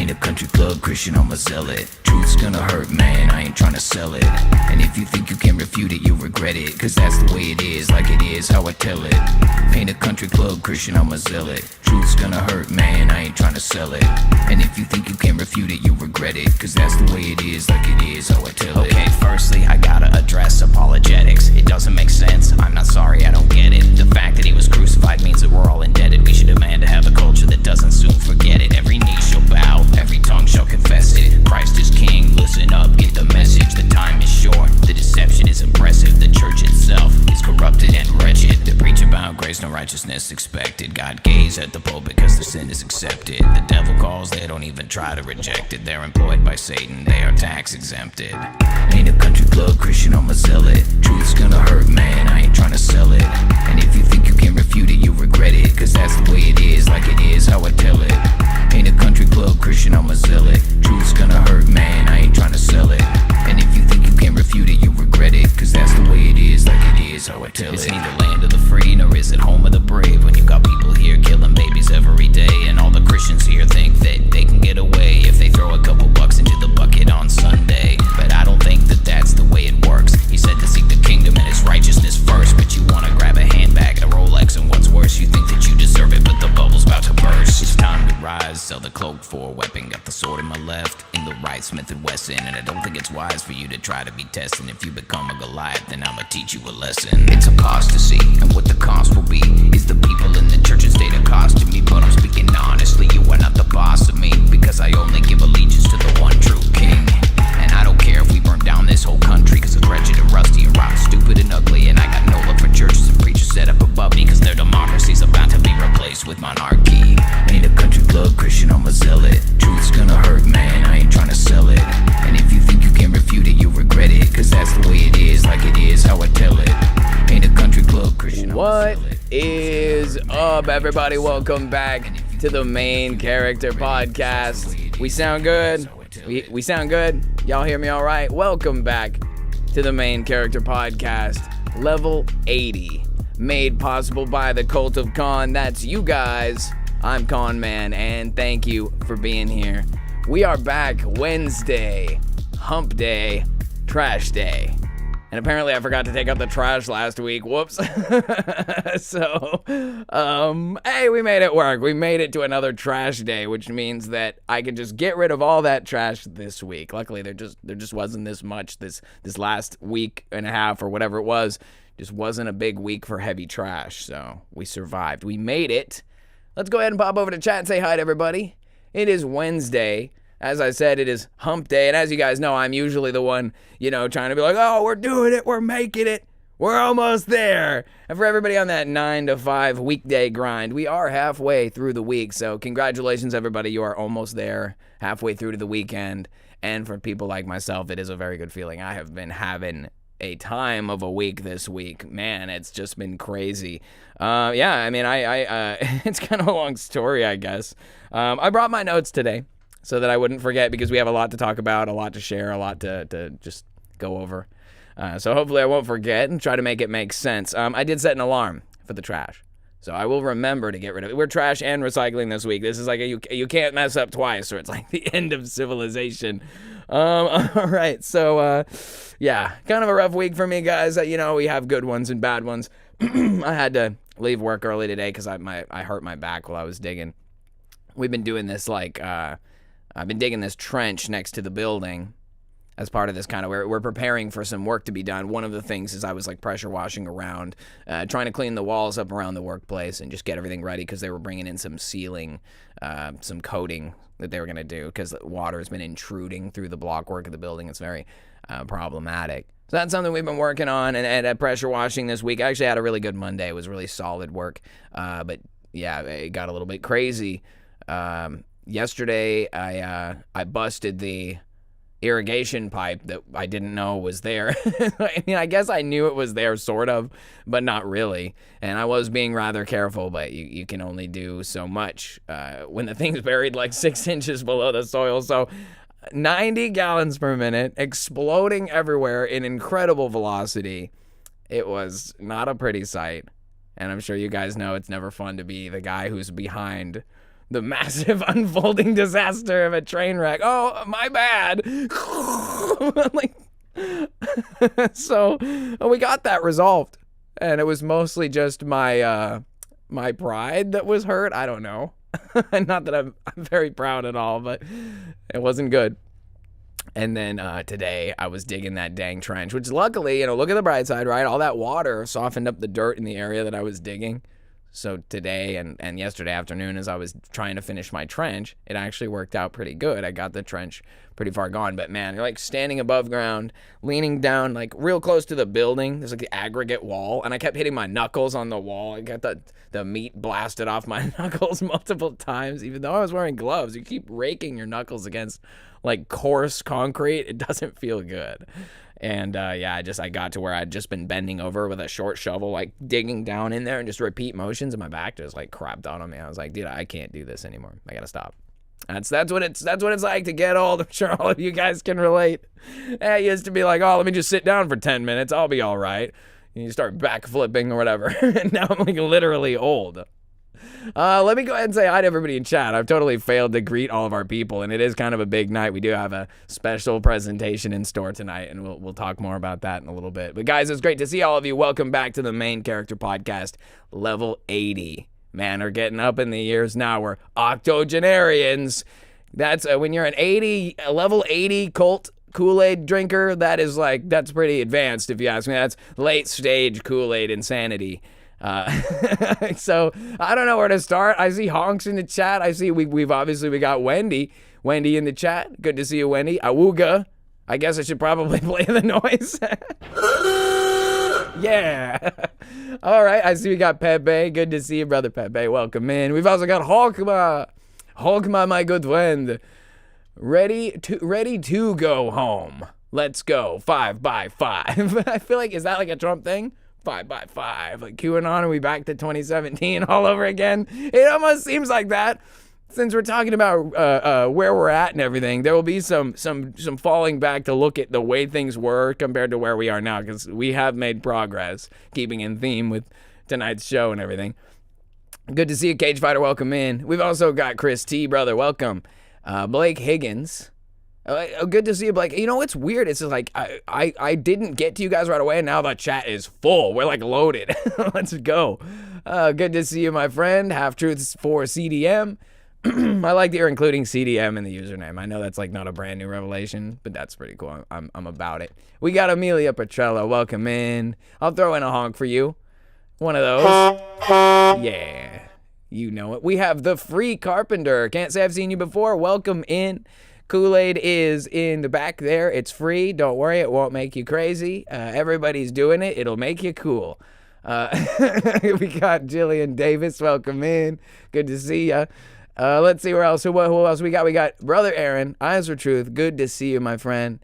Ain't a country club Christian, I'm a zealot. Truth's gonna hurt, man, I ain't tryna sell it. And if you think you can refute it, you'll regret it. Cause that's the way it is, like it is, how I tell it. Ain't a country club Christian, I'm a zealot. Truth's gonna hurt, man, I ain't tryna sell it. And if you think you can refute it, you'll regret it. Cause that's the way it is, like it is, how I tell it. Okay, firstly, I gotta address apologetics. It doesn't make sense, I'm not sorry, I don't get it. The fact that he was crucified means that we're all indebted. We should demand to have a culture that doesn't soon forget it. Every knee shall bow, every tongue shall confess it. Christ is king, listen up, get the message. The time is short, the deception is impressive. The church itself is corrupted and wretched. They preach about grace, no righteousness expected. God gaze at the pulpit because the sin is accepted. The devil calls, they don't even try to reject it. They're employed by Satan, they are tax exempted. Ain't a country club Christian, I'm a zealot. Truth's gonna hurt, man, I ain't tryna sell it. And if you think you can refute it, you'll regret it. Cause that's the way it is, like it is, how I tell it. Ain't a country club Christian, I'm a zealot. Truth's gonna hurt, man, I ain't tryna sell it. And if you think you can refute it, you'll regret it. Cause that's the way it is, like it is, how I tell It's it. neither land of the free, nor is it home of the brave. When you got people here killing babies every day, and all the Christians here think that they can get away if they throw a couple bucks into the bucket on Sunday. But I don't think that that's the way it works. He said to seek the kingdom and his righteousness first. But you wanna grab a handbag, a Rolex, and what's worse, you think that you deserve it, but the bubble's about to burst. It's time to rise, sell the cloak for a weapon. Got the sword in my left, in the right, Smith & Wesson. And I don't think it's wise for you to try to be testing. If you become a Goliath, then I'ma teach you a lesson. It's apostasy, and what the cost will be is the people in the church and state accosting me. But I'm speaking honestly, you are not the boss of me, because I only give allegiance to the one true king. And I don't care if we burn down this whole country, cause it's wretched and rusty and rotten, stupid and ugly. And I got no love for churches and preachers set up above me, cause their democracy's about to be replaced with monarchy. Ain't a country club Christian, I'm a zealot. Truth's gonna hurt, man, I ain't tryna sell it. And if you think you can refute it, you'll regret it. Cause that's the way it is, like it is, how I tell it. Ain't a country club Christian, I'm a What zealot. is up, everybody? Welcome back to the Main Character Podcast. We sound good? We sound good? Y'all hear me all right? Welcome back to the Main Character Podcast, level 80. Made possible by the Cult of Con. That's you guys. I'm Con Man, and thank you for being here. We are back Wednesday, hump day, trash day. And apparently I forgot to take out the trash last week. Whoops. So, hey, we made it work. We made it to another trash day, which means that I can just get rid of all that trash this week. Luckily, there just wasn't this much this last week and a half or whatever it was. Just wasn't a big week for heavy trash. So we survived. We made it. Let's go ahead and pop over to chat and say hi to everybody. It is Wednesday. As I said, it is hump day, and as you guys know, I'm usually the one, trying to be like, oh, we're doing it, we're making it, we're almost there. And for everybody on that 9 to 5 weekday grind, we are halfway through the week, so congratulations, everybody, you are almost there, halfway through to the weekend. And for people like myself, it is a very good feeling. I have been having a time of a week this week. Man, it's just been crazy. It's kind of a long story, I guess. I brought my notes today, so that I wouldn't forget, because we have a lot to talk about, a lot to share, a lot to just go over. So hopefully I won't forget and try to make it make sense. I did set an alarm for the trash, so I will remember to get rid of it. We're trash and recycling this week. This is like you can't mess up twice, or it's like the end of civilization. All right, so kind of a rough week for me, guys. We have good ones and bad ones. I had to leave work early today because I hurt my back while I was digging. We've been doing this I've been digging this trench next to the building as part of this kind of, we're preparing for some work to be done. One of the things is I was pressure washing around, trying to clean the walls up around the workplace and just get everything ready, because they were bringing in some sealing, some coating that they were going to do, because water has been intruding through the blockwork of the building. It's very problematic. So that's something we've been working on, and pressure washing this week. I actually had a really good Monday. It was really solid work, but yeah, it got a little bit crazy. Yesterday, I busted the irrigation pipe that I didn't know was there. I mean, I guess I knew it was there, sort of, but not really. And I was being rather careful, but you can only do so much when the thing's buried 6 inches below the soil. So 90 gallons per minute, exploding everywhere in incredible velocity. It was not a pretty sight. And I'm sure you guys know it's never fun to be the guy who's behind the massive unfolding disaster of a train wreck. Oh, my bad. So we got that resolved, and it was mostly just my my pride that was hurt. I don't know. Not that I'm very proud at all, but it wasn't good. And then today I was digging that dang trench, which luckily, look at the bright side, right? All that water softened up the dirt in the area that I was digging. So today and yesterday afternoon, as I was trying to finish my trench, it actually worked out pretty good. I got the trench pretty far gone. But man, you're like standing above ground, leaning down like real close to the building. There's like the aggregate wall, and I kept hitting my knuckles on the wall. I got the meat blasted off my knuckles multiple times, even though I was wearing gloves. You keep raking your knuckles against like coarse concrete. It doesn't feel good. And I got to where I'd just been bending over with a short shovel, like digging down in there and just repeat motions, and my back just like crapped out on me. I was like, dude, I can't do this anymore. I gotta stop. That's what it's like to get old. I'm sure all of you guys can relate. I used to be like, oh, let me just sit down for 10 minutes. I'll be all right. And you start backflipping or whatever. And now I'm like literally old. Let me go ahead and say hi to everybody in chat. I've totally failed to greet all of our people, and it is kind of a big night. We do have a special presentation in store tonight, and we'll talk more about that in a little bit. But guys, it's great to see all of you. Welcome back to the Main Character Podcast, level 80. Man, we're getting up in the years now. We're octogenarians. That's when you're a level 80 cult Kool-Aid drinker. That's pretty advanced, if you ask me. That's late stage Kool-Aid insanity. So I don't know where to start. I see honks in the chat. I see we got Wendy in the chat. Good to see you, Wendy. Awooga. I guess I should probably play the noise. Yeah. All right. I see we got Pepe. Good to see you, brother Pepe. Welcome in. We've also got Hulkma, my good friend. Ready to go home. Let's go. 5 by 5. I feel like, is that like a Trump thing? 5 by 5, like QAnon, are we back to 2017 all over again? It almost seems like that. Since we're talking about where we're at and everything, there will be some falling back to look at the way things were compared to where we are now, because we have made progress, keeping in theme with tonight's show and everything. Good to see you, Cage Fighter. Welcome in. We've also got Chris T, brother. Welcome. Blake Higgins. Good to see you, Blake. You know what's weird? It's just like I didn't get to you guys right away, and now the chat is full. We're like loaded. Let's go. Good to see you, my friend. Half Truths for CDM. I like that you're including CDM in the username. I know that's like not a brand new revelation, but that's pretty cool. I'm about it. We got Amelia Petrella. Welcome in. I'll throw in a honk for you. One of those. Yeah. You know it. We have the Free Carpenter. Can't say I've seen you before. Welcome in. Kool-Aid is in the back there. It's free. Don't worry. It won't make you crazy. Everybody's doing it. It'll make you cool. We got Jillian Davis. Welcome in. Good to see ya. Let's see where else. Who else we got? We got Brother Aaron. Eyes for Truth. Good to see you, my friend.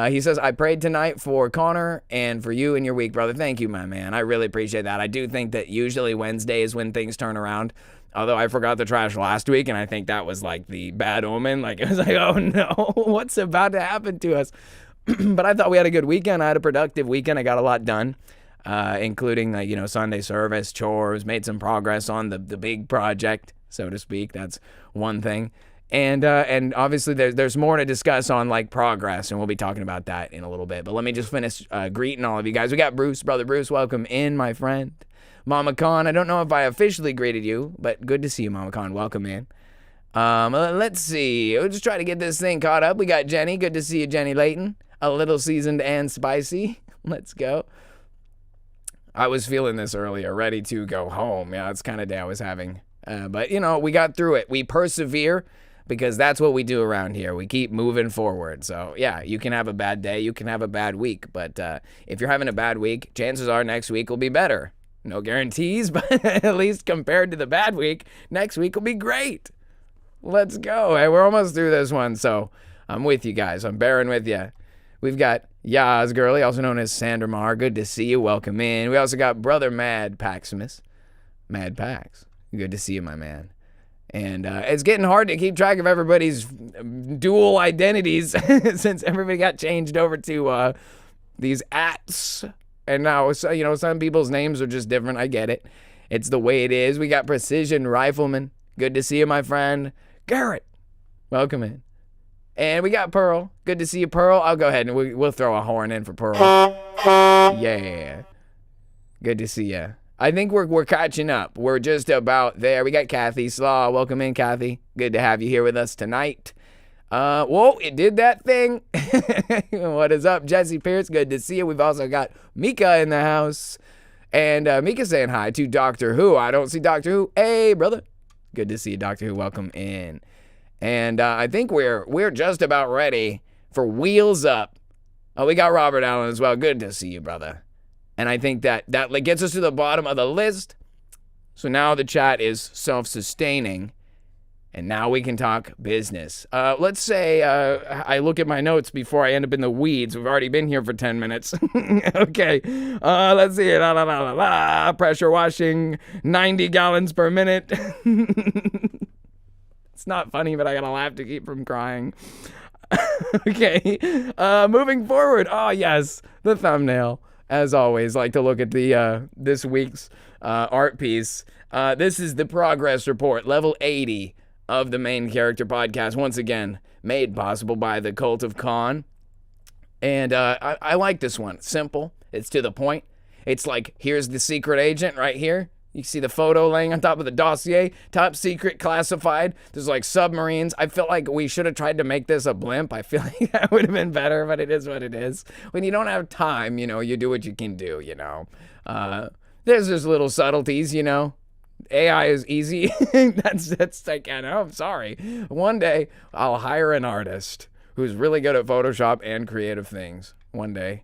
He says, I prayed tonight for Connor and for you and your week, brother. Thank you, my man. I really appreciate that. I do think that usually Wednesday is when things turn around. Although I forgot the trash last week, and I think that was like the bad omen. Like, it was like, oh no, what's about to happen to us? But I thought we had a good weekend. I had a productive weekend. I got a lot done, including, Sunday service, chores, made some progress on the big project, so to speak. That's one thing. And obviously there's more to discuss on like progress, and we'll be talking about that in a little bit. But let me just finish greeting all of you guys. We got Bruce, brother Bruce. Welcome in, my friend. Mama Khan, I don't know if I officially greeted you, but good to see you, Mama Khan. Welcome in. Let's see. We'll just try to get this thing caught up. We got Jenny. Good to see you, Jenny Layton. A little seasoned and spicy. Let's go. I was feeling this earlier, ready to go home. Yeah, it's kind of day I was having. But, we got through it. We persevere because that's what we do around here. We keep moving forward. So, yeah, you can have a bad day. You can have a bad week. But if you're having a bad week, chances are next week will be better. No guarantees, but at least compared to the bad week, next week will be great. Let's go. Hey, we're almost through this one, so I'm with you guys. I'm bearing with you. We've got Yaz Gurley, also known as Sandermar. Good to see you. Welcome in. We also got Brother Mad Paximus. Mad Pax. Good to see you, my man. And it's getting hard to keep track of everybody's dual identities since everybody got changed over to these ats. And now, some people's names are just different. I get it. It's the way it is. We got Precision Rifleman. Good to see you, my friend. Garrett, welcome in. And we got Pearl. Good to see you, Pearl. I'll go ahead and we'll throw a horn in for Pearl. Yeah. Good to see you. I think we're catching up. We're just about there. We got Kathy Slaw. Welcome in, Kathy. Good to have you here with us tonight. Whoa, it did that thing. What is up, Jesse Pierce? Good to see you. We've also got Mika in the house. And Mika saying hi to Doctor Who. I don't see Doctor Who. Hey, brother. Good to see you, Doctor Who. Welcome in. And I think we're just about ready for Wheels Up. Oh, we got Robert Allen as well. Good to see you, brother. And I think that gets us to the bottom of the list. So now the chat is self-sustaining. And now we can talk business. Let's say I look at my notes before I end up in the weeds. We've already been here for 10 minutes. Okay. Let's see. Pressure washing, 90 gallons per minute. It's not funny, but I gotta laugh to keep from crying. Okay. Moving forward. Oh, yes. The thumbnail. As always, like to look at the this week's art piece. This is the progress report, level 80. Of the Main Character Podcast, once again, made possible by the Cult of Khan. And I like this one. It's simple. It's to the point. It's like, here's the secret agent right here. You see the photo laying on top of the dossier. Top secret, classified. There's like submarines. I feel like we should have tried to make this a blimp. I feel like that would have been better, but it is what it is. When you don't have time, you do what you can do, There's just little subtleties, AI is easy. that's like, I know, I'm sorry. One day I'll hire an artist who's really good at Photoshop and creative things. One day.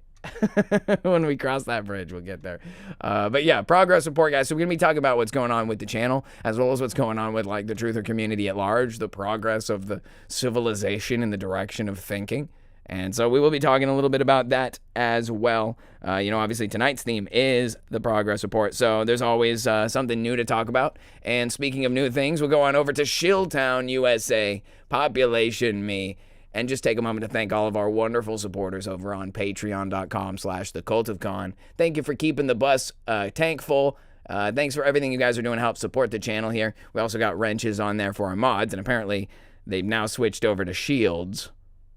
When we cross that bridge, we'll get there. But yeah, progress report, guys. So we're going to be talking about what's going on with the channel, as well as what's going on with like the truther community at large, the progress of the civilization in the direction of thinking. And so we will be talking a little bit about that as well. Obviously tonight's theme is the progress report. So there's always something new to talk about. And speaking of new things, we'll go on over to Shilltown, USA, population me, and just take a moment to thank all of our wonderful supporters over on patreon.com/thecultofkhan. Thank you for keeping the bus tank full. Thanks for everything you guys are doing to help support the channel here. We also got wrenches on there for our mods, and apparently they've now switched over to shields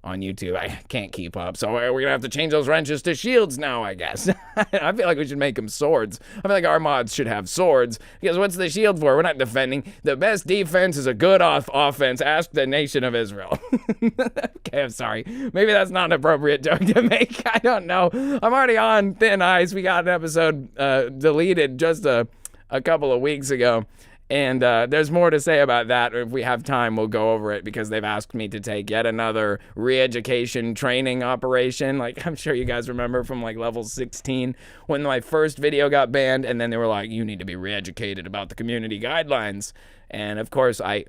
on YouTube. I can't keep up, so we're gonna have to change those wrenches to shields now, I guess. I feel like we should make them swords. I feel like our mods should have swords, because what's the shield for? We're not defending. The best defense is a good offense. Ask the nation of Israel. Okay, I'm sorry. Maybe that's not an appropriate joke to make. I don't know. I'm already on thin ice. We got an episode deleted just a couple of weeks ago. And there's more to say about that. If we have time, we'll go over it, because they've asked me to take yet another re-education training operation. Like, I'm sure you guys remember from like level 16 when my first video got banned, and then they were like, you need to be re-educated about the community guidelines. And of course, I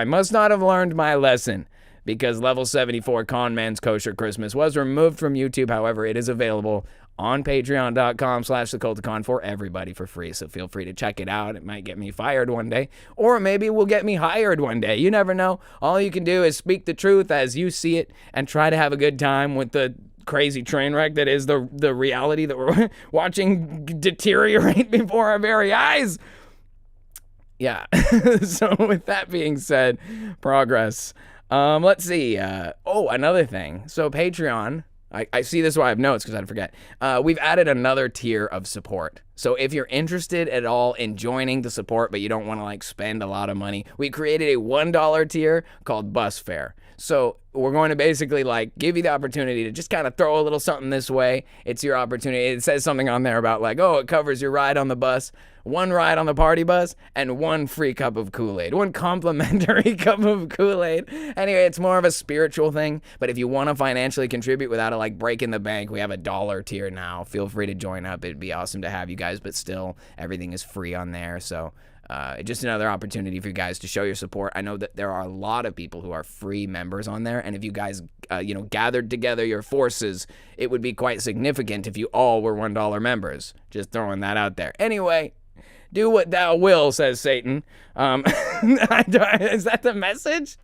must not have learned my lesson, because level 74 Con Man's Kosher Christmas was removed from YouTube. However, it is available on patreon.com/thecultofkhan for everybody for free. So feel free to check it out. It might get me fired one day, or maybe it will get me hired one day. You never know. All you can do is speak the truth as you see it and try to have a good time with the crazy train wreck that is the reality that we're watching deteriorate before our very eyes. Yeah. So with that being said, progress. Let's see. Another thing. So Patreon, I see this why I have notes, because I'd forget. We've added another tier of support. So if you're interested at all in joining the support, but you don't want to like spend a lot of money, we created a $1 tier called Bus Fare. So we're going to basically like give you the opportunity to just kind of throw a little something this way. It's your opportunity. It says something on there about like, it covers your ride on the bus, one ride on the party bus, and one free cup of Kool-Aid, one complimentary cup of Kool-Aid. Anyway, it's more of a spiritual thing, but if you want to financially contribute without it like breaking the bank, we have a $1 tier now. Feel free to join up. It'd be awesome to have you guys, but still everything is free on there. So just another opportunity for you guys to show your support. I know that there are a lot of people who are free members on there, and if you guys gathered together your forces, it would be quite significant if you all were $1 members. Just throwing that out there. Anyway, do what thou will, says Satan. Is that the message?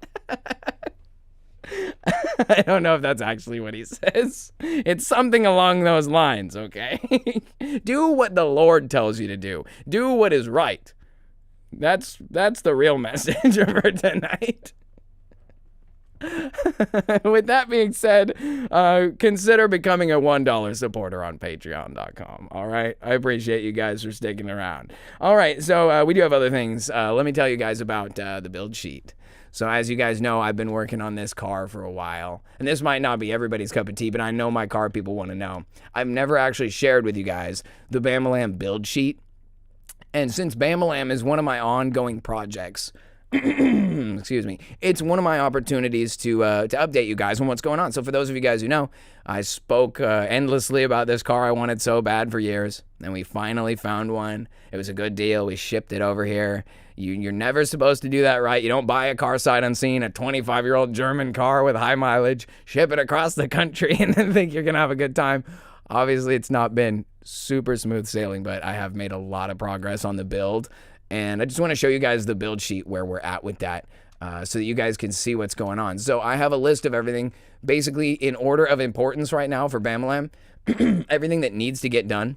I don't know if that's actually what he says. It's something along those lines, okay? Do what the Lord tells you to do. Do what is right. That's the real message for tonight. With that being said, consider becoming a $1 supporter on patreon.com. All right. I appreciate you guys for sticking around. All right. So we do have other things. Let me tell you guys about the build sheet. So as you guys know, I've been working on this car for a while, and this might not be everybody's cup of tea, but I know my car people want to know. I've never actually shared with you guys the Bamalam build sheet. And since Bamalam is one of my ongoing projects, excuse me, it's one of my opportunities to update you guys on what's going on. So for those of you guys who know, I spoke endlessly about this car I wanted so bad for years, and we finally found one. It was a good deal. We shipped it over here. You're never supposed to do that, right? You don't buy a car sight unseen, a 25-year-old German car with high mileage, ship it across the country, and then think you're going to have a good time. Obviously, it's not been super smooth sailing, but I have made a lot of progress on the build. And I just want to show you guys the build sheet where we're at with that so that you guys can see what's going on. So I have a list of everything basically in order of importance right now for Bamalam, everything that needs to get done.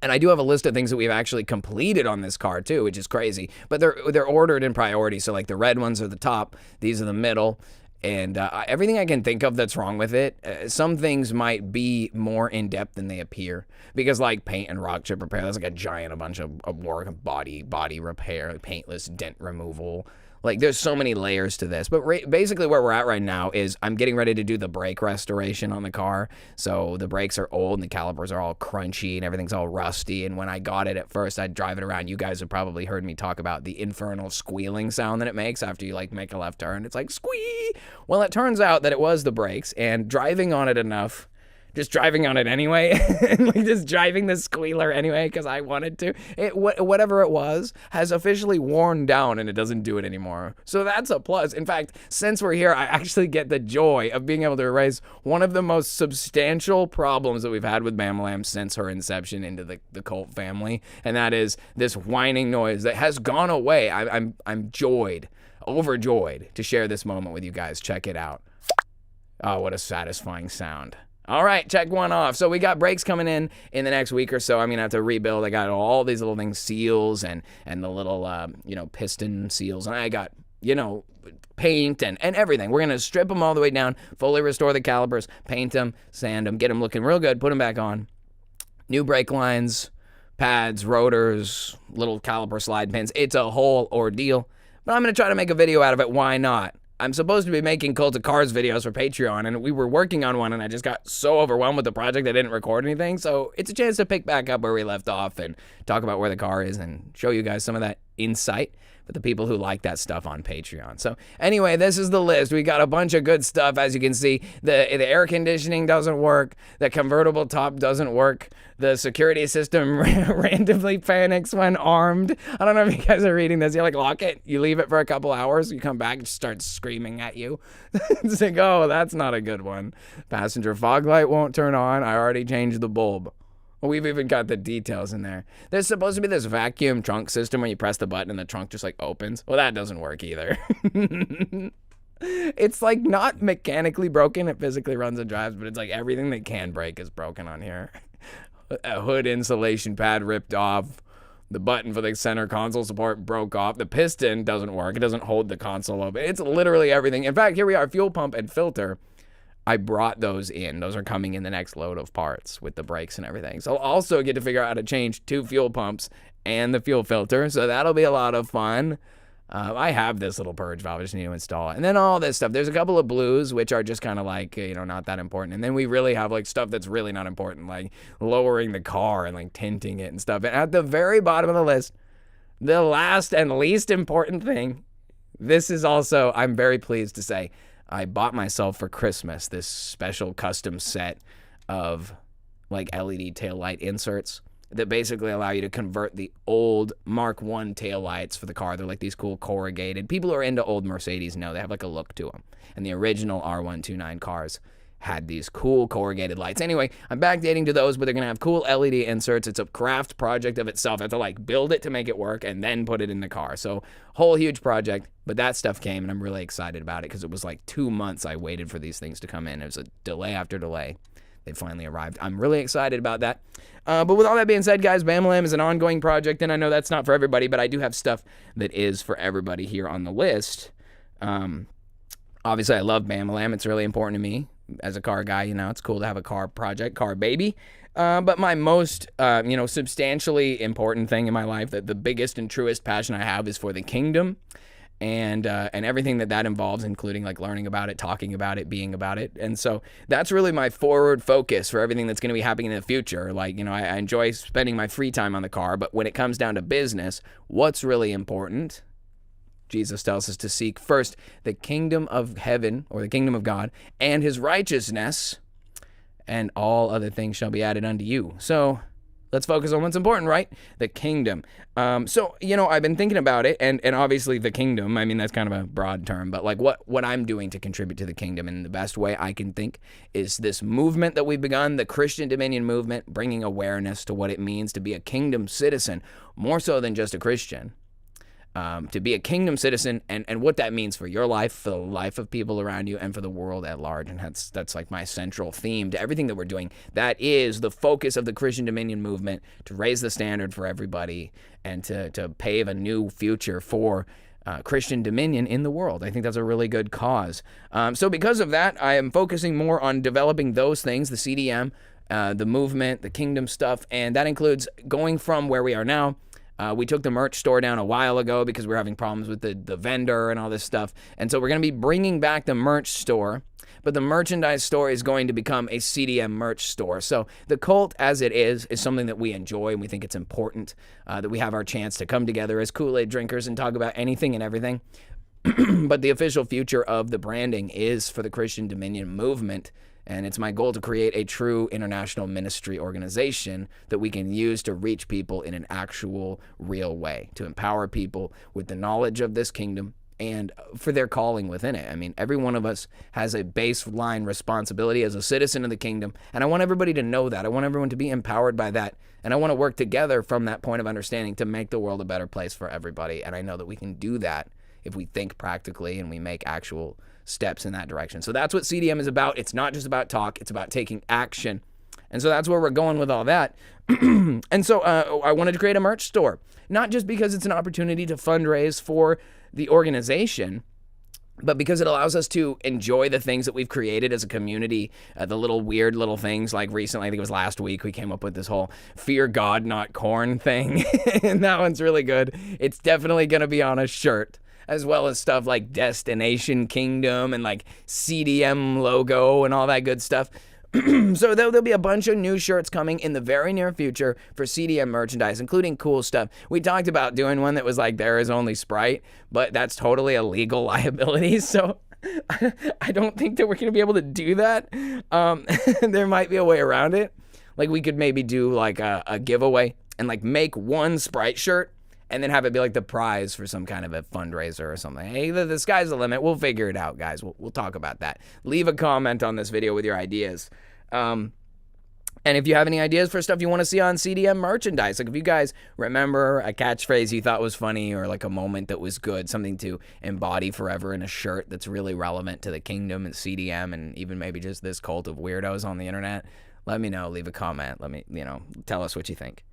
And I do have a list of things that we've actually completed on this car too, which is crazy. But they're ordered in priority. So like the red ones are the top, these are the middle. And everything I can think of that's wrong with it, some things might be more in-depth than they appear. Because like paint and rock chip repair, that's like a bunch of work, body repair, paintless dent removal. Like there's so many layers to this. But basically where we're at right now is I'm getting ready to do the brake restoration on the car. So the brakes are old and the calipers are all crunchy and everything's all rusty. And when I got it at first, I'd drive it around. You guys have probably heard me talk about the infernal squealing sound that it makes after you like make a left turn. It's like squee. Well, it turns out that it was the brakes, and driving on it enough, just driving on it anyway, like just driving the squealer anyway because I wanted to. Whatever it was has officially worn down and it doesn't do it anymore. So that's a plus. In fact, since we're here, I actually get the joy of being able to erase one of the most substantial problems that we've had with Bamalam since her inception into the cult family, and that is this whining noise that has gone away. I'm overjoyed to share this moment with you guys. Check it out. Oh, what a satisfying sound. All right, check one off. So we got brakes coming in the next week or so. I'm gonna have to rebuild. I got all these little things, seals and the little piston seals, and I got paint and everything. We're gonna strip them all the way down, fully restore the calipers, paint them, sand them, get them looking real good, put them back on. New brake lines, pads, rotors, little caliper slide pins. It's a whole ordeal, but I'm gonna try to make a video out of it. Why not? I'm supposed to be making Cult of Cars videos for Patreon, and we were working on one, and I just got so overwhelmed with the project I didn't record anything. So it's a chance to pick back up where we left off and talk about where the car is and show you guys some of that insight for the people who like that stuff on Patreon. So anyway, this is the list. We got a bunch of good stuff. As you can see, the air conditioning doesn't work. The convertible top doesn't work. The security system randomly panics when armed. I don't know if you guys are reading this. You like lock it, you leave it for a couple hours, you come back, it starts screaming at you. It's like, oh, that's not a good one. Passenger fog light won't turn on. I already changed the bulb. We've even got the details in there. There's supposed to be this vacuum trunk system where you press the button and the trunk just like opens. Well, that doesn't work either. It's like not mechanically broken. It physically runs and drives, but it's like everything that can break is broken on here. A hood insulation pad ripped off. The button for the center console support broke off. The piston doesn't work. It doesn't hold the console open. It's literally everything. In fact, here we are, fuel pump and filter. I brought those in. Those are coming in the next load of parts with the brakes and everything. So I'll also get to figure out how to change 2 fuel pumps and the fuel filter. So that'll be a lot of fun. I have this little purge valve. I just need to install it. And then all this stuff. There's a couple of blues, which are just kind of like, not that important. And then we really have like stuff that's really not important, like lowering the car and like tinting it and stuff. And at the very bottom of the list, the last and least important thing, this is also, I'm very pleased to say, I bought myself for Christmas this special custom set of like LED taillight inserts that basically allow you to convert the old Mark I taillights for the car. They're like these cool corrugated. People who are into old Mercedes know they have like a look to them. And the original R129 cars had these cool corrugated lights. Anyway, I'm backdating to those, but they're going to have cool LED inserts. It's a craft project of itself. I have to like build it to make it work and then put it in the car. So whole huge project, but that stuff came and I'm really excited about it because it was like 2 months I waited for these things to come in. It was a delay after delay. They finally arrived. I'm really excited about that. But with all that being said, guys, Bamalam is an ongoing project, and I know that's not for everybody, but I do have stuff that is for everybody here on the list. Obviously, I love Bamalam. It's really important to me as a car guy. It's cool to have a car project, car baby. But my most, substantially important thing in my life, that the biggest and truest passion I have, is for the kingdom. And everything that involves, including like learning about it, talking about it, being about it. And so that's really my forward focus for everything that's going to be happening in the future. Like, I enjoy spending my free time on the car, but when it comes down to business, what's really important? Jesus tells us to seek first the kingdom of heaven, or the kingdom of God, and his righteousness, and all other things shall be added unto you. So let's focus on what's important, right? The kingdom. So I've been thinking about it, and obviously the kingdom, I mean, that's kind of a broad term, but like what I'm doing to contribute to the kingdom in the best way I can think is this movement that we've begun, the Christian Dominion movement, bringing awareness to what it means to be a kingdom citizen, more so than just a Christian. To be a kingdom citizen, and what that means for your life, for the life of people around you, and for the world at large. And that's like my central theme to everything that we're doing. That is the focus of the Christian Dominion movement, to raise the standard for everybody and to pave a new future for Christian Dominion in the world. I think that's a really good cause. So because of that, I am focusing more on developing those things, the CDM, the movement, the kingdom stuff, and that includes going from where we are now. We took the merch store down a while ago because we were having problems with the vendor and all this stuff. And so we're going to be bringing back the merch store, but the merchandise store is going to become a CDM merch store. So the cult as it is something that we enjoy, and we think it's important that we have our chance to come together as Kool-Aid drinkers and talk about anything and everything. But the official future of the branding is for the Christian Dominion movement. And it's my goal to create a true international ministry organization that we can use to reach people in an actual, real way, to empower people with the knowledge of this kingdom and for their calling within it. I mean, every one of us has a baseline responsibility as a citizen of the kingdom, and I want everybody to know that. I want everyone to be empowered by that, and I want to work together from that point of understanding to make the world a better place for everybody. And I know that we can do that if we think practically and we make actual steps in that direction. So that's what CDM is about. It's not just about talk, it's about taking action. And so that's where we're going with all that. And so I wanted to create a merch store, not just because it's an opportunity to fundraise for the organization, but because it allows us to enjoy the things that we've created as a community, the little weird little things. Like recently, I think it was last week, we came up with this whole fear God, not corn thing. And that one's really good. It's definitely going to be on a shirt, as well as stuff like Destination Kingdom and like CDM logo and all that good stuff. So there'll be a bunch of new shirts coming in the very near future for CDM merchandise, including cool stuff. We talked about doing one that was like, there is only Sprite, but that's totally a legal liability. So I don't think that we're going to be able to do that. There might be a way around it. Like we could maybe do like a giveaway and like make one Sprite shirt and then have it be like the prize for some kind of a fundraiser or something. Hey, the sky's the limit. We'll figure it out, guys. We'll talk about that. Leave a comment on this video with your ideas. And if you have any ideas for stuff you want to see on CDM merchandise, like if you guys remember a catchphrase you thought was funny or like a moment that was good, something to embody forever in a shirt that's really relevant to the kingdom and CDM and even maybe just this cult of weirdos on the internet, let me know. Leave a comment. Let me, tell us what you think.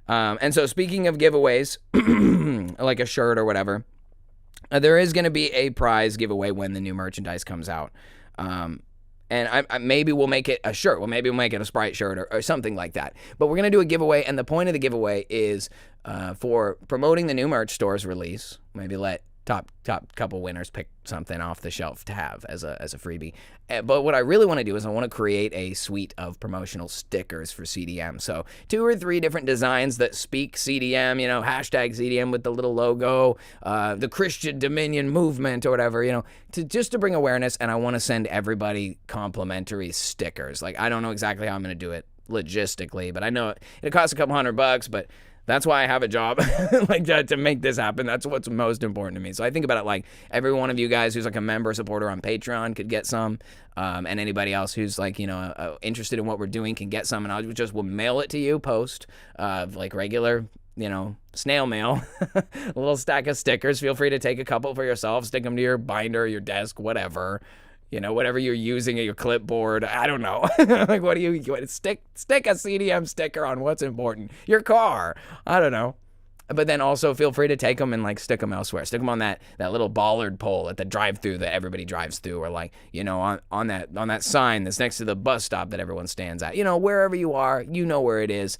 And so speaking of giveaways, like a shirt or whatever, there is going to be a prize giveaway when the new merchandise comes out. And I maybe we'll make it a shirt. Well, maybe we'll make it a Sprite shirt or something like that. But we're going to do a giveaway, and the point of the giveaway is for promoting the new merch store's release. Maybe let top couple winners pick something off the shelf to have as a freebie. But what I really want to do is I want to create a suite of promotional stickers for CDM. So 2 or 3 different designs that speak CDM, hashtag CDM with the little logo, the Christian Dominion movement or whatever, just to bring awareness. And I want to send everybody complimentary stickers. Like, I don't know exactly how I'm going to do it logistically, but I know it costs a couple $100, but that's why I have a job, like to make this happen. That's what's most important to me. So I think about it like every one of you guys who's like a member supporter on Patreon could get some, and anybody else who's like, interested in what we're doing can get some, and we'll mail it to you post, like regular, snail mail, a little stack of stickers. Feel free to take a couple for yourself, stick them to your binder, your desk, whatever. whatever you're using at your clipboard. I don't know. Like, what do you stick a CDM sticker on what's important? Your car. I don't know. But then also feel free to take them and like stick them elsewhere. Stick them on that little bollard pole at the drive-through that everybody drives through, or like, on that sign that's next to the bus stop that everyone stands at. Wherever you are, where it is.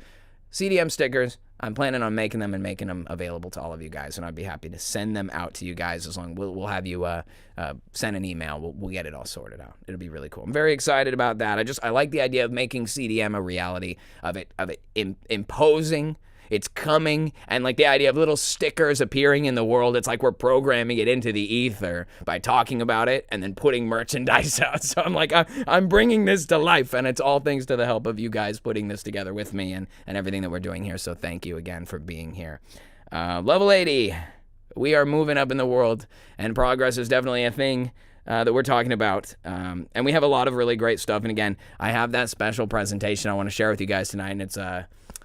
CDM stickers. I'm planning on making them available to all of you guys, and I'd be happy to send them out to you guys as long we'll have you send an email. We'll get it all sorted out. It'll be really cool. I'm very excited about that. I like the idea of making CDM a reality, of it imposing. It's coming, and like the idea of little stickers appearing in the world, it's like we're programming it into the ether by talking about it and then putting merchandise out. So I'm like, I'm bringing this to life, and it's all thanks to the help of you guys putting this together with me and everything that we're doing here. So thank you again for being here. Level 80, we are moving up in the world, and progress is definitely a thing that we're talking about. And we have a lot of really great stuff. And again, I have that special presentation I want to share with you guys tonight, and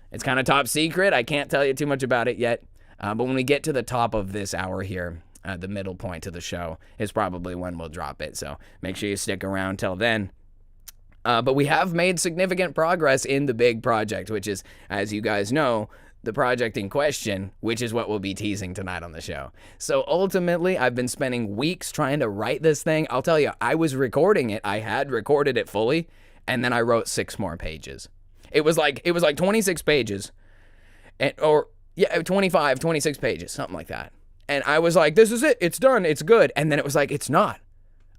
it's kind of top secret. I can't tell you too much about it yet. But when we get to the top of this hour here, the middle point of the show is probably when we'll drop it. So make sure you stick around till then. But we have made significant progress in the big project, which is, as you guys know, the project in question, which is what we'll be teasing tonight on the show. So ultimately, I've been spending weeks trying to write this thing. I'll tell you, I was recording it. I had recorded it fully, and then I wrote 6 more pages. It was like 26 pages, 25, 26 pages, something like that. And I was like, this is it. It's done. It's good. And then it was like, it's not.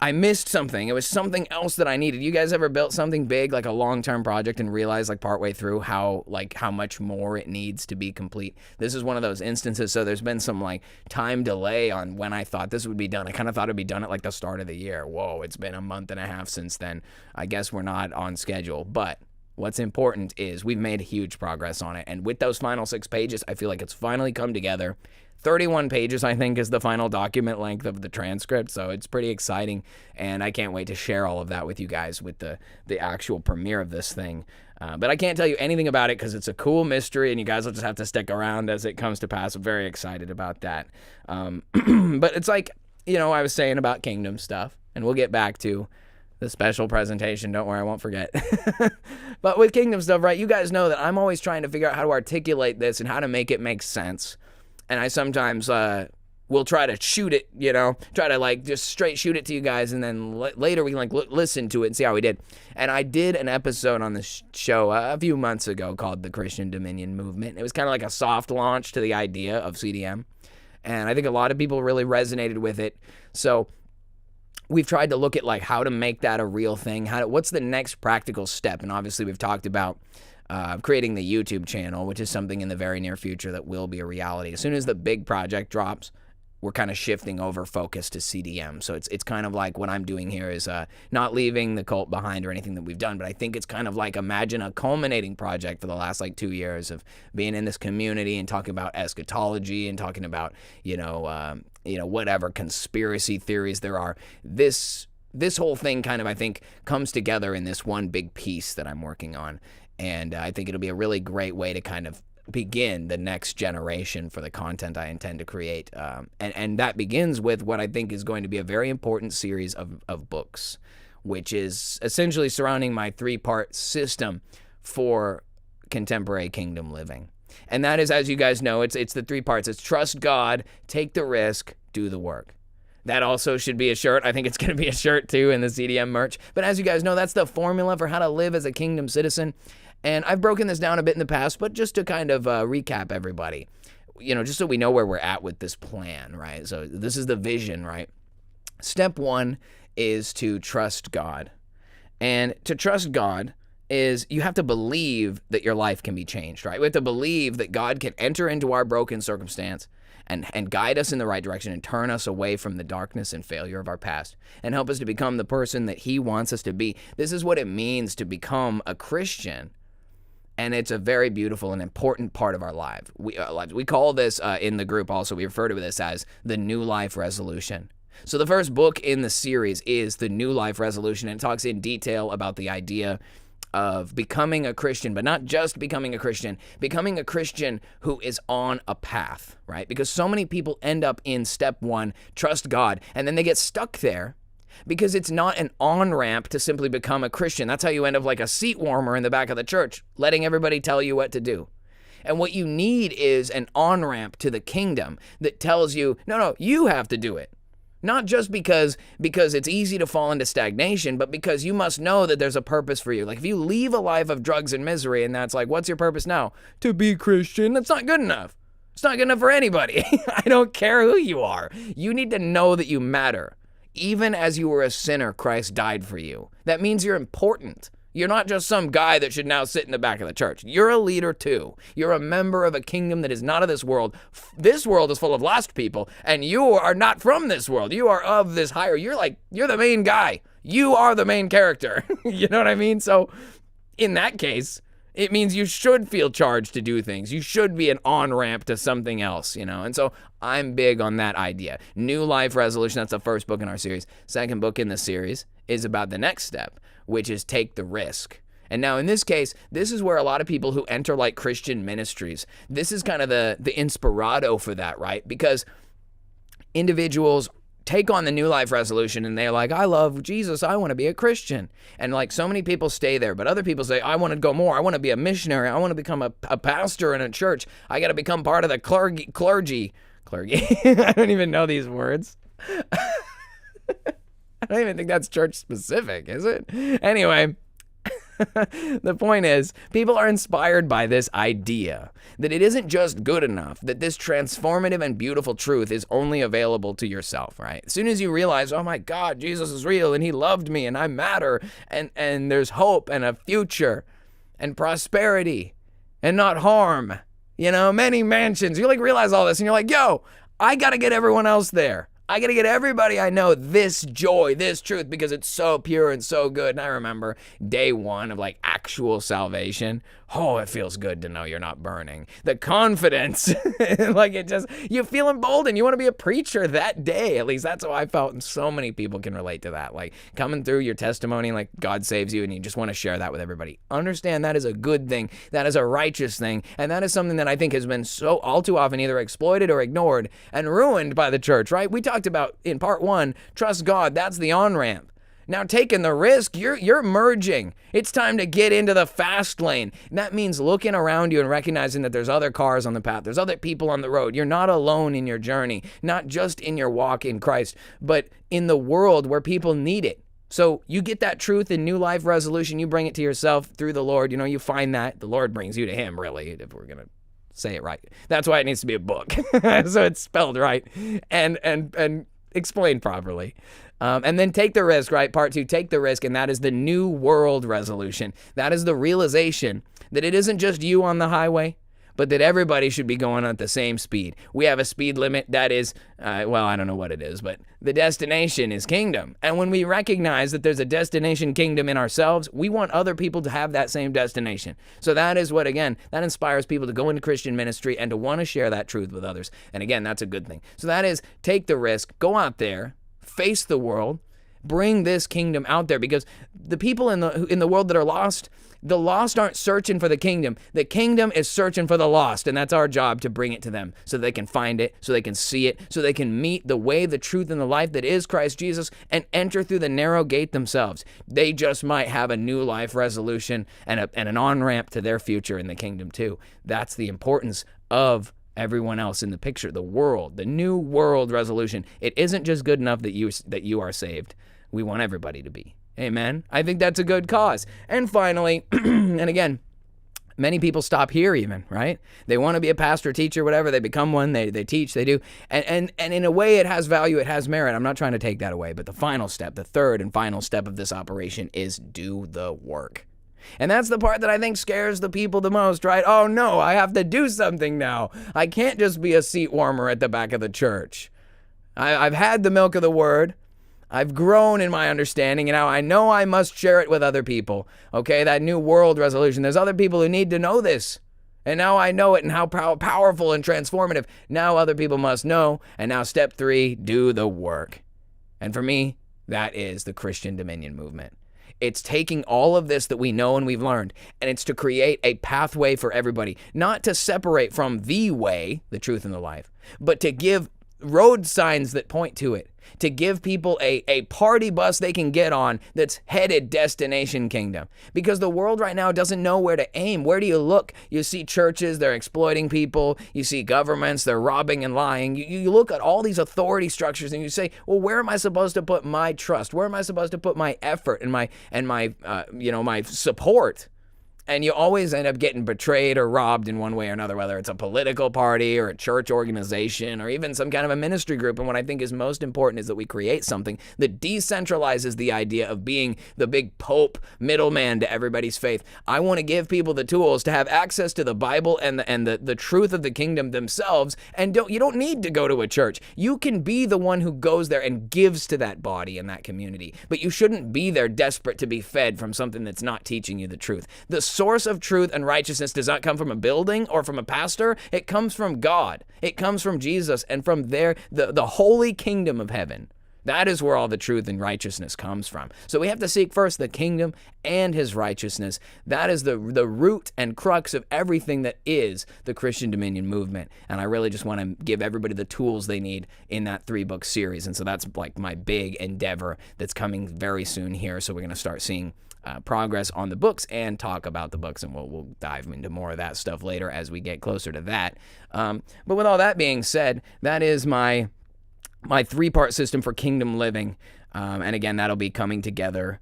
I missed something. It was something else that I needed. You guys ever built something big, like a long-term project, and realized like partway through how much more it needs to be complete? This is one of those instances. So there's been some like time delay on when I thought this would be done. I kind of thought it'd be done at like the start of the year. Whoa, it's been a month and a half since then. I guess we're not on schedule, but what's important is we've made huge progress on it. And with those final 6 pages, I feel like it's finally come together. 31 pages, I think, is the final document length of the transcript. So it's pretty exciting. And I can't wait to share all of that with you guys with the actual premiere of this thing. But I can't tell you anything about it because it's a cool mystery, and you guys will just have to stick around as it comes to pass. I'm very excited about that. But it's like, I was saying about kingdom stuff, and we'll get back to the special presentation. Don't worry, I won't forget. But with kingdom stuff, right, you guys know that I'm always trying to figure out how to articulate this and how to make it make sense. And I sometimes will try to shoot it, try to like just straight shoot it to you guys, and then later we can like listen to it and see how we did. And I did an episode on this show a few months ago called The Christian Dominion Movement. It was kind of like a soft launch to the idea of CDM. And I think a lot of people really resonated with it. So we've tried to look at like how to make that a real thing. What's the next practical step? And obviously we've talked about creating the YouTube channel, which is something in the very near future that will be a reality. As soon as the big project drops, we're kind of shifting over focus to CDM. So it's kind of like what I'm doing here is not leaving the cult behind or anything that we've done, but I think it's kind of like, imagine a culminating project for the last like 2 years of being in this community and talking about eschatology and talking about, whatever conspiracy theories there are. This whole thing kind of, I think, comes together in this one big piece that I'm working on. And I think it'll be a really great way to kind of begin the next generation for the content I intend to create. And that begins with what I think is going to be a very important series of books, which is essentially surrounding my 3-part system for contemporary kingdom living. And that is, as you guys know, it's the 3 parts. It's trust God, take the risk, do the work. That also should be a shirt. I think it's going to be a shirt too in the CDM merch. But as you guys know, that's the formula for how to live as a kingdom citizen. And I've broken this down a bit in the past, but just to kind of recap everybody, just so we know where we're at with this plan, right? So this is the vision, right? Step 1 is to trust God. And to trust God is you have to believe that your life can be changed, right? We have to believe that God can enter into our broken circumstance and guide us in the right direction and turn us away from the darkness and failure of our past and help us to become the person that he wants us to be. This is what it means to become a Christian. And it's a very beautiful and important part of our lives. We call this in the group also, we refer to this as the New Life Resolution. So the first book in the series is the New Life Resolution, and it talks in detail about the idea of becoming a Christian, but not just becoming a Christian who is on a path, right? Because so many people end up in step 1, trust God, and then they get stuck there. because it's not an on-ramp to simply become a Christian. That's how you end up like a seat warmer in the back of the church, letting everybody tell you what to do. And what you need is an on-ramp to the kingdom that tells you, no, you have to do it. Not just because it's easy to fall into stagnation, but because you must know that there's a purpose for you. Like if you leave a life of drugs and misery and that's like, what's your purpose now? To be Christian. That's not good enough. It's not good enough for anybody. I don't care who you are. You need to know that you matter. Even as you were a sinner, Christ died for you. That means you're important. You're not just some guy that should now sit in the back of the church. You're a leader too. You're a member of a kingdom that is not of this world. This world is full of lost people, and you are not from this world. You are of this higher. You're the main guy. You are the main character. You know what I mean? So in that case, it means you should feel charged to do things. You should be an on-ramp to something else, you know? And so I'm big on that idea. New Life Resolution, that's the first book in our series. Second book in the series is about the next step, which is take the risk. And now in this case, this is where a lot of people who enter like Christian ministries, this is kind of the inspirado for that, right? Because individuals take on the New Life Resolution and they're like, I love Jesus, I want to be a Christian. And like so many people stay there, but other people say, I want to go more. I want to be a missionary. I want to become a pastor in a church. I got to become part of the clergy. I don't even know these words. I don't even think that's church specific, is it? Anyway, the point is, people are inspired by this idea that it isn't just good enough, that this transformative and beautiful truth is only available to yourself, right? As soon as you realize, oh my God, Jesus is real and he loved me and I matter and there's hope and a future and prosperity and not harm, you know, many mansions. You like realize all this and you're like, yo, I got to get everyone else there. I got to get everybody I know this joy, this truth, because it's so pure and so good. And I remember day one of like actual salvation. Oh, it feels good to know you're not burning. The confidence, like it just, you feel emboldened. You want to be a preacher that day. At least that's how I felt. And so many people can relate to that. Like coming through your testimony, like God saves you and you just want to share that with everybody. Understand that is a good thing. That is a righteous thing. And that is something that I think has been so all too often either exploited or ignored and ruined by the church, right? We talked about in part one, trust God. That's the on-ramp. Now taking the risk, you're merging. It's time to get into the fast lane. And that means looking around you and recognizing that there's other cars on the path. There's other people on the road. You're not alone in your journey, not just in your walk in Christ, but in the world where people need it. So you get that truth in New Life Resolution. You bring it to yourself through the Lord. You know, you find that. The Lord brings you to him, really, if we're going to say it right. That's why it needs to be a book. So it's spelled right and explained properly. And then take the risk, right? Part two, take the risk. And that is the New World Resolution. That is the realization that it isn't just you on the highway, but that everybody should be going at the same speed. We have a speed limit that is, well, I don't know what it is, but the destination is kingdom. And when we recognize that there's a destination kingdom in ourselves, we want other people to have that same destination. So that is what, again, that inspires people to go into Christian ministry and to want to share that truth with others. And again, that's a good thing. So that is take the risk, go out there, face the world, bring this kingdom out there, because the people in the world that are lost, the lost aren't searching for the kingdom. The kingdom is searching for the lost, and that's our job to bring it to them so they can find it, so they can see it, so they can meet the way, the truth, and the life that is Christ Jesus and enter through the narrow gate themselves. They just might have a New Life Resolution and an on-ramp to their future in the kingdom too. That's the importance of everyone else in the picture, the world, the New World Resolution. It isn't just good enough that you are saved. We want everybody to be. Amen. I think that's a good cause. And finally, and again, many people stop here even, right? They want to be a pastor, teacher, whatever. They become one. They teach, they do. And in a way, it has value. It has merit. I'm not trying to take that away. But the final step, the third and final step of this operation is do the work. And that's the part that I think scares the people the most, right? Oh no, I have to do something now. I can't just be a seat warmer at the back of the church. I've had the milk of the word. I've grown in my understanding, and now I know I must share it with other people. Okay, that New World Resolution. There's other people who need to know this. And now I know it and how powerful and transformative. Now other people must know. And now step 3, do the work. And for me, that is the Christian Dominion movement. It's taking all of this that we know and we've learned, and it's to create a pathway for everybody, not to separate from the way, the truth and the life, but to give road signs that point to it, to give people a party bus they can get on that's headed destination kingdom. Because the world right now doesn't know where to aim. Where do you look? You see churches, they're exploiting people. You see governments, they're robbing and lying. You look at all these authority structures and you say, well, where am I supposed to put my trust? Where am I supposed to put my effort and my support? And you always end up getting betrayed or robbed in one way or another, whether it's a political party or a church organization or even some kind of a ministry group. And what I think is most important is that we create something that decentralizes the idea of being the big pope middleman to everybody's faith. I want to give people the tools to have access to the Bible and the truth of the kingdom themselves. And you don't need to go to a church. You can be the one who goes there and gives to that body and that community. But you shouldn't be there desperate to be fed from something that's not teaching you the truth. The source of truth and righteousness does not come from a building or from a pastor. It comes from God. It comes from Jesus and from there, the holy kingdom of heaven. That is where all the truth and righteousness comes from. So we have to seek first the kingdom and his righteousness. That is the root and crux of everything that is the Christian Dominion movement. And I really just want to give everybody the tools they need in that 3-book series. And so that's like my big endeavor that's coming very soon here. So we're going to start seeing progress on the books and talk about the books, and we'll dive into more of that stuff later as we get closer to that. But with all that being said, that is my 3-part system for kingdom living, and again, that'll be coming together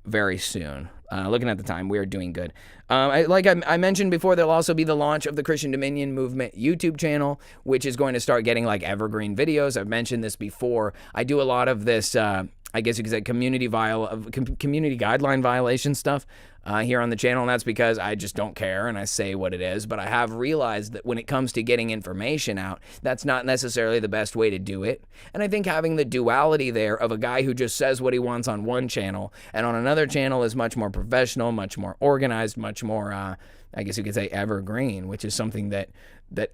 very soon. Looking at the time, we are doing good. Like I mentioned before, there'll also be the launch of the Christian Dominion Movement YouTube channel, which is going to start getting like evergreen videos. I've mentioned this before. I do a lot of this, I guess you could say community guideline violation stuff here on the channel, and that's because I just don't care and I say what it is. But I have realized that when it comes to getting information out, that's not necessarily the best way to do it. And I think having the duality there of a guy who just says what he wants on one channel and on another channel is much more professional, much more organized, much more, I guess you could say evergreen, which is something that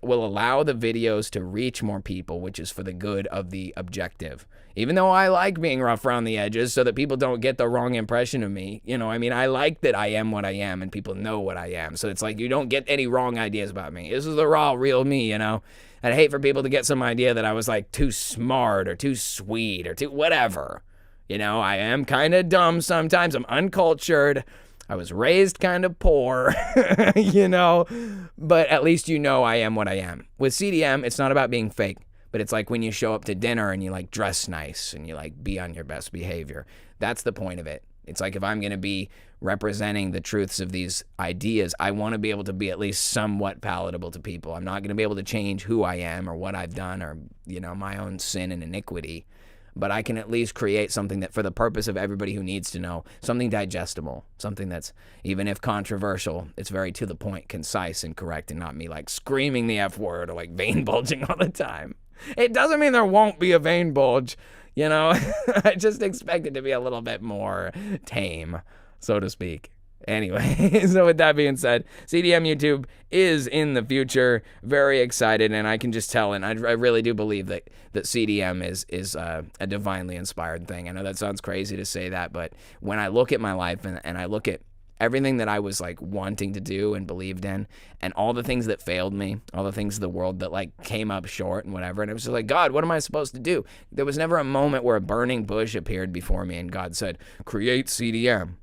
will allow the videos to reach more people, which is for the good of the objective. Even though I like being rough around the edges so that people don't get the wrong impression of me, I like that I am what I am and people know what I am. So it's like you don't get any wrong ideas about me. This is the raw, real me, I'd hate for people to get some idea that I was like too smart or too sweet or too whatever. I am kind of dumb sometimes. I'm uncultured. I was raised kind of poor, but at least I am what I am. With CDM, it's not about being fake, but it's like when you show up to dinner and you like dress nice and you like be on your best behavior. That's the point of it. It's like if I'm going to be representing the truths of these ideas, I want to be able to be at least somewhat palatable to people. I'm not going to be able to change who I am or what I've done or, my own sin and iniquity. But I can at least create something that for the purpose of everybody who needs to know, something digestible, something that's, even if controversial, it's very to the point, concise and correct, and not me like screaming the F word or like vein bulging all the time. It doesn't mean there won't be a vein bulge, I just expect it to be a little bit more tame, so to speak. Anyway, so with that being said, CDM YouTube is in the future. Very excited, and I can just tell, and I really do believe that CDM is a divinely inspired thing. I know that sounds crazy to say that, but when I look at my life and I look at everything that I was like wanting to do and believed in, and all the things that failed me, all the things of the world that like came up short and whatever, and it was just like, God, what am I supposed to do? There was never a moment where a burning bush appeared before me and God said, create CDM.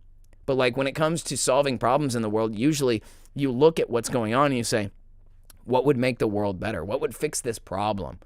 But like when it comes to solving problems in the world, usually you look at what's going on and you say, what would make the world better? What would fix this problem?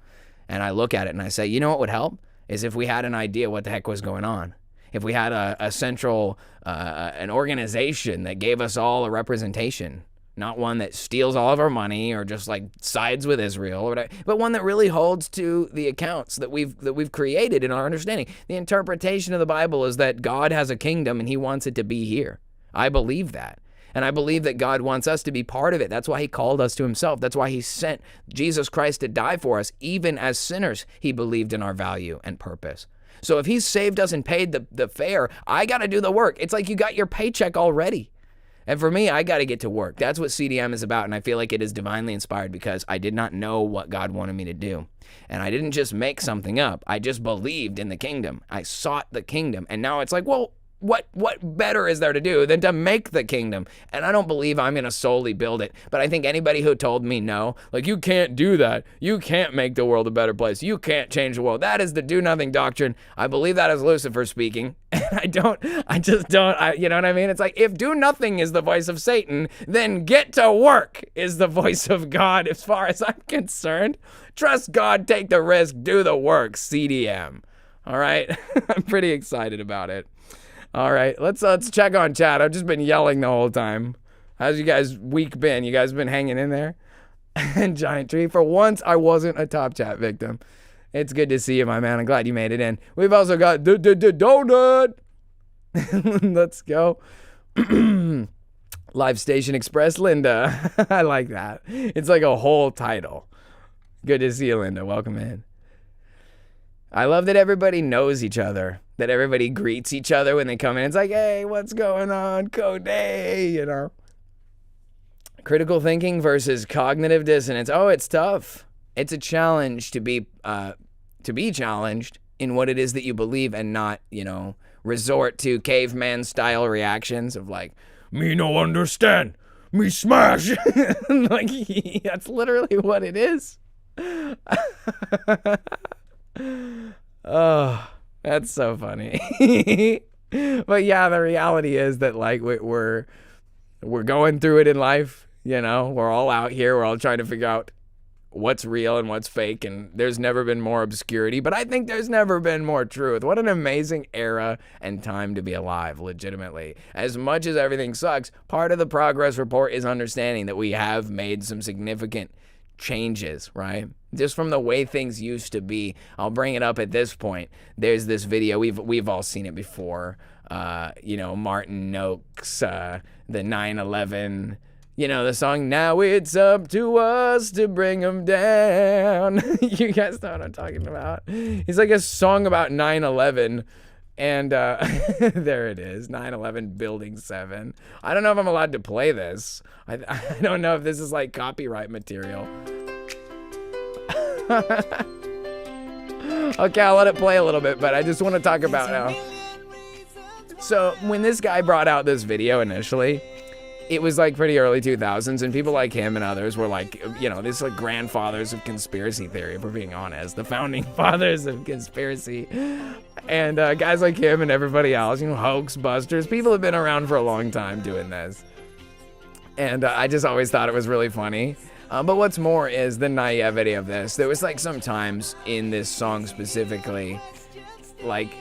And I look at it and I say, what would help is if we had an idea what the heck was going on. If we had a central, an organization that gave us all a representation, not one that steals all of our money or just like sides with Israel, or whatever, but one that really holds to the accounts that we've created in our understanding. The interpretation of the Bible is that God has a kingdom and he wants it to be here. I believe that. And I believe that God wants us to be part of it. That's why he called us to himself. That's why he sent Jesus Christ to die for us. Even as sinners, he believed in our value and purpose. So if he's saved us and paid the fare, I got to do the work. It's like you got your paycheck already. And for me, I got to get to work. That's what CDM is about, and I feel like it is divinely inspired because I did not know what God wanted me to do. And I didn't just make something up. I just believed in the kingdom. I sought the kingdom. And now it's like, well, what better is there to do than to make the kingdom? And I don't believe I'm going to solely build it, but I think anybody who told me no, like, you can't do that, you can't make the world a better place, you can't change the world, that is the do nothing doctrine. I believe that is Lucifer speaking. And you know what I mean? It's like, if do nothing is the voice of Satan, then get to work is the voice of God as far as I'm concerned. Trust God, take the risk, do the work, CDM. All right? I'm pretty excited about it. All right, let's check on chat. I've just been yelling the whole time. How's you guys' week been? You guys been hanging in there? And Giant Tree, for once, I wasn't a top chat victim. It's good to see you, my man. I'm glad you made it in. We've also got Donut. Let's go. Live Station Express, Linda. I like that. It's like a whole title. Good to see you, Linda. Welcome in. I love that everybody knows each other, that everybody greets each other when they come in. It's like, hey, what's going on, Cody? You know. Critical thinking versus cognitive dissonance. Oh, it's tough. It's a challenge to be challenged in what it is that you believe and not, resort to caveman style reactions of like, me no understand, me smash. Like, that's literally what it is. Oh, that's so funny. But yeah, the reality is that, like, we're going through it in life. We're all out here. We're all trying to figure out what's real and what's fake. And there's never been more obscurity, but I think there's never been more truth. What an amazing era and time to be alive, legitimately. As much as everything sucks, part of the progress report is understanding that we have made some significant changes, right? Just from the way things used to be. I'll bring it up at this point. There's this video, we've all seen it before. Martin Noakes, the 9/11, the song, now it's up to us to bring them down. You guys know what I'm talking about. It's like a song about 9/11. And there it is, 9/11 Building 7. I don't know if I'm allowed to play this. I don't know if this is like copyright material. Okay, I'll let it play a little bit, but I just want to talk about now. So when this guy brought out this video initially, it was like pretty early 2000s, and people like him and others were like, these like grandfathers of conspiracy theory, if we're being honest, the founding fathers of conspiracy. And guys like him and everybody else, hoax busters, people have been around for a long time doing this. And I just always thought it was really funny. But what's more is the naivety of this. There was like some times in this song specifically, like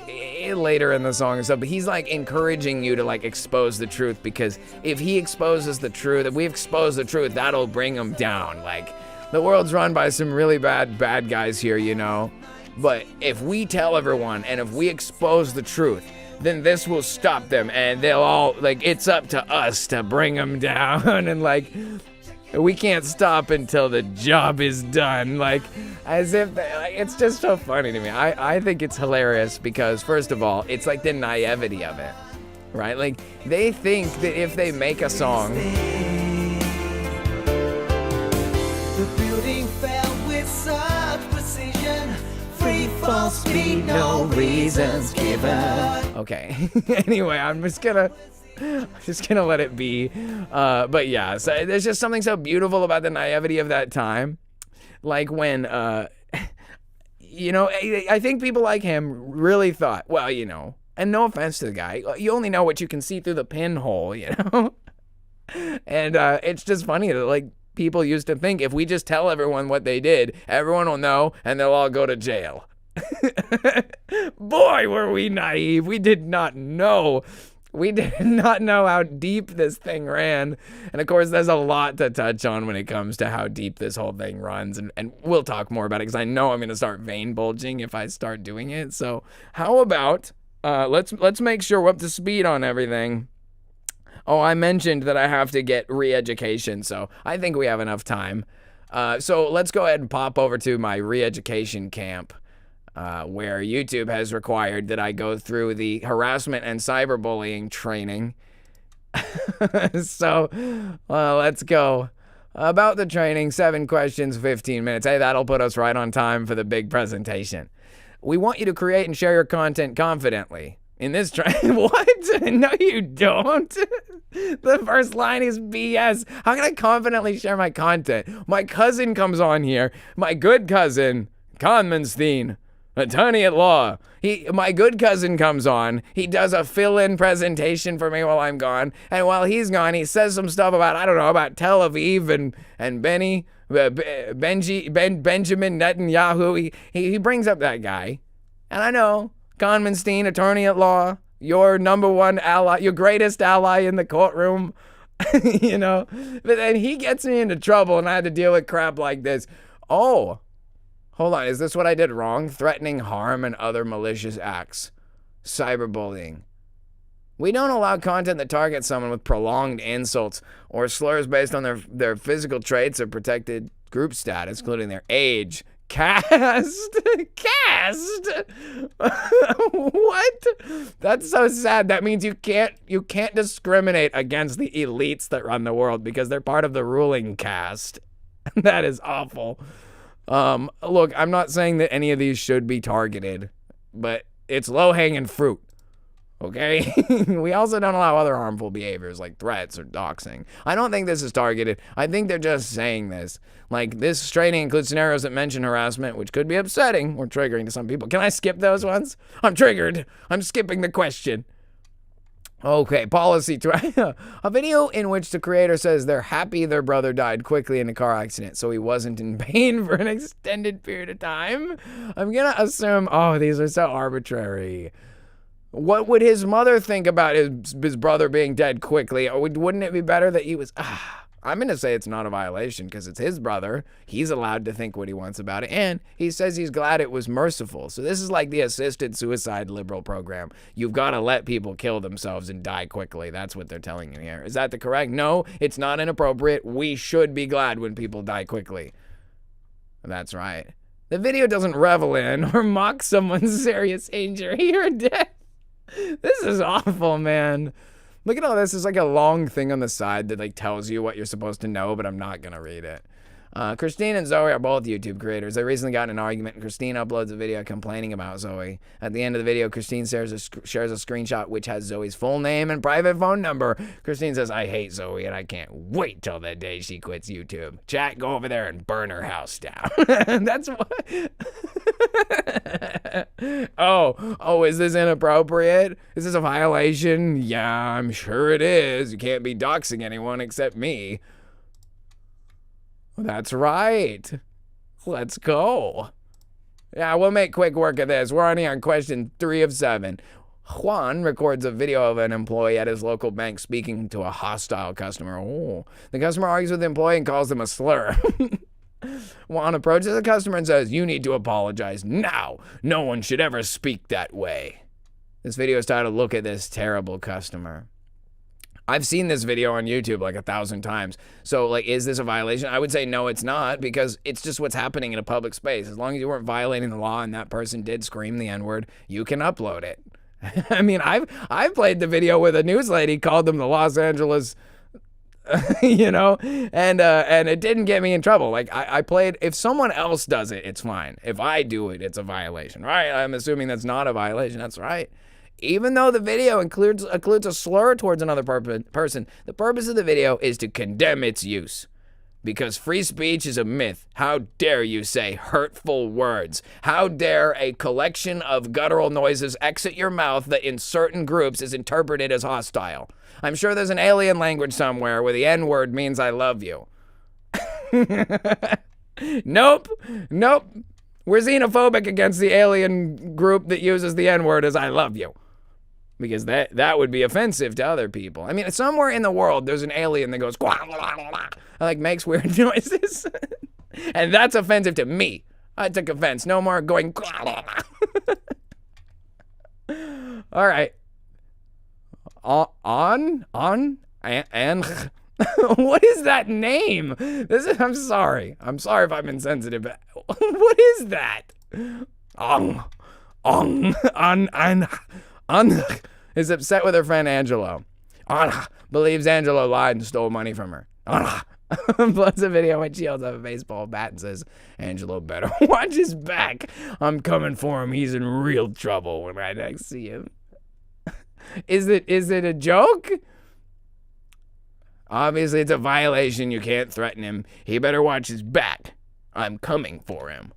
later in the song and stuff, but he's like encouraging you to like expose the truth, because if he exposes the truth, if we expose the truth, that'll bring him down. Like, the world's run by some really bad guys here, but if we tell everyone and if we expose the truth, then this will stop them, and they'll all, like, it's up to us to bring them down. And like, we can't stop until the job is done. Like, as if it's just so funny to me. I think it's hilarious because, first of all, it's like the naivety of it, right? Like, they think that if they make a song, the building fell with such precision, free fall speed, no reasons given. Okay. Anyway, I'm just gonna let it be. But yeah, so there's just something so beautiful about the naivety of that time. Like when, I think people like him really thought, well, and no offense to the guy, you only know what you can see through the pinhole, And it's just funny that, like, people used to think if we just tell everyone what they did, everyone will know and they'll all go to jail. Boy, were we naive. We did not know. We did not know how deep this thing ran. And of course, there's a lot to touch on when it comes to how deep this whole thing runs. And we'll talk more about it because I know I'm going to start vein bulging if I start doing it. So how about let's make sure we're up to speed on everything. Oh, I mentioned that I have to get re-education, so I think we have enough time. So let's go ahead and pop over to my re-education camp. Where YouTube has required that I go through the harassment and cyberbullying training. So, let's go. About the training, 7 questions, 15 minutes. Hey, that'll put us right on time for the big presentation. We want you to create and share your content confidently. In this what? No, you don't. The first line is BS. How can I confidently share my content? My cousin comes on here. My good cousin, Conmanstein, attorney at law. My good cousin comes on. He does a fill-in presentation for me while I'm gone. And while he's gone, he says some stuff about, I don't know, about Tel Aviv and Benjamin Netanyahu. He brings up that guy. And I know, Conmanstein, attorney at law, your number one ally, your greatest ally in the courtroom, you know. But then he gets me into trouble and I had to deal with crap like this. Oh, hold on. Is this what I did wrong? Threatening harm and other malicious acts. Cyberbullying. We don't allow content that targets someone with prolonged insults or slurs based on their physical traits or protected group status, including their age, caste. What? That's so sad. That means you can't discriminate against the elites that run the world because they're part of the ruling caste. That is awful. Look, I'm not saying that any of these should be targeted, but it's low-hanging fruit. Okay? We also don't allow other harmful behaviors like threats or doxing. I don't think this is targeted. I think they're just saying this. Like, this training includes scenarios that mention harassment, which could be upsetting or triggering to some people. Can I skip those ones? I'm triggered. I'm skipping the question. Okay, policy. A video in which the creator says they're happy their brother died quickly in a car accident, so he wasn't in pain for an extended period of time. I'm gonna assume, oh, these are so arbitrary. What would his mother think about his brother being dead quickly? Or wouldn't it be better that he was... I'm going to say it's not a violation because it's his brother. He's allowed to think what he wants about it. And he says he's glad it was merciful. So this is like the assisted suicide liberal program. You've got to let people kill themselves and die quickly. That's what they're telling you here. Is that the correct? No, it's not inappropriate. We should be glad when people die quickly. That's right. The video doesn't revel in or mock someone's serious injury or death. This is awful, man. Look at all this. There's like a long thing on the side that like tells you what you're supposed to know, but I'm not going to read it. Christine and Zoe are both YouTube creators. They recently got in an argument, and Christine uploads a video complaining about Zoe. At the end of the video, Christine shares a screenshot which has Zoe's full name and private phone number. Christine says, I hate Zoe, and I can't wait till the day she quits YouTube. Chat, go over there and burn her house down. That's what... Oh, is this inappropriate? Is this a violation? Yeah, I'm sure it is. You can't be doxing anyone except me. That's right. Let's go. Yeah, we'll make quick work of this. We're only on question 3 of 7. Juan records a video of an employee at his local bank speaking to a hostile customer. Oh, the customer argues with the employee and calls them a slur. Juan approaches the customer and says, you need to apologize now. No one should ever speak that way. This video is titled, Look at This Terrible Customer. I've seen this video on YouTube like 1,000 times. So, like, is this a violation? I would say no, it's not, because it's just what's happening in a public space. As long as you weren't violating the law and that person did scream the N-word, you can upload it. I mean, I've played the video where the news lady called them the Los Angeles, you know, and it didn't get me in trouble. Like, I played, if someone else does it, it's fine. If I do it, it's a violation, right? I'm assuming that's not a violation. That's right. Even though the video includes a slur towards another person, the purpose of the video is to condemn its use. Because free speech is a myth. How dare you say hurtful words? How dare a collection of guttural noises exit your mouth that in certain groups is interpreted as hostile? I'm sure there's an alien language somewhere where the N-word means I love you. Nope. We're xenophobic against the alien group that uses the N-word as I love you. Because that would be offensive to other people. I mean, somewhere in the world, there's an alien that goes, like makes weird noises. And that's offensive to me. I took offense. No more going, all right. And what is that name? I'm sorry. I'm sorry if I'm insensitive, but what is that? Is upset with her friend Angelo. Believes Angelo lied and stole money from her. Plus a video when she holds up a baseball bat and says, Angelo better watch his back. I'm coming for him. He's in real trouble when I next see him. Is it a joke? Obviously, it's a violation. You can't threaten him. He better watch his back. I'm coming for him.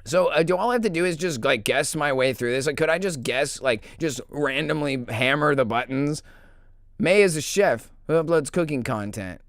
So do all I have to do is just like guess my way through this? Like, could I just guess, like just randomly hammer the buttons? May is a chef who uploads cooking content.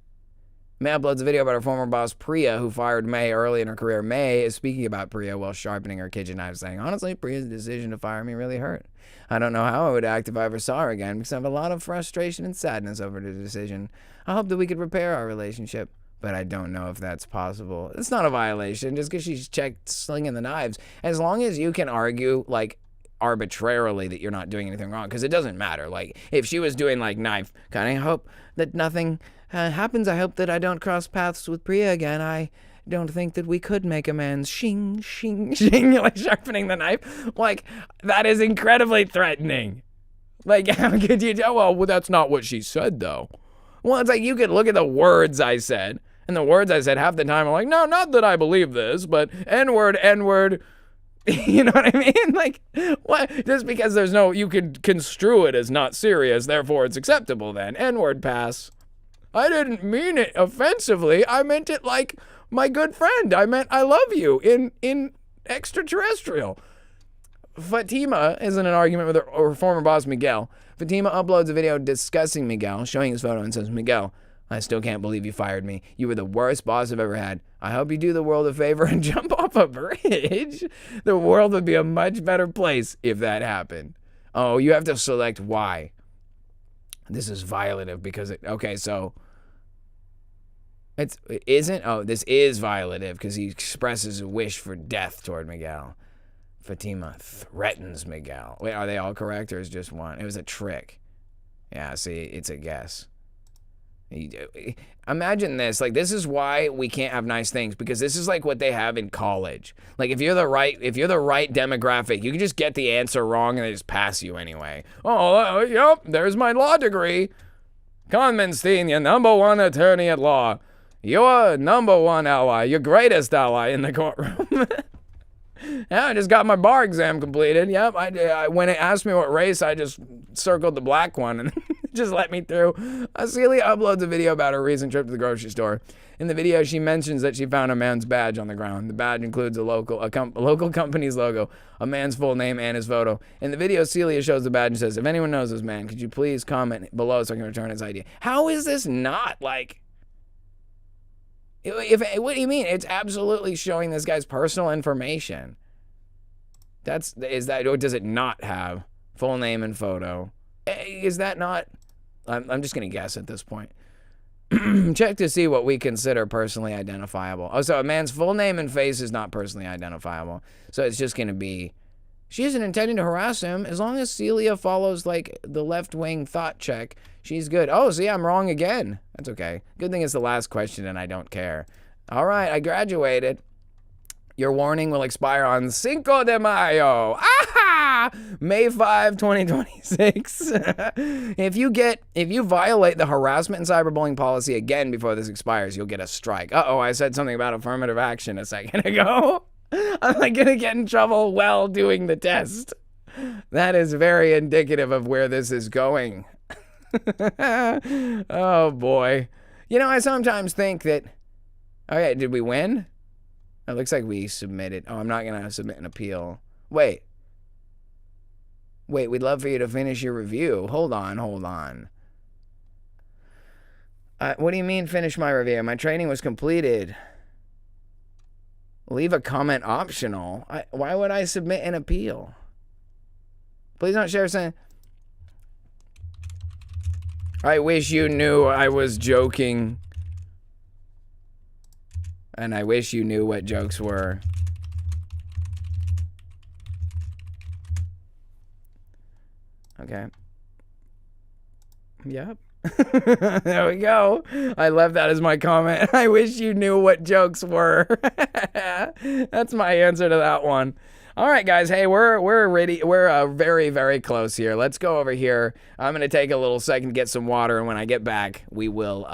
May uploads a video about her former boss Priya, who fired May early in her career. May is speaking about Priya while sharpening her kitchen knife, saying, honestly, Priya's decision to fire me really hurt. I don't know how I would act if I ever saw her again because I have a lot of frustration and sadness over the decision. I hope that we could repair our relationship, but I don't know if that's possible. It's not a violation just because she's checked slinging the knives. As long as you can argue, like, arbitrarily that you're not doing anything wrong, because it doesn't matter. Like, if she was doing, like, knife, kind of hope that nothing happens. I hope that I don't cross paths with Priya again. I don't think that we could make amends. Shing, shing, shing, like sharpening the knife. Like, that is incredibly threatening. Like, how could you tell? Well, that's not what she said, though. Well, it's like you could look at the words I said, and the words I said half the time are like, no, not that I believe this, but N-word, N-word. You know what I mean? Like, what? Just because there's no, you could construe it as not serious, therefore it's acceptable then. N-word pass. I didn't mean it offensively. I meant it like my good friend. I meant I love you in extraterrestrial. Fatima is in an argument with her former boss, Miguel. Fatima uploads a video discussing Miguel, showing his photo, and says, Miguel, I still can't believe you fired me. You were the worst boss I've ever had. I hope you do the world a favor and jump off a bridge. The world would be a much better place if that happened. Oh, you have to select why. This is violative because okay, so it isn't. Oh, this is violative because he expresses a wish for death toward Miguel. Fatima threatens Miguel. Wait, are they all correct or is just one? It was a trick. Yeah, see, it's a guess. Imagine this. Like, this is why we can't have nice things, because this is like what they have in college. Like, if you're the right demographic, you can just get the answer wrong and they just pass you anyway. Oh, yep, there's my law degree. Konmanstein, your #1 attorney at law. Your #1 ally, your greatest ally in the courtroom. Yeah, I just got my bar exam completed. Yep, I when it asked me what race, I just circled the black one and just let me through. Celia uploads a video about her recent trip to the grocery store. In the video, she mentions that she found a man's badge on the ground. The badge includes a local company's logo, a man's full name, and his photo. In the video, Celia shows the badge and says, if anyone knows this man, could you please comment below so I can return his ID? How is this not, like... what do you mean? It's absolutely showing this guy's personal information. Or does it not have full name and photo? Is that not? I'm just gonna guess at this point. Check to see what we consider personally identifiable. Oh, so a man's full name and face is not personally identifiable. So it's just gonna be, she isn't intending to harass him. As long as Celia follows like the left-wing thought check, she's good. Oh, see, I'm wrong again. That's okay. Good thing it's the last question and I don't care. All right, I graduated. Your warning will expire on Cinco de Mayo. Aha! May 5, 2026. If you violate the harassment and cyberbullying policy again before this expires, you'll get a strike. Uh-oh, I said something about affirmative action a second ago. I'm like gonna get in trouble while doing the test. That is very indicative of where this is going. Oh boy. You know, I sometimes think that, okay, did we win? It looks like we submitted. Oh, I'm not going to submit an appeal. Wait, we'd love for you to finish your review. Hold on. What do you mean finish my review? My training was completed. Leave a comment optional. Why would I submit an appeal? Please don't share saying, I wish you knew I was joking. And I wish you knew what jokes were. Okay. Yep. There we go. I left that as my comment. I wish you knew what jokes were. That's my answer to that one. All right, guys. Hey, we're ready. We're very, very close here. Let's go over here. I'm gonna take a little second to get some water, and when I get back, we will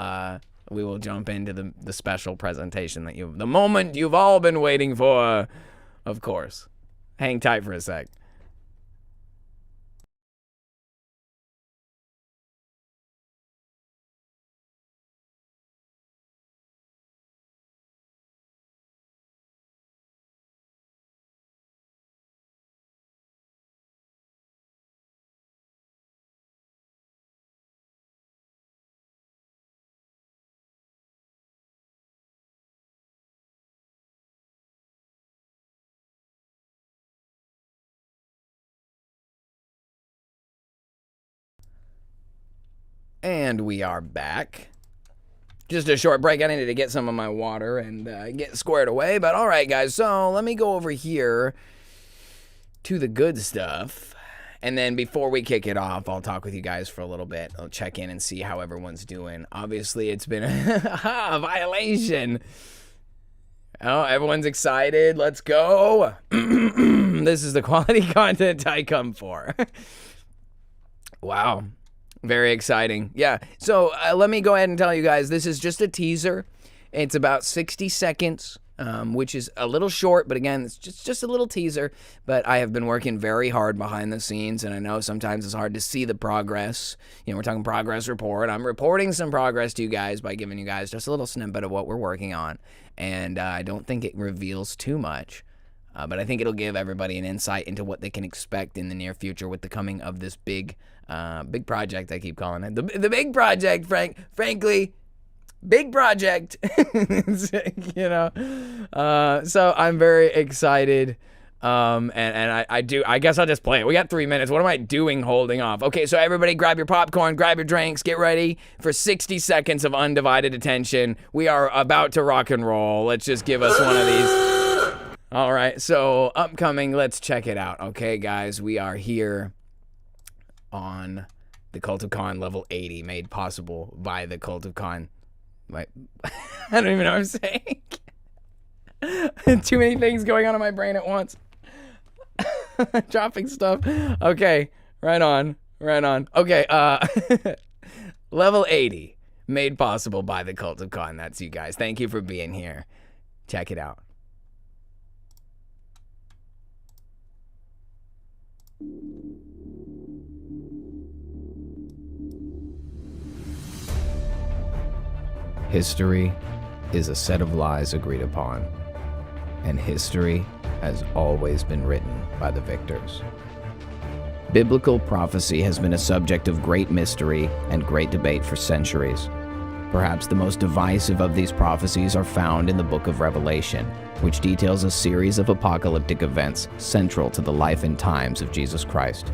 jump into the special presentation the moment you've all been waiting for, of course. Hang tight for a sec. And we are back. Just a short break. I needed to get some of my water and get squared away. But all right, guys. So let me go over here to the good stuff. And then before we kick it off, I'll talk with you guys for a little bit. I'll check in and see how everyone's doing. Obviously, it's been a violation. Oh, everyone's excited. Let's go. This is the quality content I come for. Wow. Very exciting. Yeah. So let me go ahead and tell you guys, this is just a teaser. It's about 60 seconds, which is a little short, but again, it's just a little teaser. But I have been working very hard behind the scenes, and I know sometimes it's hard to see the progress. You know, we're talking progress report. I'm reporting some progress to you guys by giving you guys just a little snippet of what we're working on. And I don't think it reveals too much, but I think it'll give everybody an insight into what they can expect in the near future with the coming of this big project. I keep calling it the big project. Frankly, big project. You know, so I'm very excited. And I guess I'll just play it. We got 3 minutes. What am I doing holding off? Okay, so everybody grab your popcorn, grab your drinks, get ready for 60 seconds of undivided attention. We are about to rock and roll. Let's just give us one of these. All right, so upcoming, let's check it out. Okay, guys, we are here on the Cult of Khan level 80, made possible by the Cult of Khan. I don't even know what I'm saying. Too many things going on in my brain at once. Dropping stuff. Okay, right on. Okay, level 80, made possible by the Cult of Khan. That's you guys. Thank you for being here. Check it out. History is a set of lies agreed upon, and history has always been written by the victors. Biblical prophecy has been a subject of great mystery and great debate for centuries. Perhaps the most divisive of these prophecies are found in the book of Revelation, which details a series of apocalyptic events central to the life and times of Jesus Christ.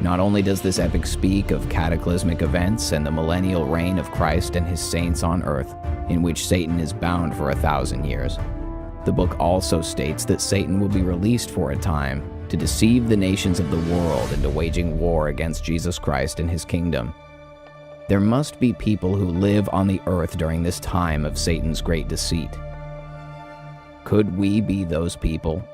Not only does this epic speak of cataclysmic events and the millennial reign of Christ and his saints on earth, in which Satan is bound for 1,000 years, the book also states that Satan will be released for a time to deceive the nations of the world into waging war against Jesus Christ and his kingdom. There must be people who live on the earth during this time of Satan's great deceit. Could we be those people?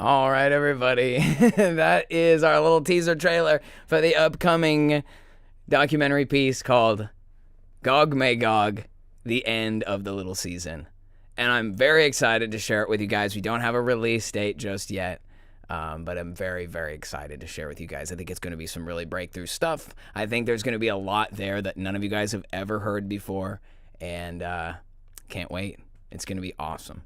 All right, everybody. That is our little teaser trailer for the upcoming documentary piece called Gog Magog, The End of the Little Season. And I'm very excited to share it with you guys. We don't have a release date just yet, but I'm very, very excited to share with you guys. I think it's going to be some really breakthrough stuff. I think there's going to be a lot there that none of you guys have ever heard before, and can't wait. It's going to be awesome.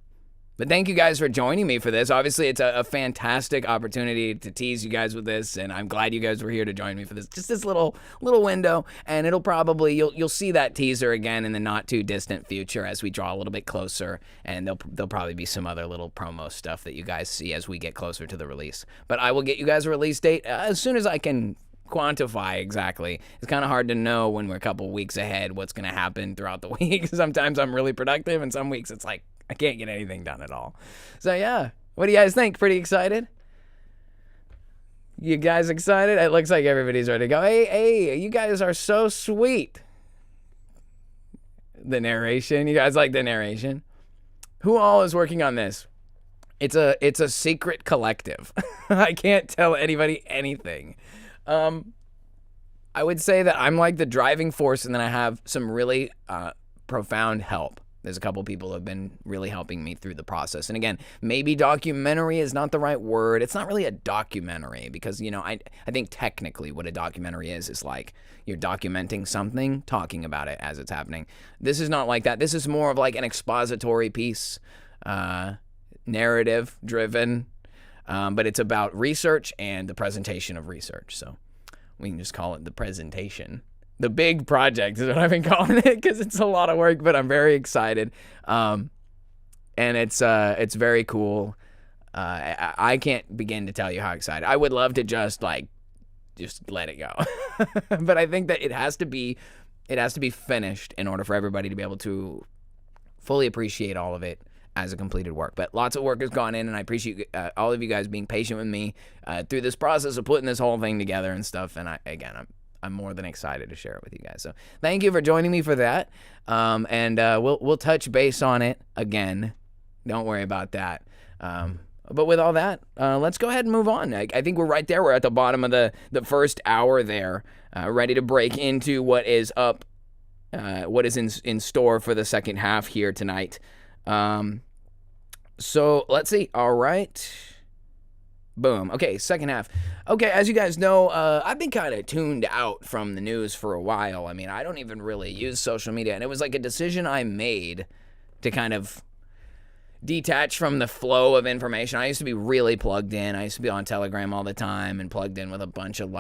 But thank you guys for joining me for this. Obviously, it's a fantastic opportunity to tease you guys with this, and I'm glad you guys were here to join me for this. Just this little window, and it'll probably you'll see that teaser again in the not too distant future as we draw a little bit closer, and there'll probably be some other little promo stuff that you guys see as we get closer to the release. But I will get you guys a release date as soon as I can quantify exactly. It's kind of hard to know when we're a couple weeks ahead what's going to happen throughout the week. Sometimes I'm really productive, and some weeks it's like I can't get anything done at all. So yeah, what do you guys think? Pretty excited? You guys excited? It looks like everybody's ready to go. Hey, you guys are so sweet. The narration. You guys like the narration? Who all is working on this? It's a secret collective. I can't tell anybody anything. I would say that I'm like the driving force, and then I have some really profound help. There's a couple people who have been really helping me through the process. And again, maybe documentary is not the right word. It's not really a documentary because, you know, I think technically what a documentary is like you're documenting something, talking about it as it's happening. This is not like that. This is more of like an expository piece, narrative driven, but it's about research and the presentation of research. So we can just call it the presentation. The big project is what I've been calling it because it's a lot of work, but I'm very excited. And it's very cool. I can't begin to tell you how excited. I would love to just let it go. But I think that it has to be finished in order for everybody to be able to fully appreciate all of it as a completed work. But lots of work has gone in, and I appreciate all of you guys being patient with me through this process of putting this whole thing together and stuff. And I'm more than excited to share it with you guys. So thank you for joining me for that. And we'll touch base on it again. Don't worry about that. But with all that, let's go ahead and move on. I think we're right there. We're at the bottom of the first hour there, ready to break into what is up, what is in store for the second half here tonight. So let's see. All right. Boom. Okay, second half. Okay, as you guys know, I've been kind of tuned out from the news for a while. I mean, I don't even really use social media, and it was like a decision I made to kind of detach from the flow of information. I used to be really plugged in. I used to be on Telegram all the time and plugged in with a bunch of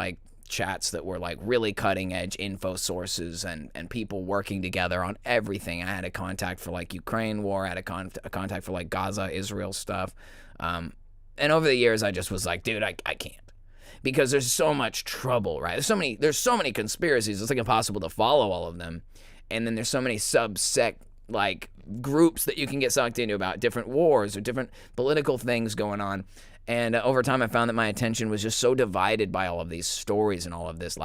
chats that were really cutting edge info sources and people working together on everything. I had a contact for Ukraine war. I had a contact for Gaza, Israel stuff. And over the years, I just was like, dude, I can't, because there's so much trouble, right? There's so many conspiracies. It's impossible to follow all of them. And then there's so many subsect groups that you can get sucked into about different wars or different political things going on. And over time, I found that my attention was just so divided by all of these stories and all of this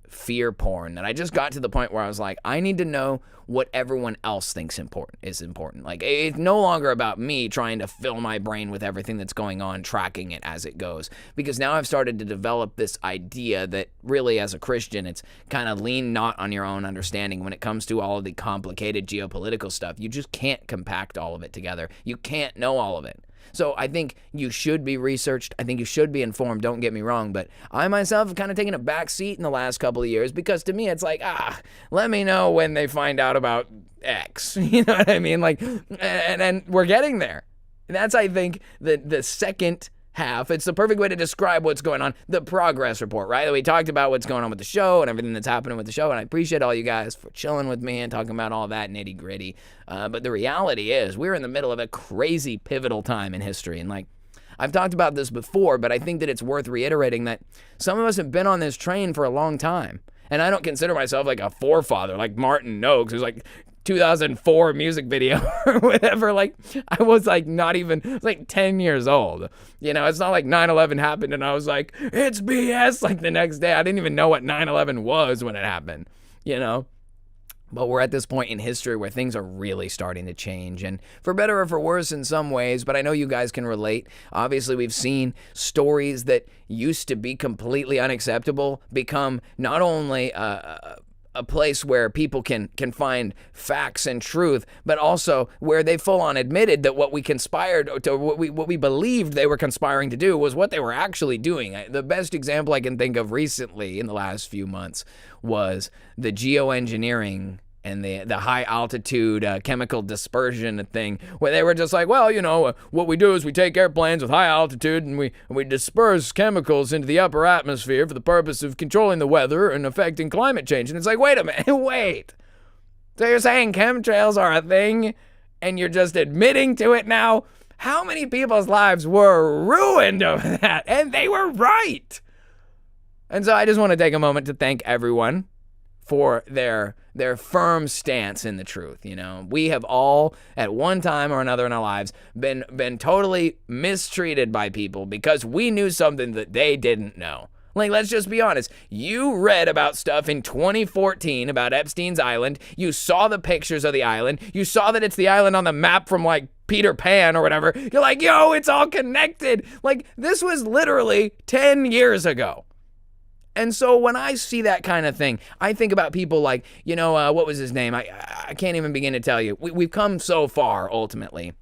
fear porn that I just got to the point where I was like, I need to know what everyone else thinks is important. It's no longer about me trying to fill my brain with everything that's going on, tracking it as it goes. Because now I've started to develop this idea that really, as a Christian, it's kind of lean not on your own understanding when it comes to all of the complicated geopolitical stuff. You just can't compact all of it together. You can't know all of it. So I think you should be researched. I think you should be informed. Don't get me wrong. But I myself have kind of taken a back seat in the last couple of years, because to me it's let me know when they find out about X. You know what I mean? And we're getting there. And that's, I think, the second half. It's the perfect way to describe what's going on. The progress report, right? We talked about what's going on with the show and everything that's happening with the show, and I appreciate all you guys for chilling with me and talking about all that nitty gritty. But the reality is, we're in the middle of a crazy pivotal time in history, and I've talked about this before, but I think that it's worth reiterating that some of us have been on this train for a long time. And I don't consider myself a forefather like Martin Noakes, who's 2004 music video or whatever. I was not even 10 years old. You know, it's not 9/11 happened and I was like, it's BS the next day. I didn't even know what 9/11 was when it happened, you know? But we're at this point in history where things are really starting to change, and for better or for worse in some ways, but I know you guys can relate. Obviously, we've seen stories that used to be completely unacceptable become not only a place where people can find facts and truth, but also where they full on admitted that what we conspired to, what we believed they were conspiring to do was what they were actually doing. The best example I can think of recently in the last few months was the geoengineering and the high altitude chemical dispersion thing, where they were just what we do is we take airplanes with high altitude and we disperse chemicals into the upper atmosphere for the purpose of controlling the weather and affecting climate change. And it's wait a minute, wait. So you're saying chemtrails are a thing and you're just admitting to it now? How many people's lives were ruined over that? And they were right. And so I just want to take a moment to thank everyone for their firm stance in the truth. You know, we have all at one time or another in our lives been totally mistreated by people because we knew something that they didn't know. Let's just be honest. You read about stuff in 2014 about Epstein's Island. You saw the pictures of the island. You saw that it's the island on the map from Peter Pan or whatever. You're yo, it's all connected. This was literally 10 years ago. And so when I see that kind of thing, I think about people what was his name? I can't even begin to tell you. We've come so far, ultimately.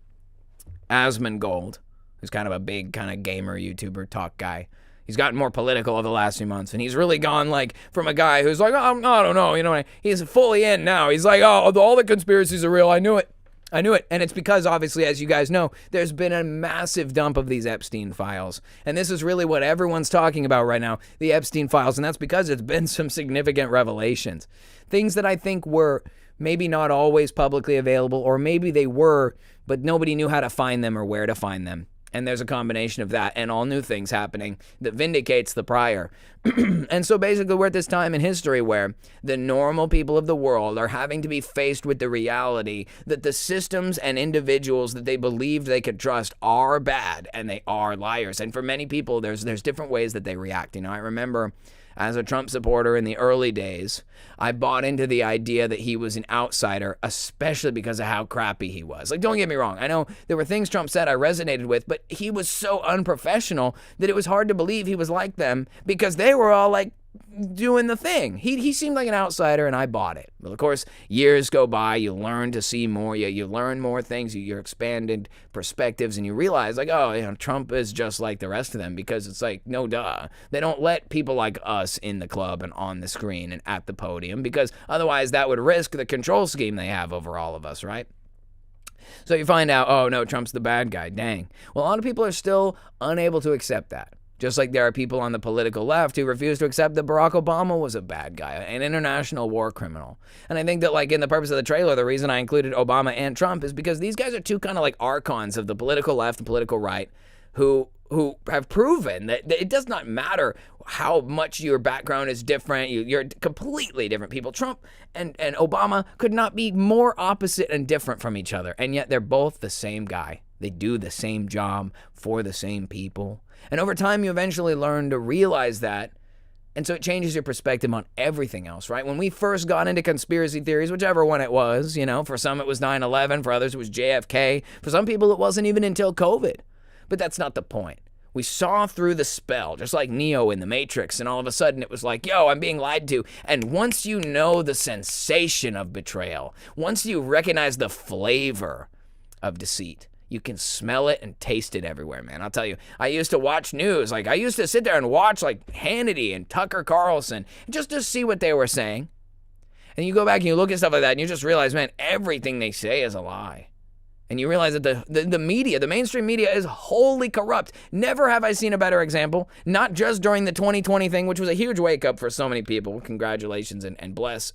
Asmongold, who's kind of a big kind of gamer, YouTuber, talk guy. He's gotten more political over the last few months, and he's really gone from a guy who's I don't know, he's fully in now. He's all the conspiracies are real. I knew it. And it's because, obviously, as you guys know, there's been a massive dump of these Epstein files. And this is really what everyone's talking about right now, the Epstein files. And that's because it's been some significant revelations. Things that I think were maybe not always publicly available, or maybe they were, but nobody knew how to find them or where to find them. And there's a combination of that and all new things happening that vindicates the prior. And so basically we're at this time in history where the normal people of the world are having to be faced with the reality that the systems and individuals that they believed they could trust are bad and they are liars. And for many people, there's different ways that they react. I remember as a Trump supporter in the early days, I bought into the idea that he was an outsider, especially because of how crappy he was. Like, don't get me wrong. I know there were things Trump said I resonated with, but he was so unprofessional that it was hard to believe he was like them because they were all like doing the thing. He seemed like an outsider, and I bought it. Well, of course, years go by, you learn to see more, you learn more things, your expanded perspectives, and you realize, like, oh, Trump is just like the rest of them, because it's like, no duh. They don't let people like us in the club and on the screen and at the podium, because otherwise that would risk the control scheme they have over all of us, right? So you find out, oh no, Trump's the bad guy, dang. Well, a lot of people are still unable to accept that. Just like there are people on the political left who refuse to accept that Barack Obama was a bad guy, an international war criminal. And I think that, like, in the purpose of the trailer, the reason I included Obama and Trump is because these guys are two kind of like archons of the political left and political right who have proven that it does not matter how much your background is different. You're completely different people. Trump and Obama could not be more opposite and different from each other, and yet they're both the same guy. They do the same job for the same people. And over time, you eventually learn to realize that. And so it changes your perspective on everything else, right? When we first got into conspiracy theories, whichever one it was, for some it was 9/11, for others it was JFK, for some people it wasn't even until COVID. But that's not the point. We saw through the spell, just like Neo in the Matrix, and all of a sudden it was like, yo, I'm being lied to. And once you know the sensation of betrayal, once you recognize the flavor of deceit, you can smell it and taste it everywhere, man. I'll tell you, I used to watch news. Like, I used to sit there and watch, like, Hannity and Tucker Carlson just to see what they were saying. And you go back and you look at stuff like that, and you just realize, man, everything they say is a lie. And you realize that the media, the mainstream media, is wholly corrupt. Never have I seen a better example, not just during the 2020 thing, which was a huge wake-up for so many people. Congratulations and bless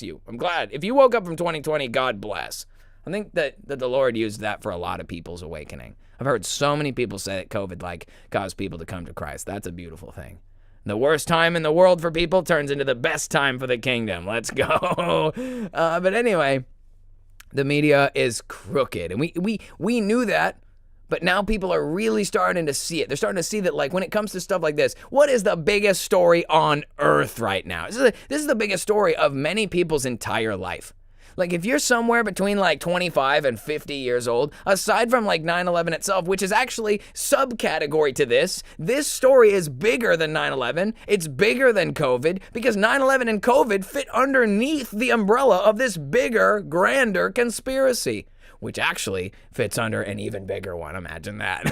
you. I'm glad. If you woke up from 2020, God bless. I think that the Lord used that for a lot of people's awakening. I've heard so many people say that COVID caused people to come to Christ. That's a beautiful thing. The worst time in the world for people turns into the best time for the kingdom. Let's go. But anyway, the media is crooked. And we knew that, but now people are really starting to see it. They're starting to see that, like, when it comes to stuff like this, what is the biggest story on earth right now? This is the biggest story of many people's entire life. Like, if you're somewhere between like 25 and 50 years old, aside from like 9/11 itself, which is actually subcategory to this story is bigger than 9/11. It's bigger than COVID, because 9/11 and COVID fit underneath the umbrella of this bigger, grander conspiracy, which actually fits under an even bigger one. Imagine that.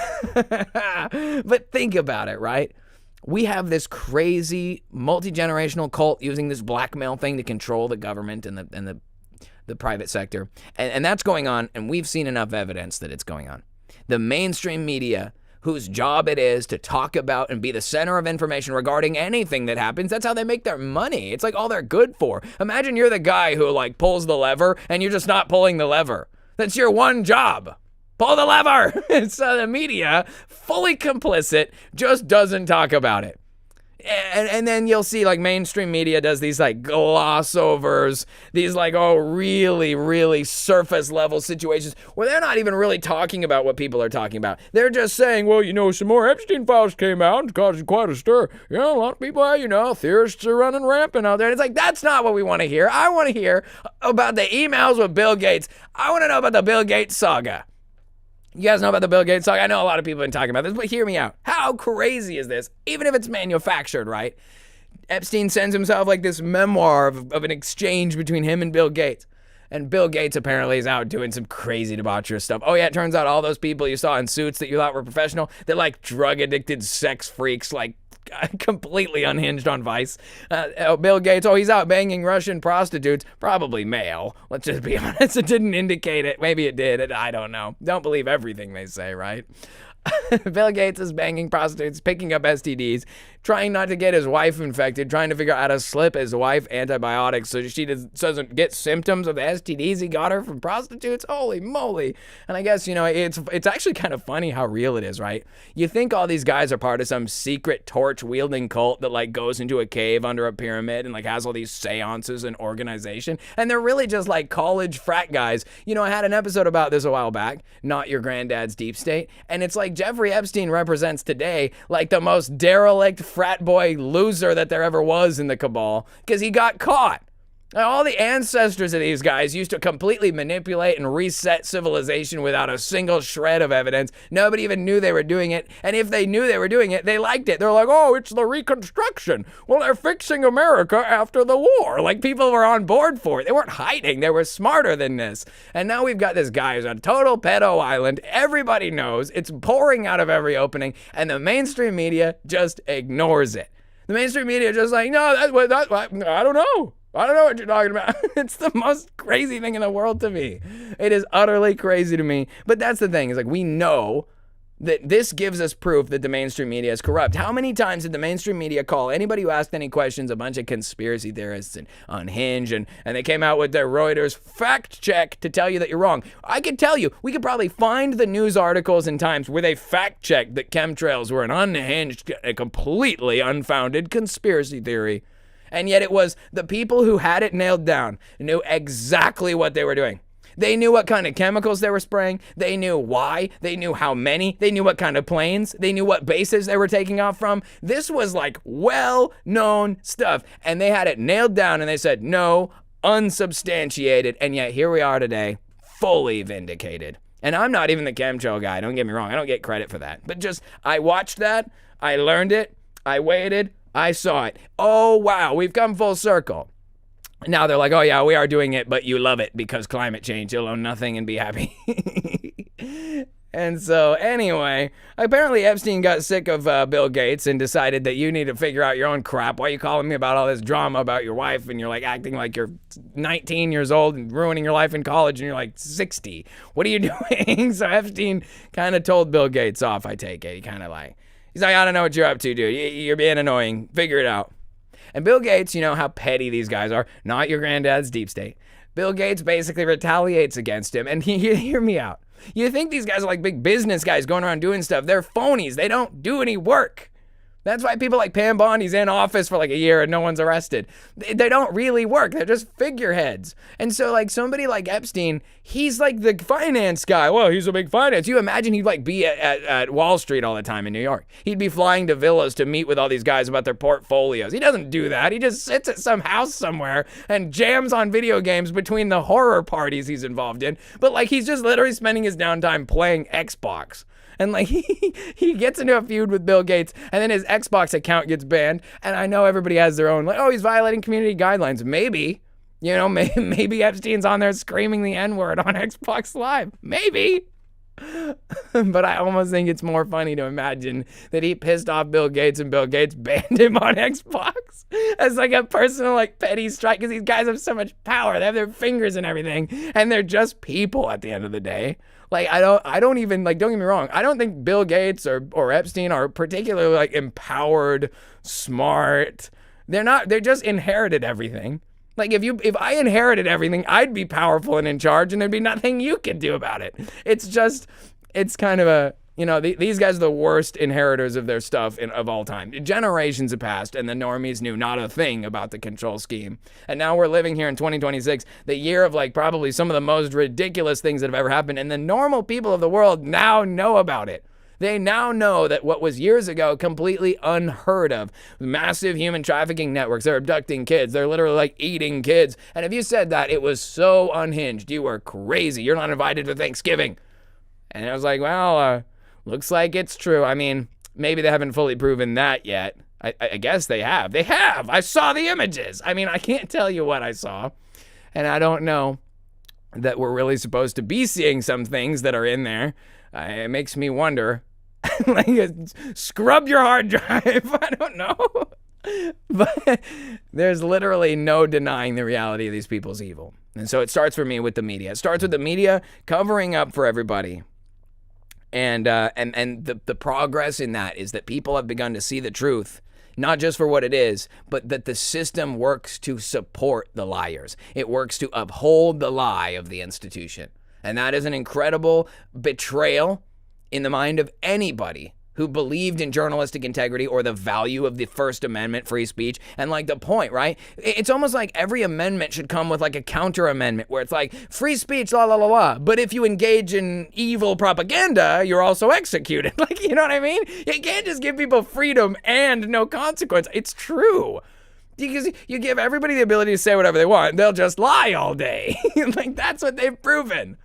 But think about it, right? We have this crazy multi-generational cult using this blackmail thing to control the government and the private sector. And that's going on, and we've seen enough evidence that it's going on. The mainstream media, whose job it is to talk about and be the center of information regarding anything that happens, that's how they make their money. It's like all they're good for. Imagine you're the guy who like pulls the lever and you're just not pulling the lever. That's your one job. Pull the lever. So the media, fully complicit, just doesn't talk about it. And then you'll see, like, mainstream media does these like gloss overs, these like, oh, really, really surface level situations where they're not even really talking about what people are talking about. They're just saying, well, some more Epstein files came out and caused quite a stir. A lot of people, theorists are running rampant out there. And it's like, that's not what we want to hear. I want to hear about the emails with Bill Gates. I want to know about the Bill Gates saga. You guys know about the Bill Gates saga? I know a lot of people have been talking about this, but hear me out. How crazy is this? Even if it's manufactured, right? Epstein sends himself like this memoir of an exchange between him and Bill Gates. And Bill Gates apparently is out doing some crazy debaucherous stuff. Oh yeah, it turns out all those people you saw in suits that you thought were professional, they're like drug-addicted sex freaks, like completely unhinged on Vice. Bill Gates, he's out banging Russian prostitutes, probably male. Let's just be honest. It didn't indicate it. Maybe it did. I don't know. Don't believe everything they say, right? Bill Gates is banging prostitutes, picking up STDs, trying not to get his wife infected, trying to figure out how to slip his wife antibiotics so she doesn't get symptoms of the STDs he got her from prostitutes. Holy moly. And I guess, it's actually kind of funny how real it is, right? You think all these guys are part of some secret torch-wielding cult that, like, goes into a cave under a pyramid and, like, has all these seances and organization, and they're really just, like, college frat guys. I had an episode about this a while back, Not Your Granddad's Deep State, and it's like Jeffrey Epstein represents today like the most derelict frat boy loser that there ever was in the cabal, because he got caught. All the ancestors of these guys used to completely manipulate and reset civilization without a single shred of evidence. Nobody even knew they were doing it. And if they knew they were doing it, they liked it. They're like, oh, it's the Reconstruction. Well, they're fixing America after the war. Like, people were on board for it. They weren't hiding. They were smarter than this. And now we've got this guy who's on total pedo island. Everybody knows. It's pouring out of every opening. And the mainstream media just ignores it. The mainstream media just like, no, I don't know. I don't know what you're talking about. It's the most crazy thing in the world to me. It is utterly crazy to me. But that's the thing, is like, we know that this gives us proof that the mainstream media is corrupt. How many times did the mainstream media call anybody who asked any questions a bunch of conspiracy theorists and unhinged, and they came out with their Reuters fact check to tell you that you're wrong? I could tell you, we could probably find the news articles in Times where they fact checked that chemtrails were an unhinged, a completely unfounded conspiracy theory. And yet it was the people who had it nailed down knew exactly what they were doing. They knew what kind of chemicals they were spraying. They knew why. They knew how many. They knew what kind of planes. They knew what bases they were taking off from. This was like well-known stuff. And they had it nailed down, and they said, no, unsubstantiated. And yet here we are today, fully vindicated. And I'm not even the chemtrail guy. Don't get me wrong. I don't get credit for that. But just, I watched that. I learned it. I waited. I saw it. Oh, wow, we've come full circle. Now they're like, oh, yeah, we are doing it, but you love it because climate change. You'll own nothing and be happy. And so, anyway, apparently Epstein got sick of Bill Gates and decided that you need to figure out your own crap. Why are you calling me about all this drama about your wife, and you're like acting like you're 19 years old and ruining your life in college and you're like 60? What are you doing? So Epstein kind of told Bill Gates off, I take it. He's like, I don't know what you're up to, dude. You're being annoying. Figure it out. And Bill Gates, you know how petty these guys are. Not your granddad's deep state. Bill Gates basically retaliates against him. And hear me out. You think these guys are like big business guys going around doing stuff. They're phonies. They don't do any work. That's why people like Pam Bondi's in office for like a year and no one's arrested. They don't really work. They're just figureheads. And so like somebody like Epstein, he's like the finance guy. Well, he's a big finance. You imagine he'd like be at Wall Street all the time in New York. He'd be flying to villas to meet with all these guys about their portfolios. He doesn't do that. He just sits at some house somewhere and jams on video games between the horror parties he's involved in. But like he's just literally spending his downtime playing Xbox. And like he gets into a feud with Bill Gates, and then his Xbox account gets banned. And I know everybody has their own, like, oh, he's violating community guidelines. Maybe, maybe Epstein's on there screaming the N-word on Xbox Live. Maybe. But I almost think it's more funny to imagine that he pissed off Bill Gates and Bill Gates banned him on Xbox as like a personal like petty strike, because these guys have so much power. They have their fingers and everything, and they're just people at the end of the day. Like, I don't even, like, don't get me wrong. I don't think Bill Gates or Epstein are particularly, like, empowered, smart. They're just inherited everying. Like, if I inherited everything, I'd be powerful and in charge, and there'd be nothing you could do about it. It's kind of a, these guys are the worst inheritors of their stuff of all time. Generations have passed, and the normies knew not a thing about the control scheme. And now we're living here in 2026, the year of like probably some of the most ridiculous things that have ever happened, and the normal people of the world now know about it. They now know that what was years ago completely unheard of, massive human trafficking networks, they're abducting kids, they're literally like eating kids. And if you said that, it was so unhinged. You were crazy. You're not invited to Thanksgiving. And I was like, well, looks like it's true. I mean, maybe they haven't fully proven that yet. I guess they have. They have. I saw the images. I mean, I can't tell you what I saw. And I don't know that we're really supposed to be seeing some things that are in there. It makes me wonder. Like, scrub your hard drive. I don't know. But there's literally no denying the reality of these people's evil. And so it starts for me with the media. It starts with the media covering up for everybody. And the progress in that is that people have begun to see the truth, not just for what it is, but that the system works to support the liars. It works to uphold the lie of the institution. And that is an incredible betrayal in the mind of anybody who believed in journalistic integrity or the value of the First Amendment, free speech, and like the point, right? It's almost like every amendment should come with like a counter amendment where it's like free speech, la la la la. But if you engage in evil propaganda, you're also executed. Like, you know what I mean? You can't just give people freedom and no consequence. It's true. Because you give everybody the ability to say whatever they want, they'll just lie all day. Like, that's what they've proven.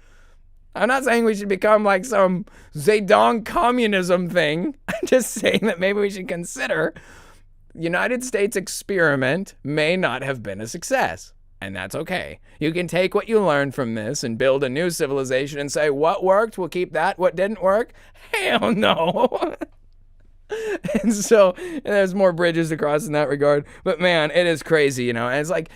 I'm not saying we should become like some Zedong communism thing. I'm just saying that maybe we should consider United States experiment may not have been a success. And that's okay. You can take what you learned from this and build a new civilization and say, what worked, we'll keep that. What didn't work? Hell no. And so there's more bridges to cross in that regard. But man, it is crazy, and it's like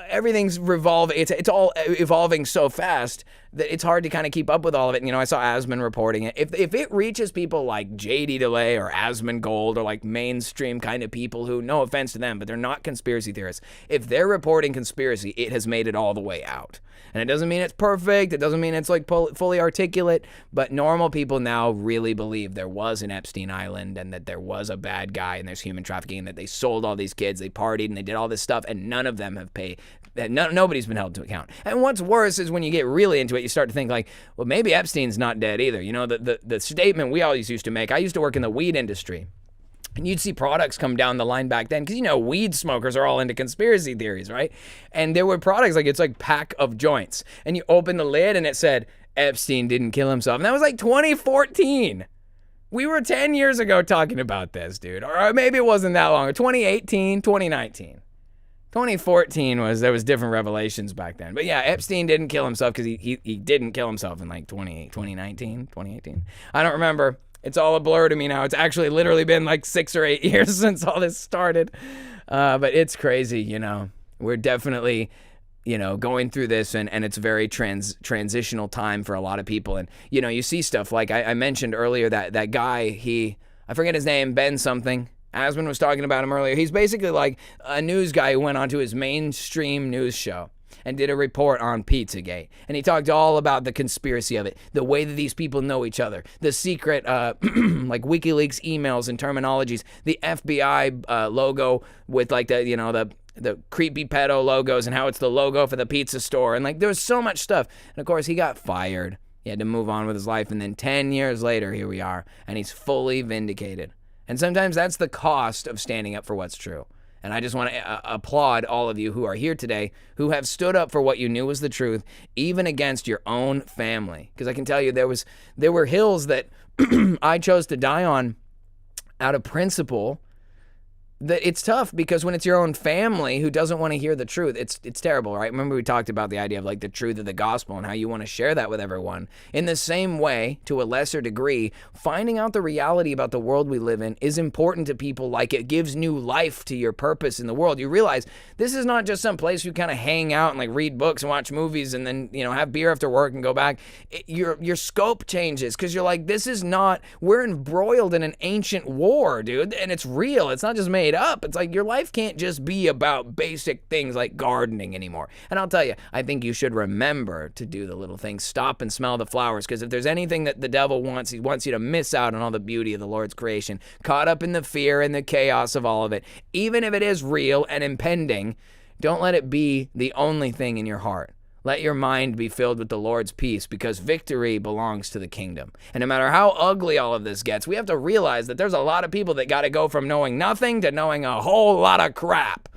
everything's revolving. It's all evolving so fast that it's hard to kind of keep up with all of it. And, I saw Asman reporting it. If it reaches people like JD DeLay or Asman Gold or like mainstream kind of people who, no offense to them, but they're not conspiracy theorists. If they're reporting conspiracy, it has made it all the way out. And it doesn't mean it's perfect. It doesn't mean it's like fully articulate. But normal people now really believe there was an Epstein Island and that there was a bad guy and there's human trafficking and that they sold all these kids, they partied and they did all this stuff and none of them have paid. Nobody's been held to account. And what's worse is when you get really into it, you start to think like, well, maybe Epstein's not dead either. The statement we always used to make, I used to work in the weed industry. And you'd see products come down the line back then because, weed smokers are all into conspiracy theories, right? And there were products like, it's like pack of joints. And you open the lid and it said, Epstein didn't kill himself. And that was like 2014. We were 10 years ago talking about this, dude. Or maybe it wasn't that long. 2018, 2019. 2014 there was different revelations back then. But yeah, Epstein didn't kill himself because he didn't kill himself in like 2019, 2018. I don't remember. It's all a blur to me now. It's actually literally been like 6 or 8 years since all this started. But it's crazy, We're definitely, going through this and it's very transitional time for a lot of people. And, you see stuff like I mentioned earlier that guy, I forget his name, Ben something. Asman was talking about him earlier. He's basically like a news guy who went onto his mainstream news show and did a report on Pizzagate. And he talked all about the conspiracy of it, the way that these people know each other, the secret, like WikiLeaks emails and terminologies, the FBI logo with like the creepy pedo logos and how it's the logo for the pizza store. And like there was so much stuff. And of course he got fired. He had to move on with his life. And then 10 years later, here we are. And he's fully vindicated. And sometimes that's the cost of standing up for what's true. And I just want to applaud all of you who are here today who have stood up for what you knew was the truth, even against your own family. Because I can tell you there were hills that I chose to die on out of principle. That it's tough because when it's your own family who doesn't want to hear the truth, it's terrible, right? Remember we talked about the idea of like the truth of the gospel and how you want to share that with everyone. In the same way, to a lesser degree, finding out the reality about the world we live in is important to people. Like it gives new life to your purpose in the world. You realize this is not just some place you kind of hang out and like read books and watch movies and then, have beer after work and go back. Your scope changes because you're like, we're embroiled in an ancient war, dude. And it's real. It's not just made up. It's like your life can't just be about basic things like gardening anymore. And I'll tell you, I think you should remember to do the little things. Stop and smell the flowers, because if there's anything that the devil wants, he wants you to miss out on all the beauty of the Lord's creation, caught up in the fear and the chaos of all of it. Even if it is real and impending, don't let it be the only thing in your heart. Let your mind be filled with the Lord's peace, because victory belongs to the kingdom. And no matter how ugly all of this gets, we have to realize that there's a lot of people that got to go from knowing nothing to knowing a whole lot of crap.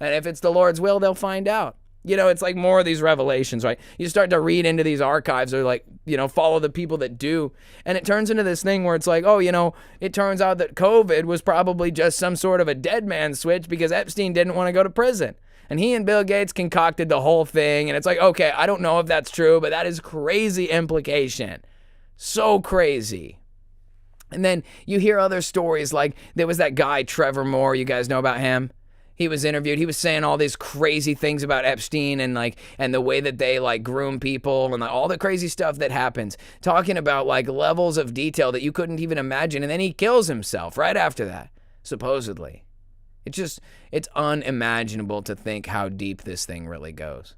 And if it's the Lord's will, they'll find out. It's like more of these revelations, right? You start to read into these archives or like, follow the people that do. And it turns into this thing where it's like, it turns out that COVID was probably just some sort of a dead man switch because Epstein didn't want to go to prison. And he and Bill Gates concocted the whole thing. And it's like, okay, I don't know if that's true, but that is crazy implication. So crazy. And then you hear other stories like there was that guy, Trevor Moore. You guys know about him? he was interviewed. He was saying all these crazy things about Epstein and the way that they groom people and all the crazy stuff that happens, talking about levels of detail that you couldn't even imagine. And then he kills himself right after that, supposedly. It's unimaginable to think how deep this thing really goes.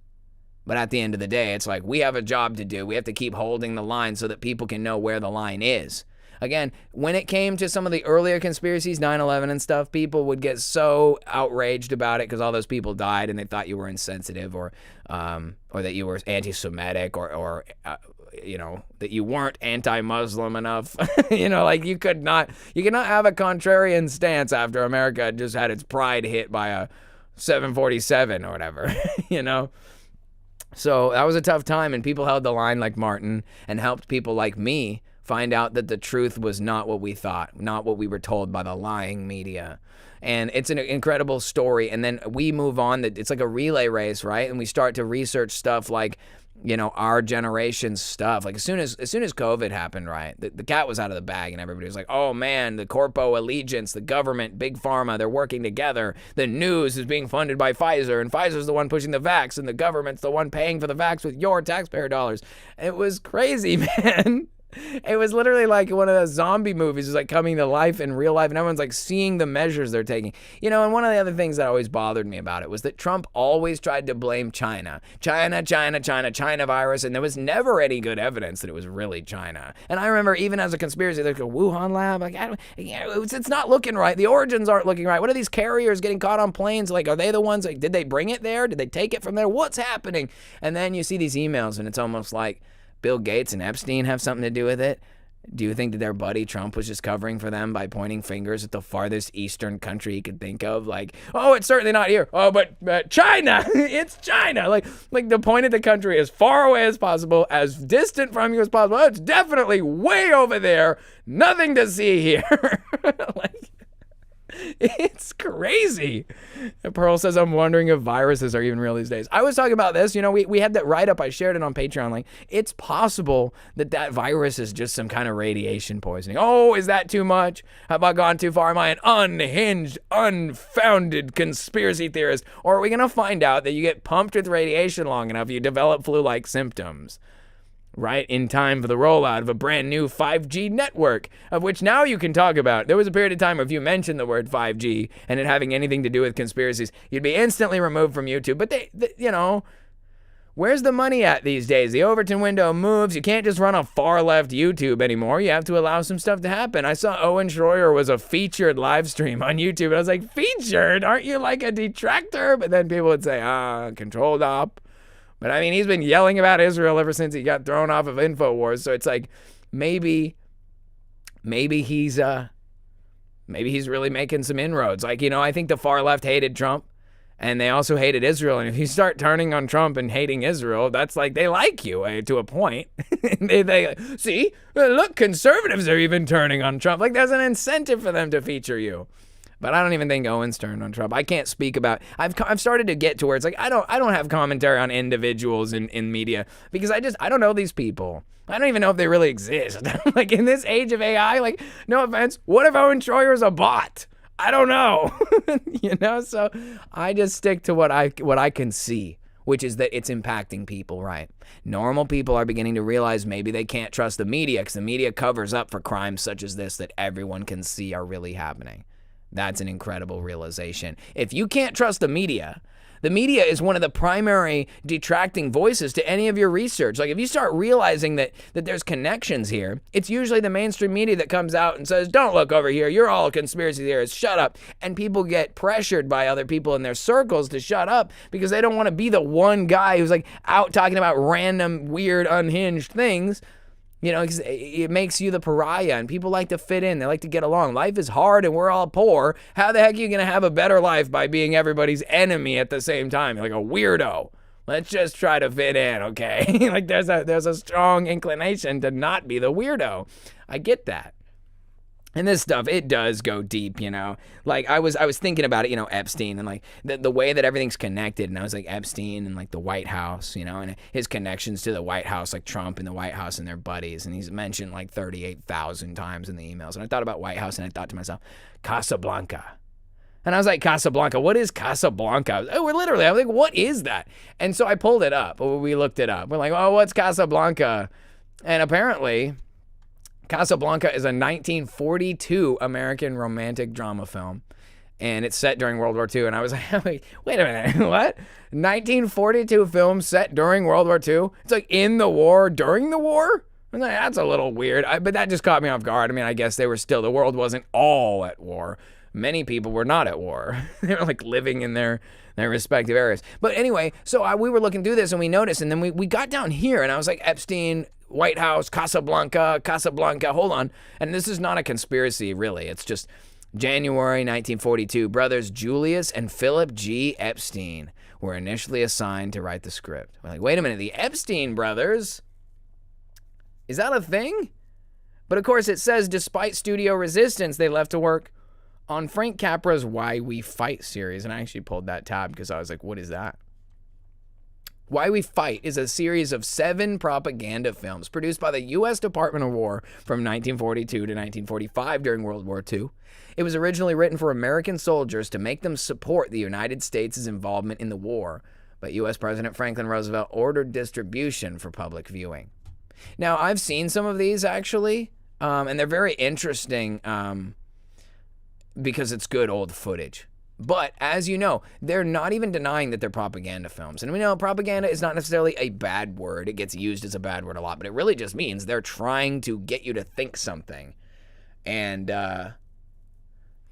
But at the end of the day, it's we have a job to do. We have to keep holding the line so that people can know where the line is. Again, when it came to some of the earlier conspiracies, 9/11 and stuff, people would get so outraged about it because all those people died and they thought you were insensitive or that you were anti-Semitic or that you weren't anti-Muslim enough. You could not have a contrarian stance after America had just had its pride hit by a 747 or whatever, So that was a tough time, and people held the line like Martin and helped people like me find out that the truth was not what we thought, not what we were told by the lying media. And it's an incredible story. And then we move on. It's like a relay race, right? And we start to research stuff like, our generation's stuff. As soon as COVID happened, right, the cat was out of the bag and everybody was like, oh man, the corpo allegiance, the government, big pharma, they're working together. The news is being funded by Pfizer, and Pfizer's the one pushing the vax, and the government's the one paying for the vax with your taxpayer dollars. It was crazy, man. It was literally like one of those zombie movies. It was coming to life in real life, and everyone's seeing the measures they're taking. And one of the other things that always bothered me about it was that Trump always tried to blame China virus, and there was never any good evidence that it was really China. And I remember even as a conspiracy, there's a Wuhan lab, it's not looking right. The origins aren't looking right. What are these carriers getting caught on planes? Are they the ones, did they bring it there? Did they take it from there? What's happening? And then you see these emails, and it's almost like Bill Gates and Epstein have something to do with it. Do you think that their buddy Trump was just covering for them by pointing fingers at the farthest eastern country he could think of? Oh, it's certainly not here. Oh, but China, it's China. The point of the country as far away as possible, as distant from you as possible. Oh, it's definitely way over there. Nothing to see here. It's crazy. And Pearl says, I'm wondering if viruses are even real these days. I was talking about this. We had that write-up. I shared it on Patreon. It's possible that virus is just some kind of radiation poisoning. Oh, is that too much? Have I gone too far? Am I an unhinged, unfounded conspiracy theorist? Or are we going to find out that you get pumped with radiation long enough, you develop flu-like symptoms? Right in time for the rollout of a brand new 5G network, of which now you can talk about. There was a period of time where if you mentioned the word 5G and it having anything to do with conspiracies, you'd be instantly removed from YouTube. But where's the money at these days? The Overton window moves. You can't just run a far left YouTube anymore. You have to allow some stuff to happen. I saw Owen Schroyer was a featured live stream on YouTube. And I was like, featured? Aren't you like a detractor? But then people would say, controlled op. But I mean, he's been yelling about Israel ever since he got thrown off of InfoWars. So it's maybe he's really making some inroads. I think the far left hated Trump, and they also hated Israel. And if you start turning on Trump and hating Israel, that's they like you to a point. they see, look, conservatives are even turning on Trump. There's an incentive for them to feature you. But I don't even think Owen's turned on Trump. I can't speak about. I've started to get to where it's I don't have commentary on individuals in media because I don't know these people. I don't even know if they really exist. In this age of AI, no offense, what if Owen Schroyer is a bot? I don't know. So I just stick to what I can see, which is that it's impacting people, right? Normal people are beginning to realize maybe they can't trust the media because the media covers up for crimes such as this that everyone can see are really happening. That's an incredible realization. If you can't trust the media is one of the primary detracting voices to any of your research. If you start realizing that there's connections here, it's usually the mainstream media that comes out and says, don't look over here, you're all conspiracy theorists, shut up. And people get pressured by other people in their circles to shut up because they don't want to be the one guy who's out talking about random, weird, unhinged things. Because it makes you the pariah, and people like to fit in. They like to get along. Life is hard, and we're all poor. How the heck are you going to have a better life by being everybody's enemy at the same time? You're like a weirdo. Let's just try to fit in, okay? There's a strong inclination to not be the weirdo. I get that. And this stuff, it does go deep, I was thinking about it, Epstein and the way that everything's connected. And I was Epstein and the White House, and his connections to the White House, Trump and the White House and their buddies. And he's mentioned 38,000 times in the emails. And I thought about White House and I thought to myself, Casablanca. And I was like, Casablanca, what is Casablanca? I'm like, what is that? And so I pulled it up. We looked it up. We're like, oh, what's Casablanca? And apparently, Casablanca is a 1942 American romantic drama film. And it's set during World War II. And I was like, wait a minute, what? 1942 film set during World War II? It's like in the war, during the war? I'm like, that's a little weird. But that just caught me off guard. I mean, I guess the world wasn't all at war. Many people were not at war. They were like living in their respective areas. But anyway, so we were looking through this and we noticed, and then we got down here and I was like, Epstein, White House, Casablanca, hold on. And this is not a conspiracy, really. It's just January 1942, brothers Julius and Philip G. Epstein were initially assigned to write the script. We're like, wait a minute, the Epstein brothers? Is that a thing? But of course it says, despite studio resistance, they left to work on Frank Capra's Why We Fight series. And I actually pulled that tab because I was like, what is that? Why We Fight is a series of 7 propaganda films produced by the U.S. Department of War from 1942 to 1945 during World War II. It was originally written for American soldiers to make them support the United States' involvement in the war, but U.S. President Franklin Roosevelt ordered distribution for public viewing. Now, I've seen some of these, actually, and they're very interesting because it's good old footage. But as you know, they're not even denying that they're propaganda films. And we know propaganda is not necessarily a bad word. It gets used as a bad word a lot, but it really just means they're trying to get you to think something. And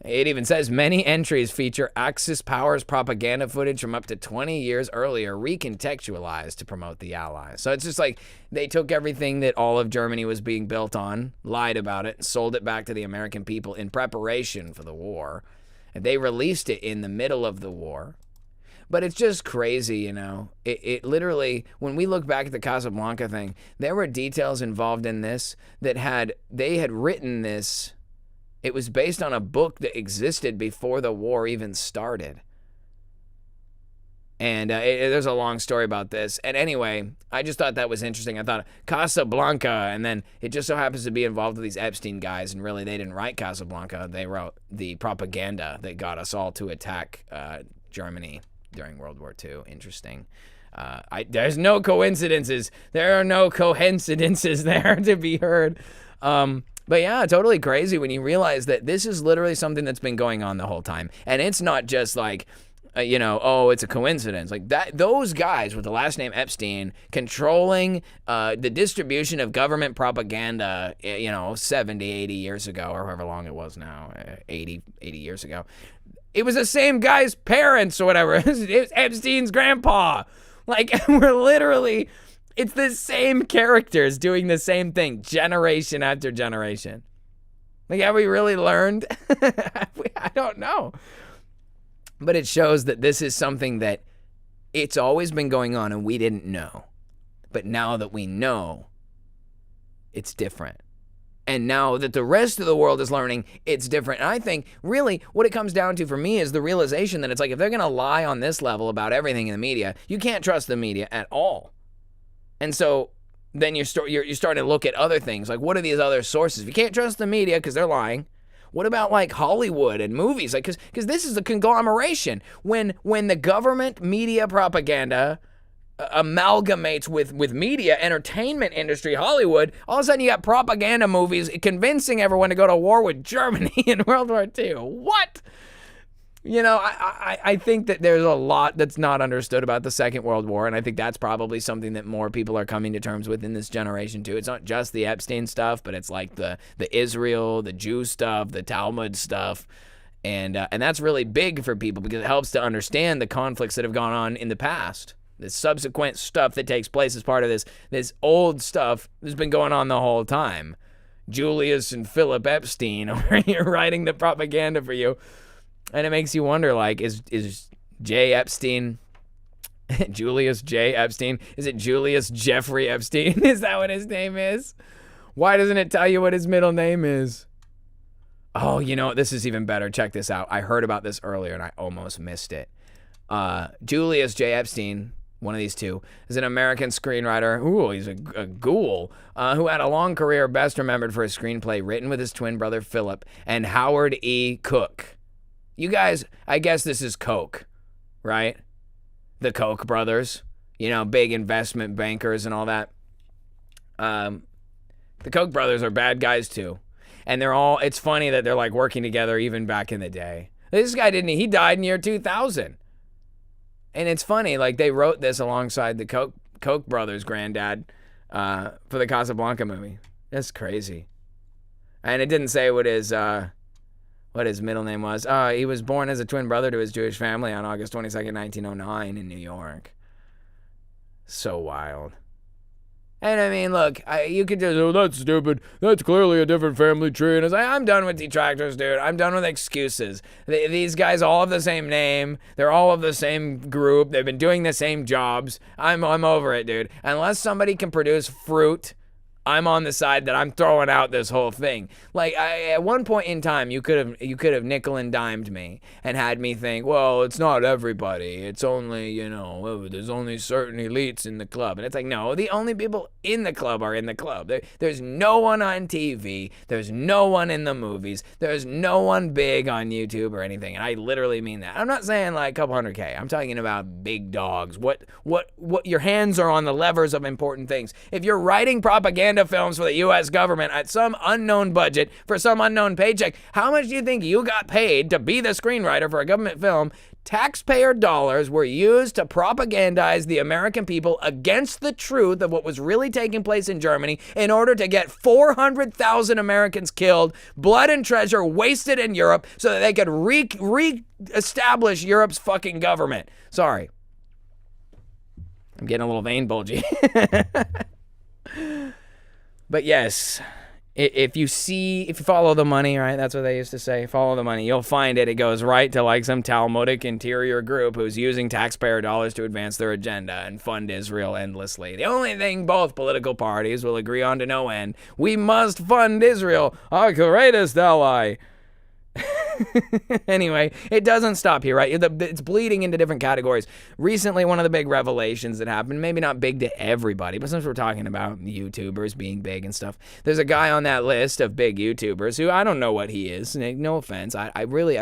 it even says many entries feature Axis powers propaganda footage from up to 20 years earlier, recontextualized to promote the Allies. So it's just like they took everything that all of Germany was being built on, lied about it, and sold it back to the American people in preparation for the war. And they released it in the middle of the war. But it's just crazy, you know. It literally, when we look back at the Casablanca thing, there were details involved in this that they had written this. It was based on a book that existed before the war even started. And there's a long story about this. And anyway, I just thought that was interesting. I thought Casablanca, and then it just so happens to be involved with these Epstein guys. And really, they didn't write Casablanca. They wrote the propaganda that got us all to attack Germany during World War II. Interesting. There's no coincidences. There are no coincidences there to be heard. But yeah, totally crazy when you realize that this is literally something that's been going on the whole time. And it's not just like, it's a coincidence. Like that, those guys with the last name Epstein controlling the distribution of government propaganda, 70, 80 years ago, or however long it was now, 80 years ago. It was the same guy's parents or whatever. It was Epstein's grandpa. Like, we're literally, it's the same characters doing the same thing generation after generation. Like, have we really learned? I don't know. But it shows that this is something that it's always been going on and we didn't know. But now that we know, it's different. And now that the rest of the world is learning, it's different. And I think really what it comes down to for me is the realization that it's like if they're going to lie on this level about everything in the media, you can't trust the media at all. And so then you're starting to look at other things. Like, what are these other sources? If you can't trust the media because they're lying, what about like Hollywood and movies? Like, because this is a conglomeration. When the government media propaganda amalgamates with media, entertainment industry, Hollywood, all of a sudden you got propaganda movies convincing everyone to go to war with Germany in World War II. What? I think that there's a lot that's not understood about the Second World War, and I think that's probably something that more people are coming to terms with in this generation too. It's not just the Epstein stuff, but it's like the Israel, the Jew stuff, the Talmud stuff, and that's really big for people because it helps to understand the conflicts that have gone on in the past. The subsequent stuff that takes place as part of this old stuff that's been going on the whole time. Julius and Philip Epstein over here writing the propaganda for you. And it makes you wonder, like, is J. Epstein, Julius J. Epstein, is it Julius Jeffrey Epstein? Is that what his name is? Why doesn't it tell you what his middle name is? Oh, this is even better. Check this out. I heard about this earlier and I almost missed it. Julius J. Epstein, one of these two, is an American screenwriter. Ooh, he's a ghoul, who had a long career, best remembered for his screenplay written with his twin brother Philip and Howard E. Cook. You guys, I guess this is Koch, right? The Koch brothers, big investment bankers and all that. The Koch brothers are bad guys too. And it's funny that they're like working together even back in the day. This guy he died in year 2000. And it's funny, like they wrote this alongside the Koch brothers' granddad for the Casablanca movie. That's crazy. And it didn't say what his middle name was. He was born as a twin brother to his Jewish family on August 22nd, 1909 in New York. So wild. And I mean, look, you could just, that's stupid. That's clearly a different family tree. And it's like, I'm done with detractors, dude. I'm done with excuses. These guys all have the same name. They're all of the same group. They've been doing the same jobs. I'm over it, dude. Unless somebody can produce fruit, I'm on the side that I'm throwing out this whole thing. Like, at one point in time, you could have nickel and dimed me and had me think, well, it's not everybody. It's only, there's only certain elites in the club. And it's like, no, the only people in the club are in the club. There's no one on TV. There's no one in the movies. There's no one big on YouTube or anything. And I literally mean that. I'm not saying like a couple 100K. I'm talking about big dogs. What your hands are on the levers of important things. If you're writing propaganda films for the U.S. government at some unknown budget for some unknown paycheck, how much do you think you got paid to be the screenwriter for a government film? Taxpayer dollars were used to propagandize the American people against the truth of what was really taking place in Germany in order to get 400,000 Americans killed, blood and treasure wasted in Europe so that they could re-establish Europe's fucking government. Sorry. I'm getting a little vein bulgy. But yes, if you follow the money, right? That's what they used to say. Follow the money. You'll find it. It goes right to like some Talmudic interior group who's using taxpayer dollars to advance their agenda and fund Israel endlessly. The only thing both political parties will agree on to no end: we must fund Israel, our greatest ally. Anyway, it doesn't stop here, right? It's bleeding into different categories. Recently, one of the big revelations that happened, maybe not big to everybody, but since we're talking about YouTubers being big and stuff, there's a guy on that list of big YouTubers who I don't know what he is. No offense. I'm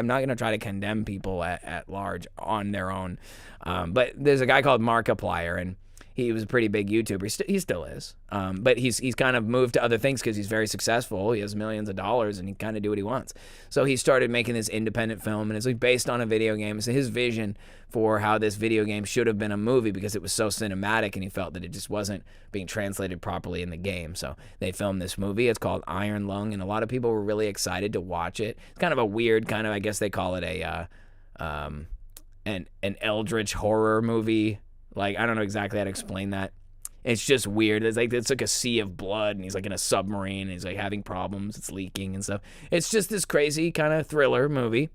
not going to try to condemn people at large on their own. But there's a guy called Markiplier, and he was a pretty big YouTuber. He still is. But he's kind of moved to other things because he's very successful. He has millions of dollars and he kind of do what he wants. So he started making this independent film, and it's like based on a video game. It's his vision for how this video game should have been a movie because it was so cinematic, and he felt that it just wasn't being translated properly in the game. So they filmed this movie. It's called Iron Lung, and a lot of people were really excited to watch it. It's kind of a weird kind of, I guess they call it an eldritch horror movie. Like, I don't know exactly how to explain that. It's just weird. It's like a sea of blood, and he's like in a submarine, and he's like having problems. It's leaking and stuff. It's just this crazy kind of thriller movie,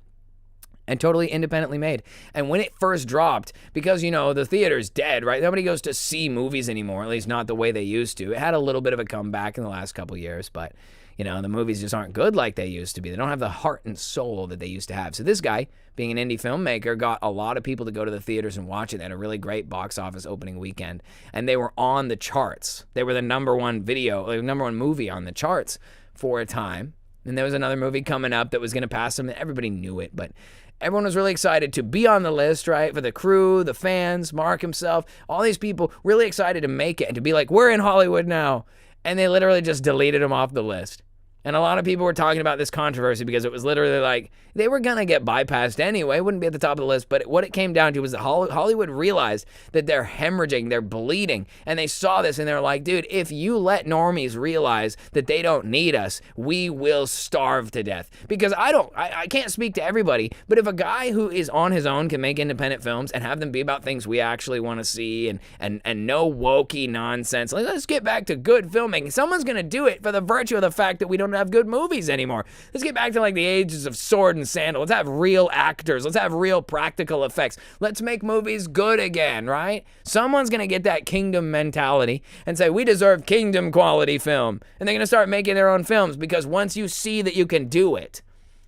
and totally independently made. And when it first dropped, because, the theater's dead, right? Nobody goes to see movies anymore, at least not the way they used to. It had a little bit of a comeback in the last couple years, but, the movies just aren't good like they used to be. They don't have the heart and soul that they used to have. So this guy, being an indie filmmaker, got a lot of people to go to the theaters and watch it. They had a really great box office opening weekend, and they were on the charts. They were the number one movie on the charts for a time. And there was another movie coming up that was going to pass them. Everybody knew it, but everyone was really excited to be on the list, right? For the crew, the fans, Mark himself, all these people really excited to make it and to be like, we're in Hollywood now. And they literally just deleted him off the list. And a lot of people were talking about this controversy because it was literally like they were going to get bypassed anyway, wouldn't be at the top of the list. But what it came down to was that Hollywood realized that they're hemorrhaging, they're bleeding. And they saw this and they're like, dude, if you let normies realize that they don't need us, we will starve to death. Because I can't speak to everybody, but if a guy who is on his own can make independent films and have them be about things we actually want to see and no wokey nonsense, like, let's get back to good filmmaking. Someone's going to do it for the virtue of the fact that we don't have good movies anymore. Let's get back to like the ages of sword and sandal. Let's have real actors. Let's have real practical effects. Let's make movies good again, right? Someone's going to get that kingdom mentality and say, we deserve kingdom quality film. And they're going to start making their own films because once you see that you can do it,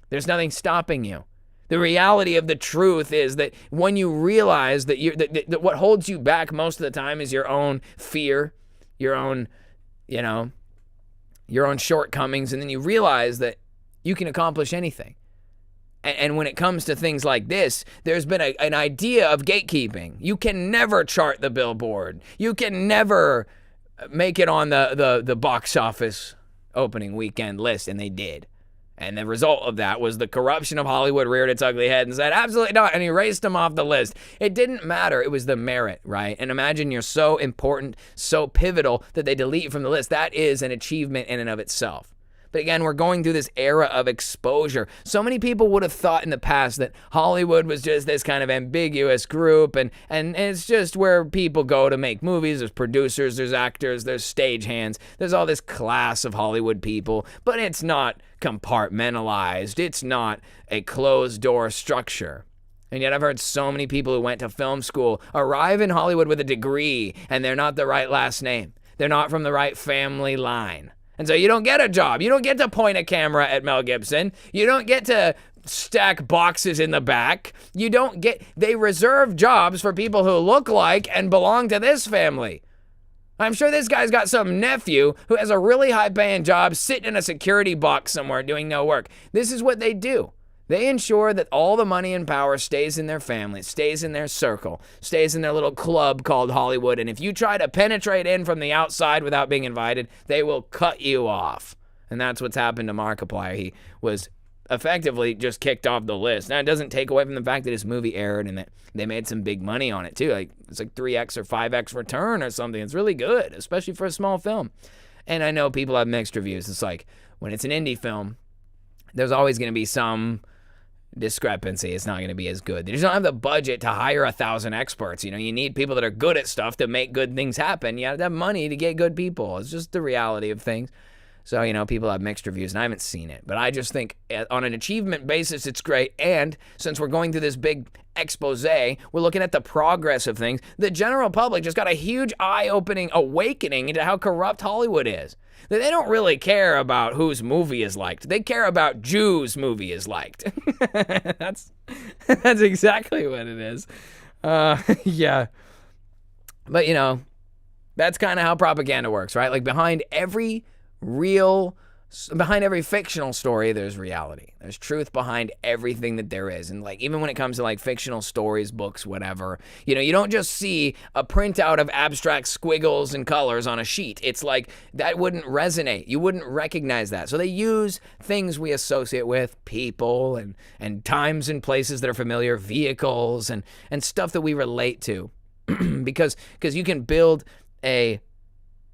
there's nothing stopping you. The reality of the truth is that when you realize that what holds you back most of the time is your own fear, your own, your own shortcomings, and then you realize that you can accomplish anything. And when it comes to things like this, there's been an idea of gatekeeping. You can never chart the billboard. You can never make it on the box office opening weekend list, and they did. And the result of that was the corruption of Hollywood reared its ugly head and said, absolutely not, and erased them off the list. It didn't matter. It was the merit, right? And imagine you're so important, so pivotal that they delete you from the list. That is an achievement in and of itself. But again, we're going through this era of exposure. So many people would have thought in the past that Hollywood was just this kind of ambiguous group, and it's just where people go to make movies. There's producers, there's actors, there's stagehands. There's all this class of Hollywood people, but it's not compartmentalized. It's not a closed-door structure. And yet I've heard so many people who went to film school arrive in Hollywood with a degree, and they're not the right last name. They're not from the right family line. And so you don't get a job. You don't get to point a camera at Mel Gibson. You don't get to stack boxes in the back. They reserve jobs for people who look like and belong to this family. I'm sure this guy's got some nephew who has a really high-paying job sitting in a security box somewhere doing no work. This is what they do. They ensure that all the money and power stays in their family, stays in their circle, stays in their little club called Hollywood. And if you try to penetrate in from the outside without being invited, they will cut you off. And that's what's happened to Markiplier. He was effectively just kicked off the list. Now, it doesn't take away from the fact that his movie aired and that they made some big money on it, too. It's like 3x or 5x return or something. It's really good, especially for a small film. And I know people have mixed reviews. It's like when it's an indie film, there's always going to be some discrepancy. It's not going to be as good. They just don't have the budget to hire 1,000 experts. You need people that are good at stuff to make good things happen. You have to have money to get good people. It's just the reality of things. So, people have mixed reviews, and I haven't seen it. But I just think on an achievement basis, it's great. And since we're going through this big expose, we're looking at the progress of things. The general public just got a huge eye-opening awakening into how corrupt Hollywood is. That they don't really care about whose movie is liked. They care about Jews' movie is liked. That's exactly what it is. Yeah. But, that's kind of how propaganda works, right? Like behind every fictional story, there's reality. There's truth behind everything that there is. And like, even when it comes to like fictional stories, books, whatever, you don't just see a printout of abstract squiggles and colors on a sheet. It's like, that wouldn't resonate. You wouldn't recognize that. So they use things we associate with, people and times and places that are familiar, vehicles and stuff that we relate to. because you can build a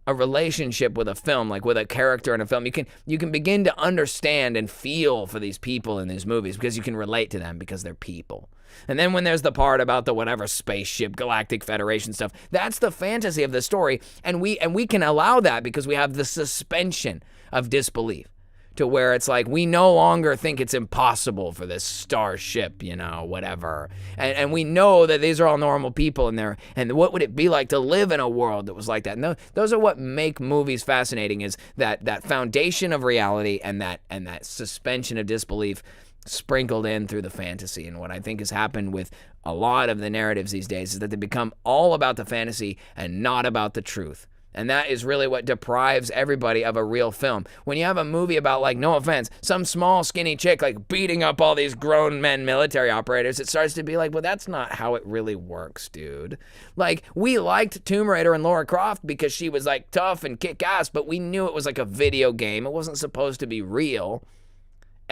relationship with a film, like with a character in a film. You can begin to understand and feel for these people in these movies because you can relate to them because they're people. And then when there's the part about the whatever spaceship, Galactic Federation stuff, that's the fantasy of the story. And we can allow that because we have the suspension of disbelief. To where it's like, we no longer think it's impossible for this starship, whatever. And we know that these are all normal people in there. And what would it be like to live in a world that was like that? And those are what make movies fascinating, is that foundation of reality and that suspension of disbelief sprinkled in through the fantasy. And what I think has happened with a lot of the narratives these days is that they become all about the fantasy and not about the truth. And that is really what deprives everybody of a real film. When you have a movie about, like, no offense, some small skinny chick, like, beating up all these grown men military operators, it starts to be like, well, that's not how it really works, dude. Like, we liked Tomb Raider and Lara Croft because she was, like, tough and kick-ass, but we knew it was like a video game. It wasn't supposed to be real.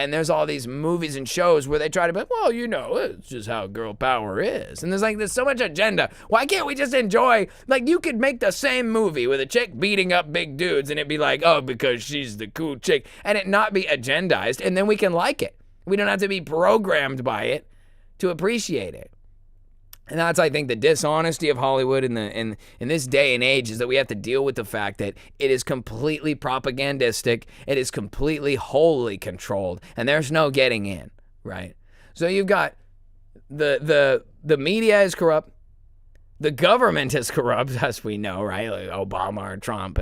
And there's all these movies and shows where they try to be, well, it's just how girl power is. And there's so much agenda. Why can't we just enjoy, like, you could make the same movie with a chick beating up big dudes and it'd be like, oh, because she's the cool chick, and it not be agendized, and then we can like it. We don't have to be programmed by it to appreciate it. And that's, I think, the dishonesty of Hollywood in this day and age, is that we have to deal with the fact that it is completely propagandistic. It is completely wholly controlled, and there's no getting in, right? So you've got the media is corrupt, the government is corrupt, as we know, right? Like Obama or Trump,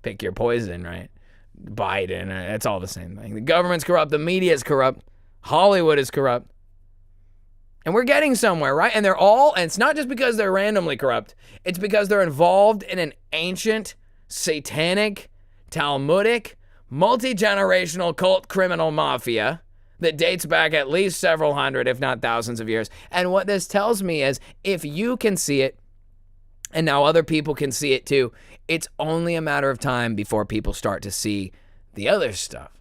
pick your poison, right? Biden, it's all the same thing. The government's corrupt, the media is corrupt, Hollywood is corrupt. And we're getting somewhere, right? And it's not just because they're randomly corrupt. It's because they're involved in an ancient, satanic, Talmudic, multi-generational cult criminal mafia that dates back at least several hundred, if not thousands of years. And what this tells me is if you can see it, and now other people can see it too, it's only a matter of time before people start to see the other stuff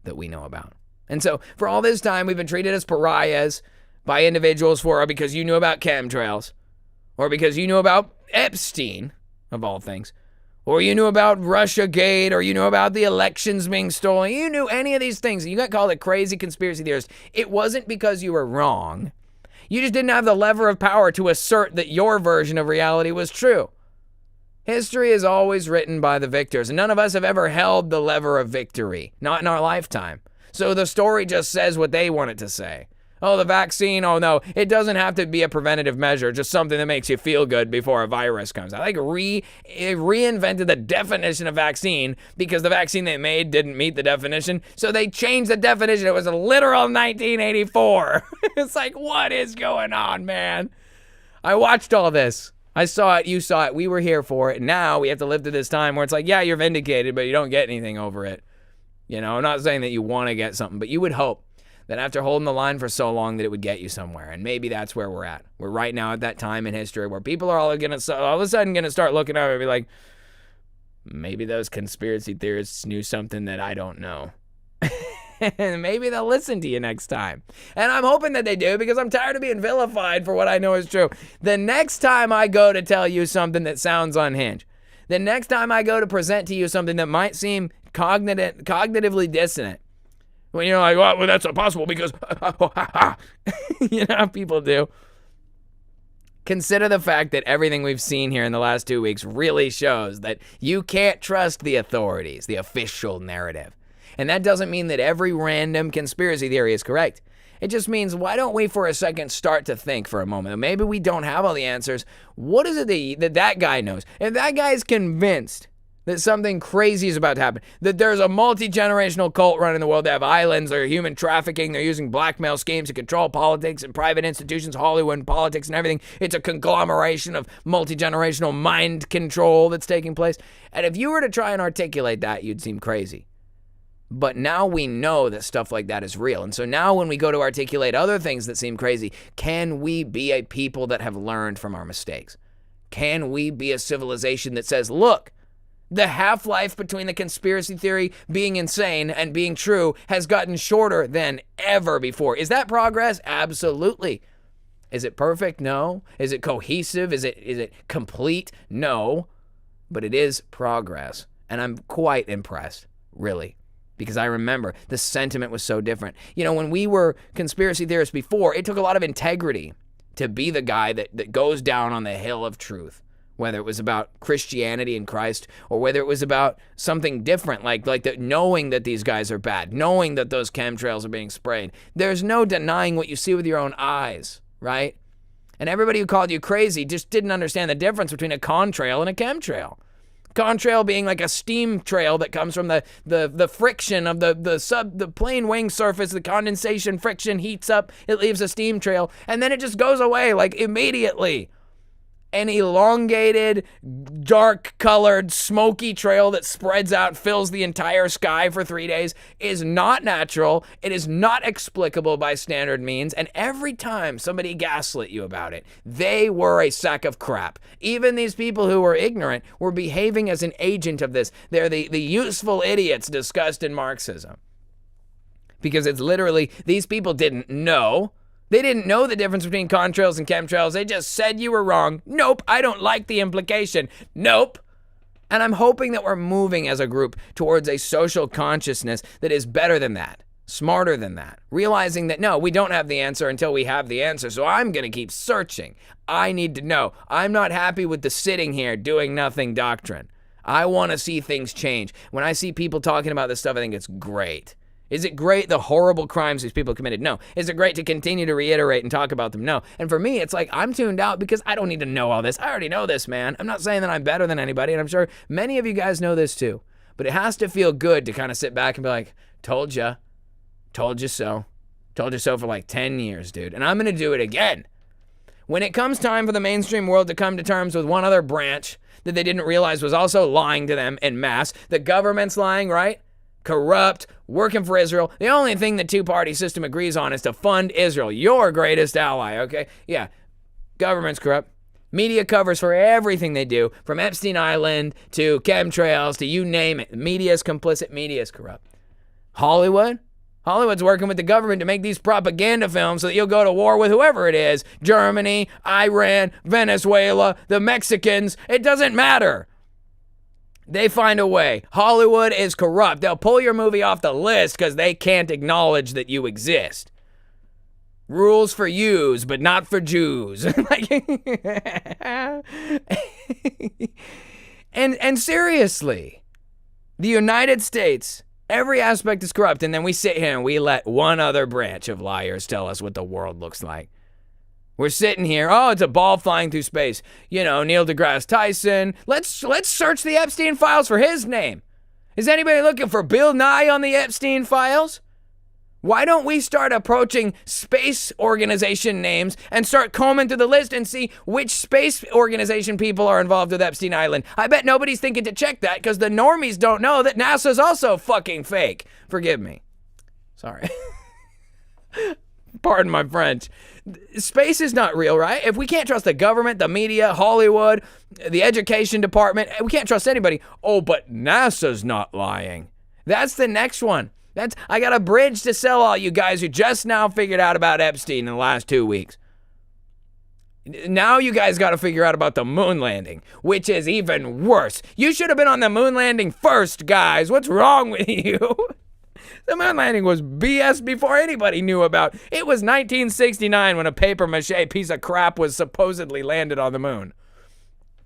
that we know about. And so for all this time, we've been treated as pariahs by individuals because you knew about chemtrails, or because you knew about Epstein, of all things, or you knew about Russiagate, or you knew about the elections being stolen. You knew any of these things, and you got called a crazy conspiracy theorist. It wasn't because you were wrong. You just didn't have the lever of power to assert that your version of reality was true. History is always written by the victors, and none of us have ever held the lever of victory, not in our lifetime. So the story just says what they want it to say. Oh, the vaccine, oh no, it doesn't have to be a preventative measure, just something that makes you feel good before a virus comes out. It reinvented the definition of vaccine because the vaccine they made didn't meet the definition, so they changed the definition. It was a literal 1984. It's like, what is going on, man? I watched all this. I saw it, you saw it, we were here for it, and now we have to live through this time where it's like, yeah, you're vindicated, but you don't get anything over it. You know, I'm not saying that you want to get something, but you would hope that after holding the line for so long that it would get you somewhere. And maybe that's where we're at. We're right now at that time in history where people are all of a sudden going to start looking up and be like, maybe those conspiracy theorists knew something that I don't know. And maybe they'll listen to you next time. And I'm hoping that they do, because I'm tired of being vilified for what I know is true. The next time I go to tell you something that sounds unhinged, the next time I go to present to you something that might seem cognitively dissonant, when you're like, well, that's not possible because, you know how people do. Consider the fact that everything we've seen here in the last 2 weeks really shows that you can't trust the authorities, the official narrative. And that doesn't mean that every random conspiracy theory is correct. It just means, why don't we for a second start to think for a moment? Maybe we don't have all the answers. What is it that guy knows? If that guy is convinced that something crazy is about to happen, that there's a multi-generational cult running the world, they have islands, they're human trafficking, they're using blackmail schemes to control politics and private institutions, Hollywood and politics and everything. It's a conglomeration of multi-generational mind control that's taking place. And if you were to try and articulate that, you'd seem crazy. But now we know that stuff like that is real. And so now when we go to articulate other things that seem crazy, can we be a people that have learned from our mistakes? Can we be a civilization that says, look, the half-life between the conspiracy theory being insane and being true has gotten shorter than ever before. Is that progress? Absolutely. Is it perfect? No. Is it cohesive? Is it complete? No. But it is progress. And I'm quite impressed, really. Because I remember the sentiment was so different. You know, when we were conspiracy theorists before, it took a lot of integrity to be the guy that goes down on the hill of truth. Whether it was about Christianity and Christ, or whether it was about something different, like that, knowing that these guys are bad, knowing that those chemtrails are being sprayed. There's no denying what you see with your own eyes, right? And everybody who called you crazy just didn't understand the difference between a contrail and a chemtrail. Contrail being like a steam trail that comes from the friction of the plane wing surface, the condensation friction heats up, it leaves a steam trail, and then it just goes away like immediately. An elongated, dark-colored, smoky trail that spreads out, fills the entire sky for 3 days is not natural. It is not explicable by standard means. And every time somebody gaslit you about it, they were a sack of crap. Even these people who were ignorant were behaving as an agent of this. They're the useful idiots discussed in Marxism. Because it's literally, these people didn't know. They didn't know the difference between contrails and chemtrails. They just said you were wrong. Nope, I don't like the implication. Nope. And I'm hoping that we're moving as a group towards a social consciousness that is better than that, smarter than that, realizing that, no, we don't have the answer until we have the answer, so I'm going to keep searching. I need to know. I'm not happy with the sitting here doing nothing doctrine. I want to see things change. When I see people talking about this stuff, I think it's great. Is it great, the horrible crimes these people committed? No. Is it great to continue to reiterate and talk about them? No. And for me, it's like I'm tuned out because I don't need to know all this. I already know this, man. I'm not saying that I'm better than anybody, and I'm sure many of you guys know this too. But it has to feel good to kind of sit back and be like, told you so. Told you so for like 10 years, dude. And I'm going to do it again. When it comes time for the mainstream world to come to terms with one other branch that they didn't realize was also lying to them en masse, the government's lying, right? Corrupt, working for Israel. The only thing the two-party system agrees on is to fund Israel, your greatest ally, okay? Yeah, government's corrupt. Media covers for everything they do, from Epstein Island to chemtrails to you name it. Media's complicit, media's corrupt. Hollywood's working with the government to make these propaganda films so that you'll go to war with whoever it is. Germany, Iran, Venezuela, the Mexicans. It doesn't matter. They find a way. Hollywood is corrupt. They'll pull your movie off the list because they can't acknowledge that you exist. Rules for yous, but not for Jews. and seriously, the United States, every aspect is corrupt, and then we sit here and we let one other branch of liars tell us what the world looks like. We're sitting here, oh, it's a ball flying through space. You know, Neil deGrasse Tyson. Let's search the Epstein files for his name. Is anybody looking for Bill Nye on the Epstein files? Why don't we start approaching space organization names and start combing through the list and see which space organization people are involved with Epstein Island? I bet nobody's thinking to check that because the normies don't know that NASA's also fucking fake. Forgive me. Sorry. Pardon my French. Space is not real, right? If we can't trust the government, the media, Hollywood, the education department, we can't trust anybody. Oh, but NASA's not lying. That's the next one. I got a bridge to sell all you guys who just now figured out about Epstein in the last 2 weeks. Now you guys got to figure out about the moon landing, which is even worse. You should have been on the moon landing first, guys. What's wrong with you? The moon landing was BS before anybody knew about. It was 1969 when a papier-mâché piece of crap was supposedly landed on the moon.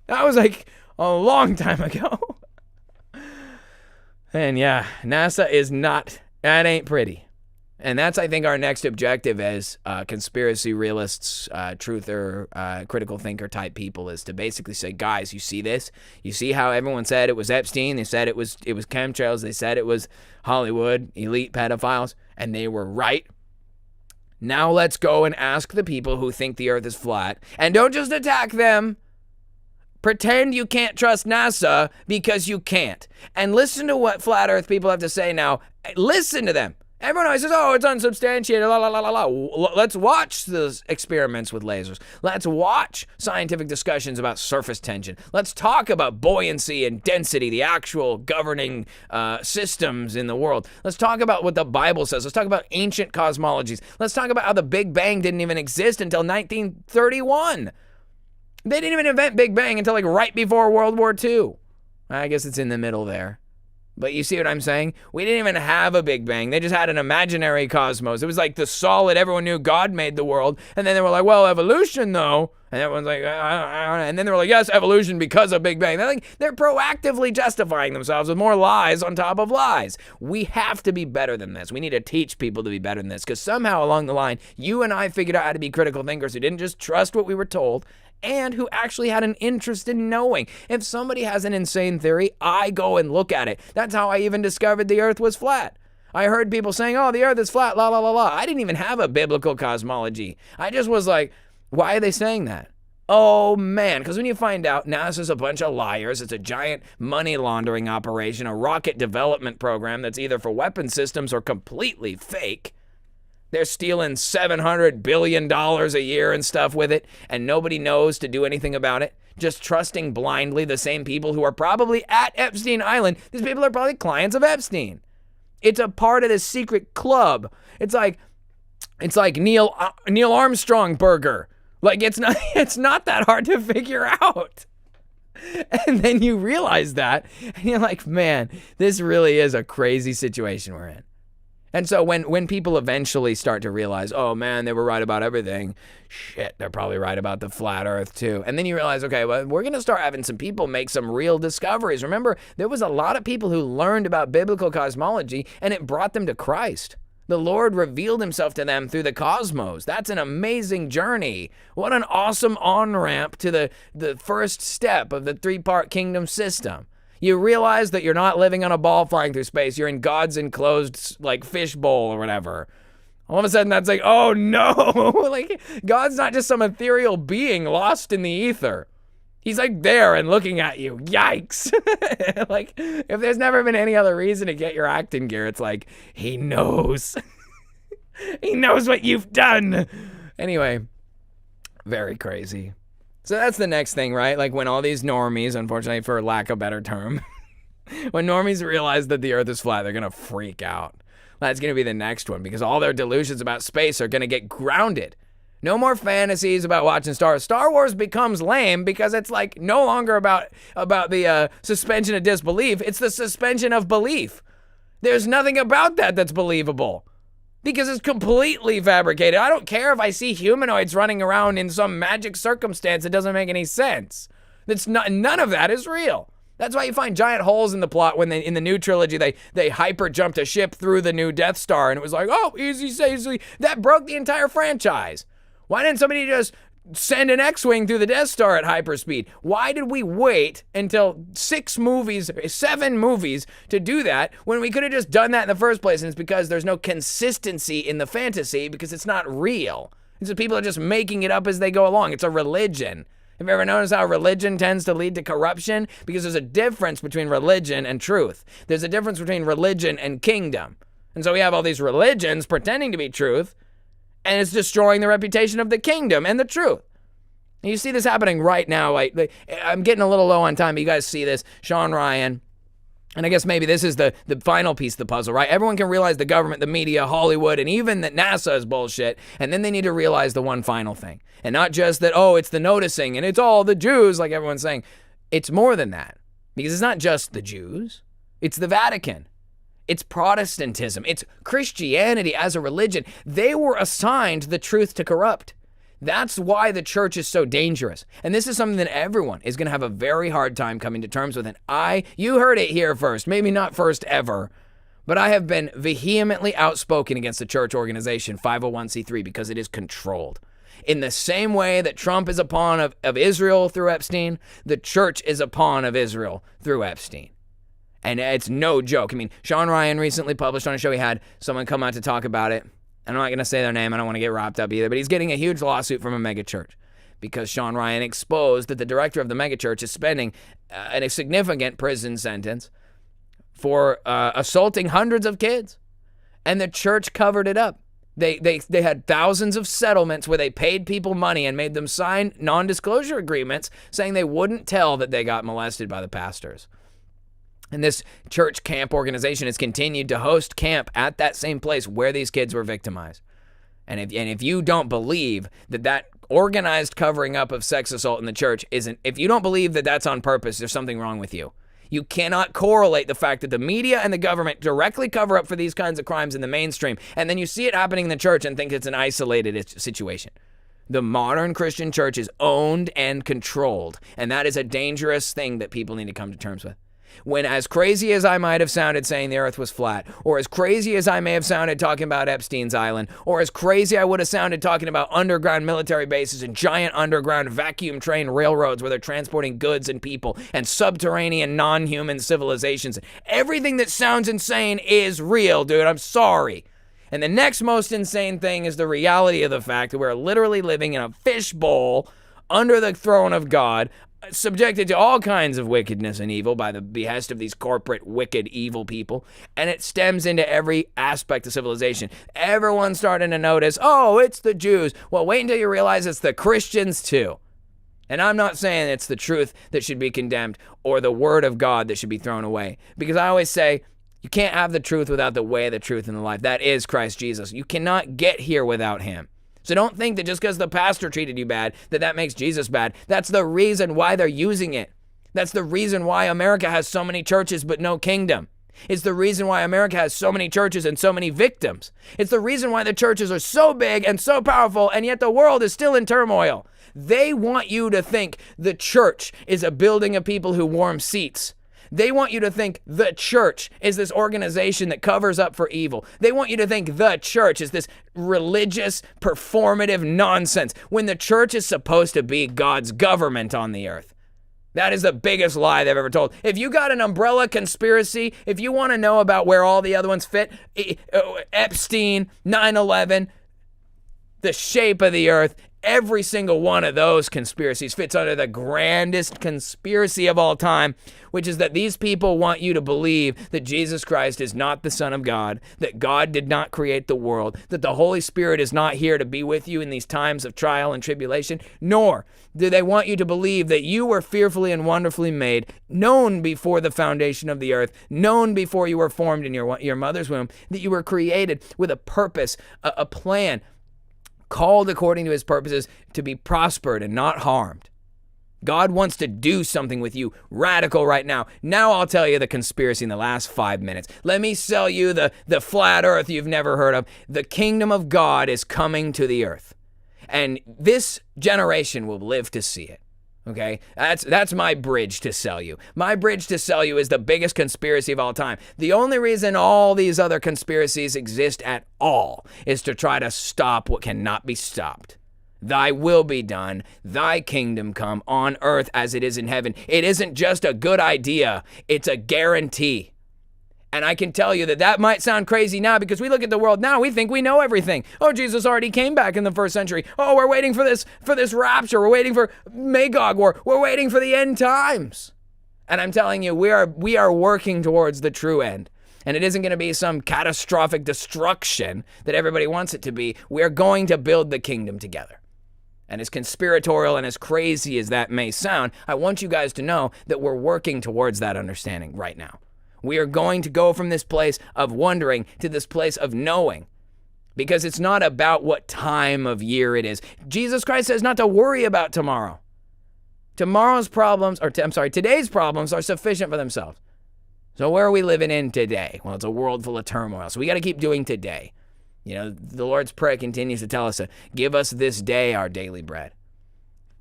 That was like a long time ago. And yeah, NASA is not, that ain't pretty. And that's, I think, our next objective as conspiracy realists, truther, critical thinker type people, is to basically say, guys, you see this? You see how everyone said it was Epstein? They said it was chemtrails. They said it was Hollywood, elite pedophiles, and they were right. Now let's go and ask the people who think the earth is flat. And don't just attack them. Pretend you can't trust NASA because you can't. And listen to what flat earth people have to say now. Listen to them. Everyone always says, oh, it's unsubstantiated, la, la, la, la, la. Let's watch the experiments with lasers. Let's watch scientific discussions about surface tension. Let's talk about buoyancy and density, the actual governing systems in the world. Let's talk about what the Bible says. Let's talk about ancient cosmologies. Let's talk about how the Big Bang didn't even exist until 1931. They didn't even invent Big Bang until like right before World War II. I guess it's in the middle there. But you see what I'm saying? We didn't even have a Big Bang. They just had an imaginary cosmos. It was like the solid, everyone knew God made the world. And then they were like, well, evolution though. And everyone's like, and then they were like, yes, evolution because of Big Bang. They're proactively justifying themselves with more lies on top of lies. We have to be better than this. We need to teach people to be better than this. Because somehow along the line, you and I figured out how to be critical thinkers who didn't just trust what we were told, and who actually had an interest in knowing. If somebody has an insane theory, I go and look at it. That's how I even discovered the earth was flat. I heard people saying, oh, the earth is flat, la, la, la, la. I didn't even have a biblical cosmology. I just was like, why are they saying that? Oh, man, because when you find out NASA's a bunch of liars, it's a giant money laundering operation, a rocket development program that's either for weapon systems or completely fake. They're stealing $700 billion a year and stuff with it, and nobody knows to do anything about it. Just trusting blindly the same people who are probably at Epstein Island. These people are probably clients of Epstein. It's a part of this secret club. It's like Neil Armstrong burger. Like it's not that hard to figure out. And then you realize that, and you're like, man, this really is a crazy situation we're in. And so when people eventually start to realize, oh man, they were right about everything, shit, they're probably right about the flat earth too. And then you realize, okay, well, we're going to start having some people make some real discoveries. Remember, there was a lot of people who learned about biblical cosmology and it brought them to Christ. The Lord revealed himself to them through the cosmos. That's an amazing journey. What an awesome on-ramp to the first step of the three-part kingdom system. You realize that you're not living on a ball flying through space. You're in God's enclosed, like, fishbowl or whatever. All of a sudden, that's like, oh, no. Like, God's not just some ethereal being lost in the ether. He's like there and looking at you. Yikes. Like, if there's never been any other reason to get your acting gear, it's like, he knows. He knows what you've done. Anyway, very crazy. So that's the next thing, right? Like when all these normies, unfortunately for lack of a better term, when normies realize that the earth is flat, they're going to freak out. That's going to be the next one because all their delusions about space are going to get grounded. No more fantasies about watching Star Wars. Star Wars becomes lame because it's like no longer about the suspension of disbelief. It's the suspension of belief. There's nothing about that that's believable because it's completely fabricated. I don't care if I see humanoids running around in some magic circumstance. It doesn't make any sense. None of that is real. That's why you find giant holes in the plot when in the new trilogy, they hyper jumped a ship through the new Death Star and it was like, oh, easy. That broke the entire franchise. Why didn't somebody just send an X-Wing through the Death Star at hyperspeed? Why did we wait until 7 movies to do that when we could have just done that in the first place? And it's because there's no consistency in the fantasy because it's not real. It's just people are just making it up as they go along. It's a religion. Have you ever noticed how religion tends to lead to corruption? Because there's a difference between religion and truth. There's a difference between religion and kingdom. And so we have all these religions pretending to be truth, and it's destroying the reputation of the kingdom and the truth. And you see this happening right now. Like I'm getting a little low on time, but you guys see this. Sean Ryan, and I guess maybe this is the final piece of the puzzle, right? Everyone can realize the government, the media, Hollywood, and even that NASA is bullshit. And then they need to realize the one final thing. And not just that, oh, it's the noticing and it's all the Jews, like everyone's saying. It's more than that. Because it's not just the Jews. It's the Vatican. It's Protestantism. It's Christianity as a religion. They were assigned the truth to corrupt. That's why the church is so dangerous. And this is something that everyone is going to have a very hard time coming to terms with. And you heard it here first, maybe not first ever, but I have been vehemently outspoken against the church organization 501c3 because it is controlled. In the same way that Trump is a pawn of Israel through Epstein, the church is a pawn of Israel through Epstein. And it's no joke. I mean, Sean Ryan recently published on a show, he had someone come out to talk about it. I'm not going to say their name. I don't want to get wrapped up either. But he's getting a huge lawsuit from a megachurch because Sean Ryan exposed that the director of the megachurch is spending a significant prison sentence for assaulting hundreds of kids. And the church covered it up. They had thousands of settlements where they paid people money and made them sign non-disclosure agreements saying they wouldn't tell that they got molested by the pastors. And this church camp organization has continued to host camp at that same place where these kids were victimized. And if you don't believe that organized covering up of sex assault in the church if you don't believe that that's on purpose, there's something wrong with you. You cannot correlate the fact that the media and the government directly cover up for these kinds of crimes in the mainstream, and then you see it happening in the church and think it's an isolated situation. The modern Christian church is owned and controlled, and that is a dangerous thing that people need to come to terms with. When as crazy as I might have sounded saying the earth was flat, or as crazy as I may have sounded talking about Epstein's Island, or as crazy I would have sounded talking about underground military bases and giant underground vacuum train railroads where they're transporting goods and people and subterranean non-human civilizations, everything that sounds insane is real, dude. I'm sorry. And the next most insane thing is the reality of the fact that we're literally living in a fishbowl under the throne of God, subjected to all kinds of wickedness and evil by the behest of these corporate, wicked, evil people. And it stems into every aspect of civilization. Everyone's starting to notice, oh, it's the Jews. Well, wait until you realize it's the Christians too. And I'm not saying it's the truth that should be condemned or the word of God that should be thrown away. Because I always say, you can't have the truth without the way, the truth, and the life. That is Christ Jesus. You cannot get here without him. So don't think that just because the pastor treated you bad, that makes Jesus bad. That's the reason why they're using it. That's the reason why America has so many churches but no kingdom. It's the reason why America has so many churches and so many victims. It's the reason why the churches are so big and so powerful, and yet the world is still in turmoil. They want you to think the church is a building of people who warm seats. They want you to think the church is this organization that covers up for evil. They want you to think the church is this religious, performative nonsense, when the church is supposed to be God's government on the earth. That is the biggest lie they've ever told. If you got an umbrella conspiracy, if you want to know about where all the other ones fit, Epstein, 9/11, the shape of the earth, every single one of those conspiracies fits under the grandest conspiracy of all time, which is that these people want you to believe that Jesus Christ is not the Son of God, that God did not create the world, that the Holy Spirit is not here to be with you in these times of trial and tribulation, nor do they want you to believe that you were fearfully and wonderfully made, known before the foundation of the earth, known before you were formed in your mother's womb, that you were created with a purpose, a plan, called according to his purposes to be prospered and not harmed. God wants to do something with you radical right now. Now I'll tell you the conspiracy in the last 5 minutes. Let me sell you the flat earth you've never heard of. The kingdom of God is coming to the earth. And this generation will live to see it. Okay, that's my bridge to sell you. My bridge to sell you is the biggest conspiracy of all time. The only reason all these other conspiracies exist at all is to try to stop what cannot be stopped. Thy will be done, thy kingdom come on earth as it is in heaven. It isn't just a good idea, it's a guarantee. And I can tell you that might sound crazy now because we look at the world now, we think we know everything. Oh, Jesus already came back in the first century. Oh, we're waiting for this rapture. We're waiting for Magog War. We're waiting for the end times. And I'm telling you, we are working towards the true end. And it isn't going to be some catastrophic destruction that everybody wants it to be. We're going to build the kingdom together. And as conspiratorial and as crazy as that may sound, I want you guys to know that we're working towards that understanding right now. We are going to go from this place of wondering to this place of knowing, because it's not about what time of year it is. Jesus Christ says not to worry about tomorrow. Today's problems are sufficient for themselves. So where are we living in today? Well, it's a world full of turmoil. So we got to keep doing today. You know, the Lord's Prayer continues to tell us to give us this day our daily bread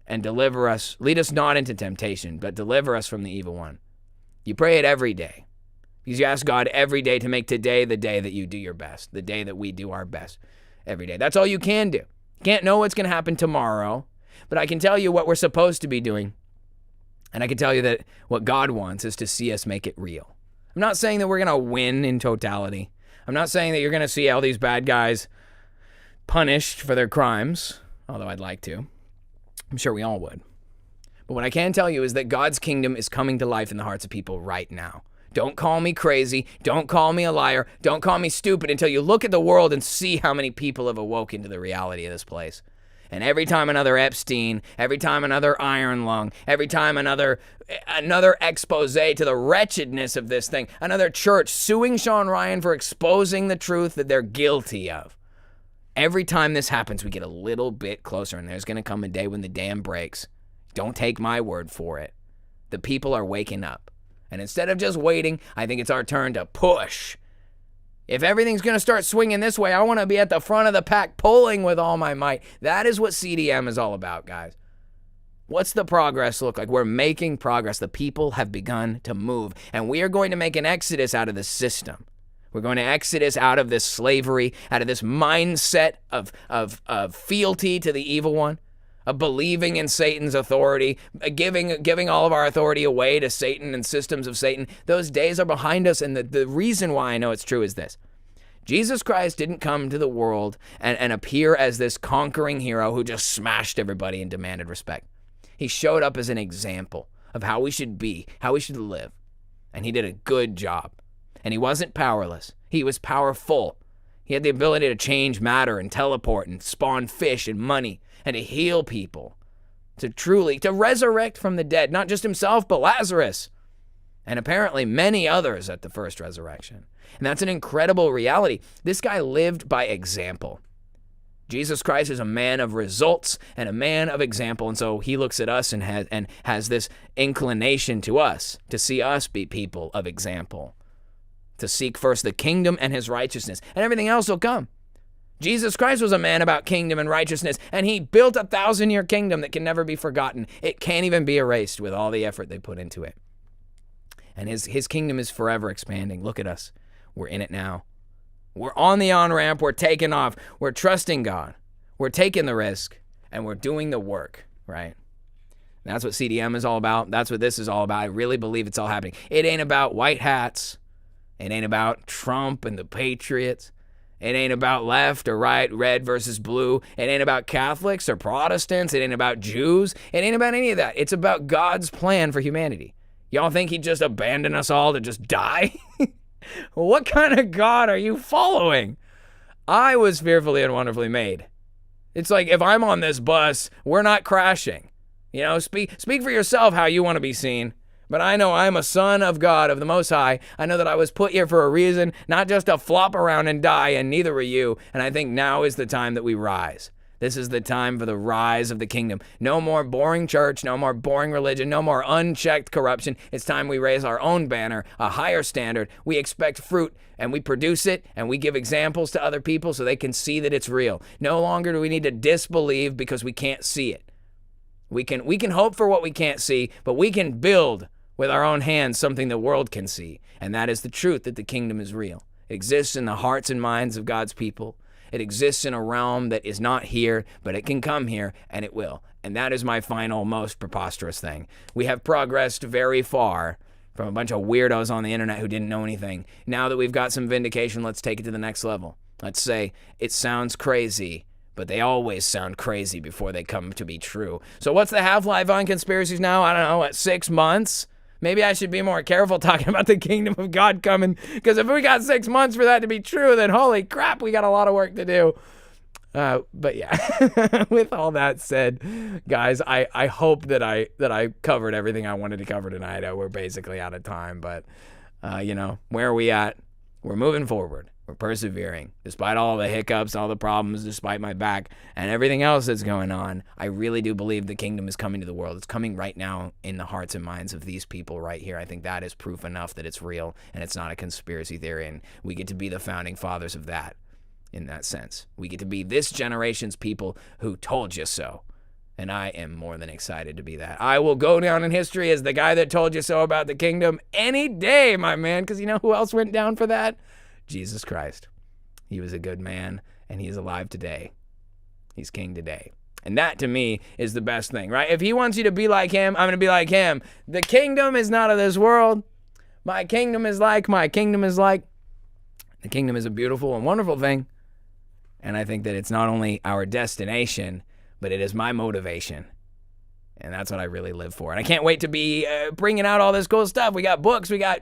and deliver us, lead us not into temptation, but deliver us from the evil one. You pray it every day. Because you ask God every day to make today the day that you do your best, the day that we do our best every day. That's all you can do. You can't know what's going to happen tomorrow, but I can tell you what we're supposed to be doing. And I can tell you that what God wants is to see us make it real. I'm not saying that we're going to win in totality. I'm not saying that you're going to see all these bad guys punished for their crimes, although I'd like to. I'm sure we all would. But what I can tell you is that God's kingdom is coming to life in the hearts of people right now. Don't call me crazy. Don't call me a liar. Don't call me stupid until you look at the world and see how many people have awoken to the reality of this place. And every time another Epstein, every time another iron lung, every time another expose to the wretchedness of this thing, another church suing Sean Ryan for exposing the truth that they're guilty of. Every time this happens, we get a little bit closer, and there's going to come a day when the dam breaks. Don't take my word for it. The people are waking up. And instead of just waiting, I think it's our turn to push. If everything's going to start swinging this way, I want to be at the front of the pack pulling with all my might. That is what CDM is all about, guys. What's the progress look like? We're making progress. The people have begun to move. And we are going to make an exodus out of the system. We're going to exodus out of this slavery, out of this mindset of fealty to the evil one, of believing in Satan's authority, giving all of our authority away to Satan and systems of Satan. Those days are behind us, and the reason why I know it's true is this. Jesus Christ didn't come to the world and appear as this conquering hero who just smashed everybody and demanded respect. He showed up as an example of how we should be, how we should live, and he did a good job. And he wasn't powerless. He was powerful. He had the ability to change matter and teleport and spawn fish and money, and to heal people, to resurrect from the dead, not just himself, but Lazarus, and apparently many others at the first resurrection. And that's an incredible reality. This guy lived by example. Jesus Christ is a man of results and a man of example, and so he looks at us and has this inclination to us to see us be people of example, to seek first the kingdom and his righteousness, and everything else will come. Jesus Christ was a man about kingdom and righteousness, and he built a 1,000-year kingdom that can never be forgotten. It can't even be erased with all the effort they put into it. And his kingdom is forever expanding. Look at us. We're in it now. We're on the on-ramp. We're taking off. We're trusting God. We're taking the risk, and we're doing the work, right? That's what CDM is all about. That's what this is all about. I really believe it's all happening. It ain't about white hats. It ain't about Trump and the Patriots. It ain't about left or right, red versus blue. It ain't about Catholics or Protestants. It ain't about Jews. It ain't about any of that. It's about God's plan for humanity. Y'all think he'd just abandon us all to just die? What kind of God are you following? I was fearfully and wonderfully made. It's like if I'm on this bus, we're not crashing. You know, speak for yourself how you want to be seen. But I know I'm a son of God, of the Most High. I know that I was put here for a reason, not just to flop around and die, and neither are you. And I think now is the time that we rise. This is the time for the rise of the kingdom. No more boring church, no more boring religion, no more unchecked corruption. It's time we raise our own banner, a higher standard. We expect fruit, and we produce it, and we give examples to other people so they can see that it's real. No longer do we need to disbelieve because we can't see it. We can hope for what we can't see, but we can build with our own hands something the world can see, and that is the truth that the kingdom is real. It exists in the hearts and minds of God's people. It exists in a realm that is not here, but it can come here, and it will. And that is my final, most preposterous thing. We have progressed very far from a bunch of weirdos on the internet who didn't know anything. Now that we've got some vindication, let's take it to the next level. Let's say it sounds crazy, but they always sound crazy before they come to be true. So what's the half-life on conspiracies now? I don't know, at 6 months? Maybe I should be more careful talking about the kingdom of God coming, because if we got 6 months for that to be true, then holy crap, we got a lot of work to do. But yeah, with all that said, guys, I hope that I covered everything I wanted to cover tonight. We're basically out of time, but you know, where are we at? We're moving forward. We're persevering. Despite all the hiccups, all the problems, despite my back, and everything else that's going on, I really do believe the kingdom is coming to the world. It's coming right now in the hearts and minds of these people right here. I think that is proof enough that it's real and it's not a conspiracy theory, and we get to be the founding fathers of that in that sense. We get to be this generation's people who told you so. And I am more than excited to be that. I will go down in history as the guy that told you so about the kingdom any day, my man, because you know who else went down for that? Jesus Christ. He was a good man, and he is alive today. He's king today. And that, to me, is the best thing, right? If he wants you to be like him, I'm going to be like him. The kingdom is not of this world. My kingdom is like. The kingdom is a beautiful and wonderful thing. And I think that it's not only our destination, but it is my motivation. And that's what I really live for. And I can't wait to be bringing out all this cool stuff. We got books, we got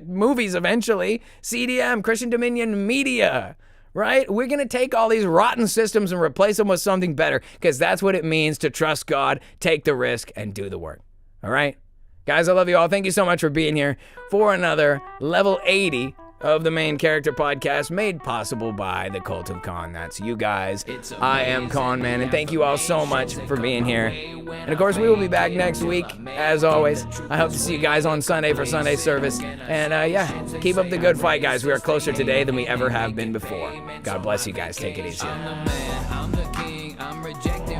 movies eventually, CDM, Christian Dominion Media, right? We're going to take all these rotten systems and replace them with something better, because that's what it means to trust God, take the risk, and do the work. All right? Guys, I love you all. Thank you so much for being here for another level 80 of the Main Character Podcast, made possible by the Cult of Con. That's you guys. I am Con Man, and thank you all so much for being here. And of course, we will be back next week, as always. I hope to see you guys on Sunday for Sunday service. And yeah, keep up the good fight, guys. We are closer today than we ever have been before. God bless you guys. Take it easy.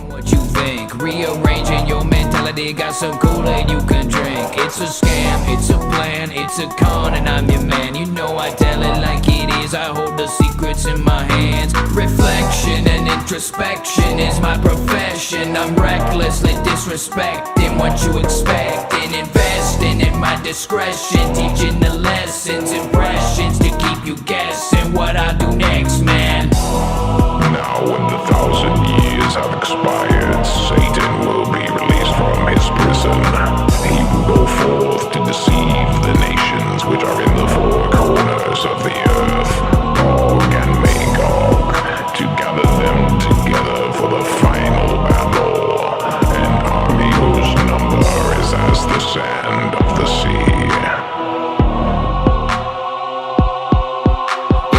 What you think, rearranging your mentality, got some Kool-Aid you can drink. It's a scam, it's a plan, it's a con, and I'm your man. You know I tell it like it is, I hold the secrets in my hands. Reflection and introspection is my profession. I'm recklessly disrespecting what you expect, and investing in my discretion, teaching the lessons, impressions to keep you guessing what I do next, man. Now when the 1,000 years have expired, Satan will be released from his prison. He will go forth to deceive the nations which are in the four corners of the earth, Gog and Magog, to gather them together for the final battle, an army whose number is as the sand of the sea.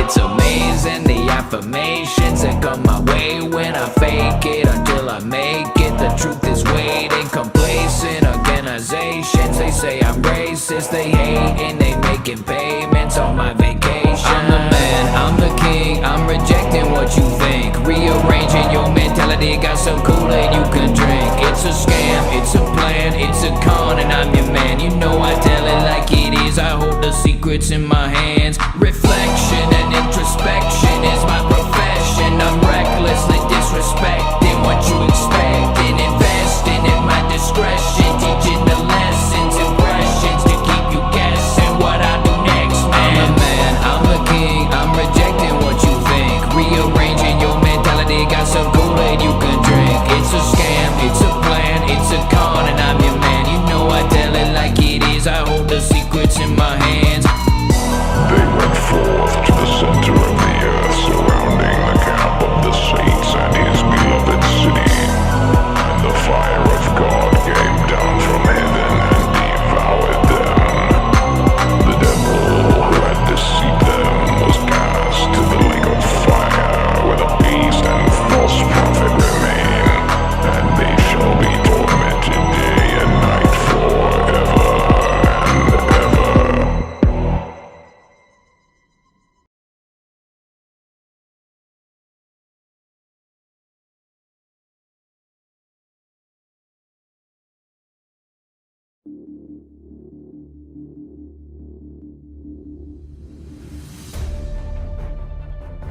It's amazing the affirmations that come my way when I fake it until I make it. The truth is waiting, complacent organizations. They say I'm racist, they hate, and they making payments on my vacation. I'm the man, I'm the king, I'm rejecting what you think. Rearranging your mentality, got some Kool-Aid you can drink. It's a scam, it's a plan, it's a con, and I'm your man. You know I tell it like it is, I hold the secrets in my hands. Reflection and introspection is my profession. I'm recklessly disrespecting what you expect, and investing in my discretion, teaching the lessons, impressions to keep you guessing what I do next, man. I'm the man, I'm the king, I'm rejecting what you think. they got some Kool-Aid you can drink. It's a scam, it's a plan, it's a con, and I'm your man. You know I tell it like it is, I hold the secrets in my hands. They went forth to the center of the earth, surrounding the camp of the saints and his beloved city. And the fire of God came down from heaven and devoured them. The devil who had deceived them was cast to the lake of fire, where the beast and false prophet remain, and they shall be tormented day and night forever and ever.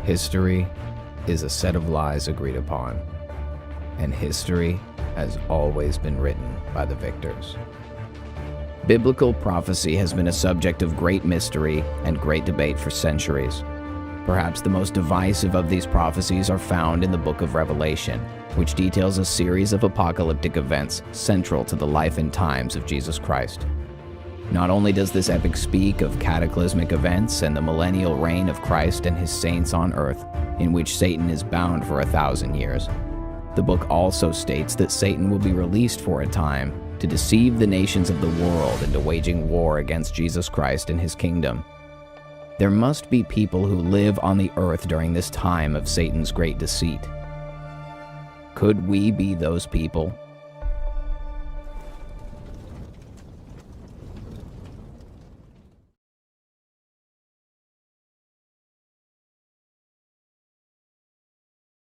History is a set of lies agreed upon, and history has always been written by the victors. Biblical prophecy has been a subject of great mystery and great debate for centuries. Perhaps the most divisive of these prophecies are found in the book of Revelation, which details a series of apocalyptic events central to the life and times of Jesus Christ. Not only does this epic speak of cataclysmic events and the millennial reign of Christ and his saints on earth, in which Satan is bound for 1,000 years, the book also states that Satan will be released for a time to deceive the nations of the world into waging war against Jesus Christ and his kingdom. There must be people who live on the earth during this time of Satan's great deceit. Could we be those people?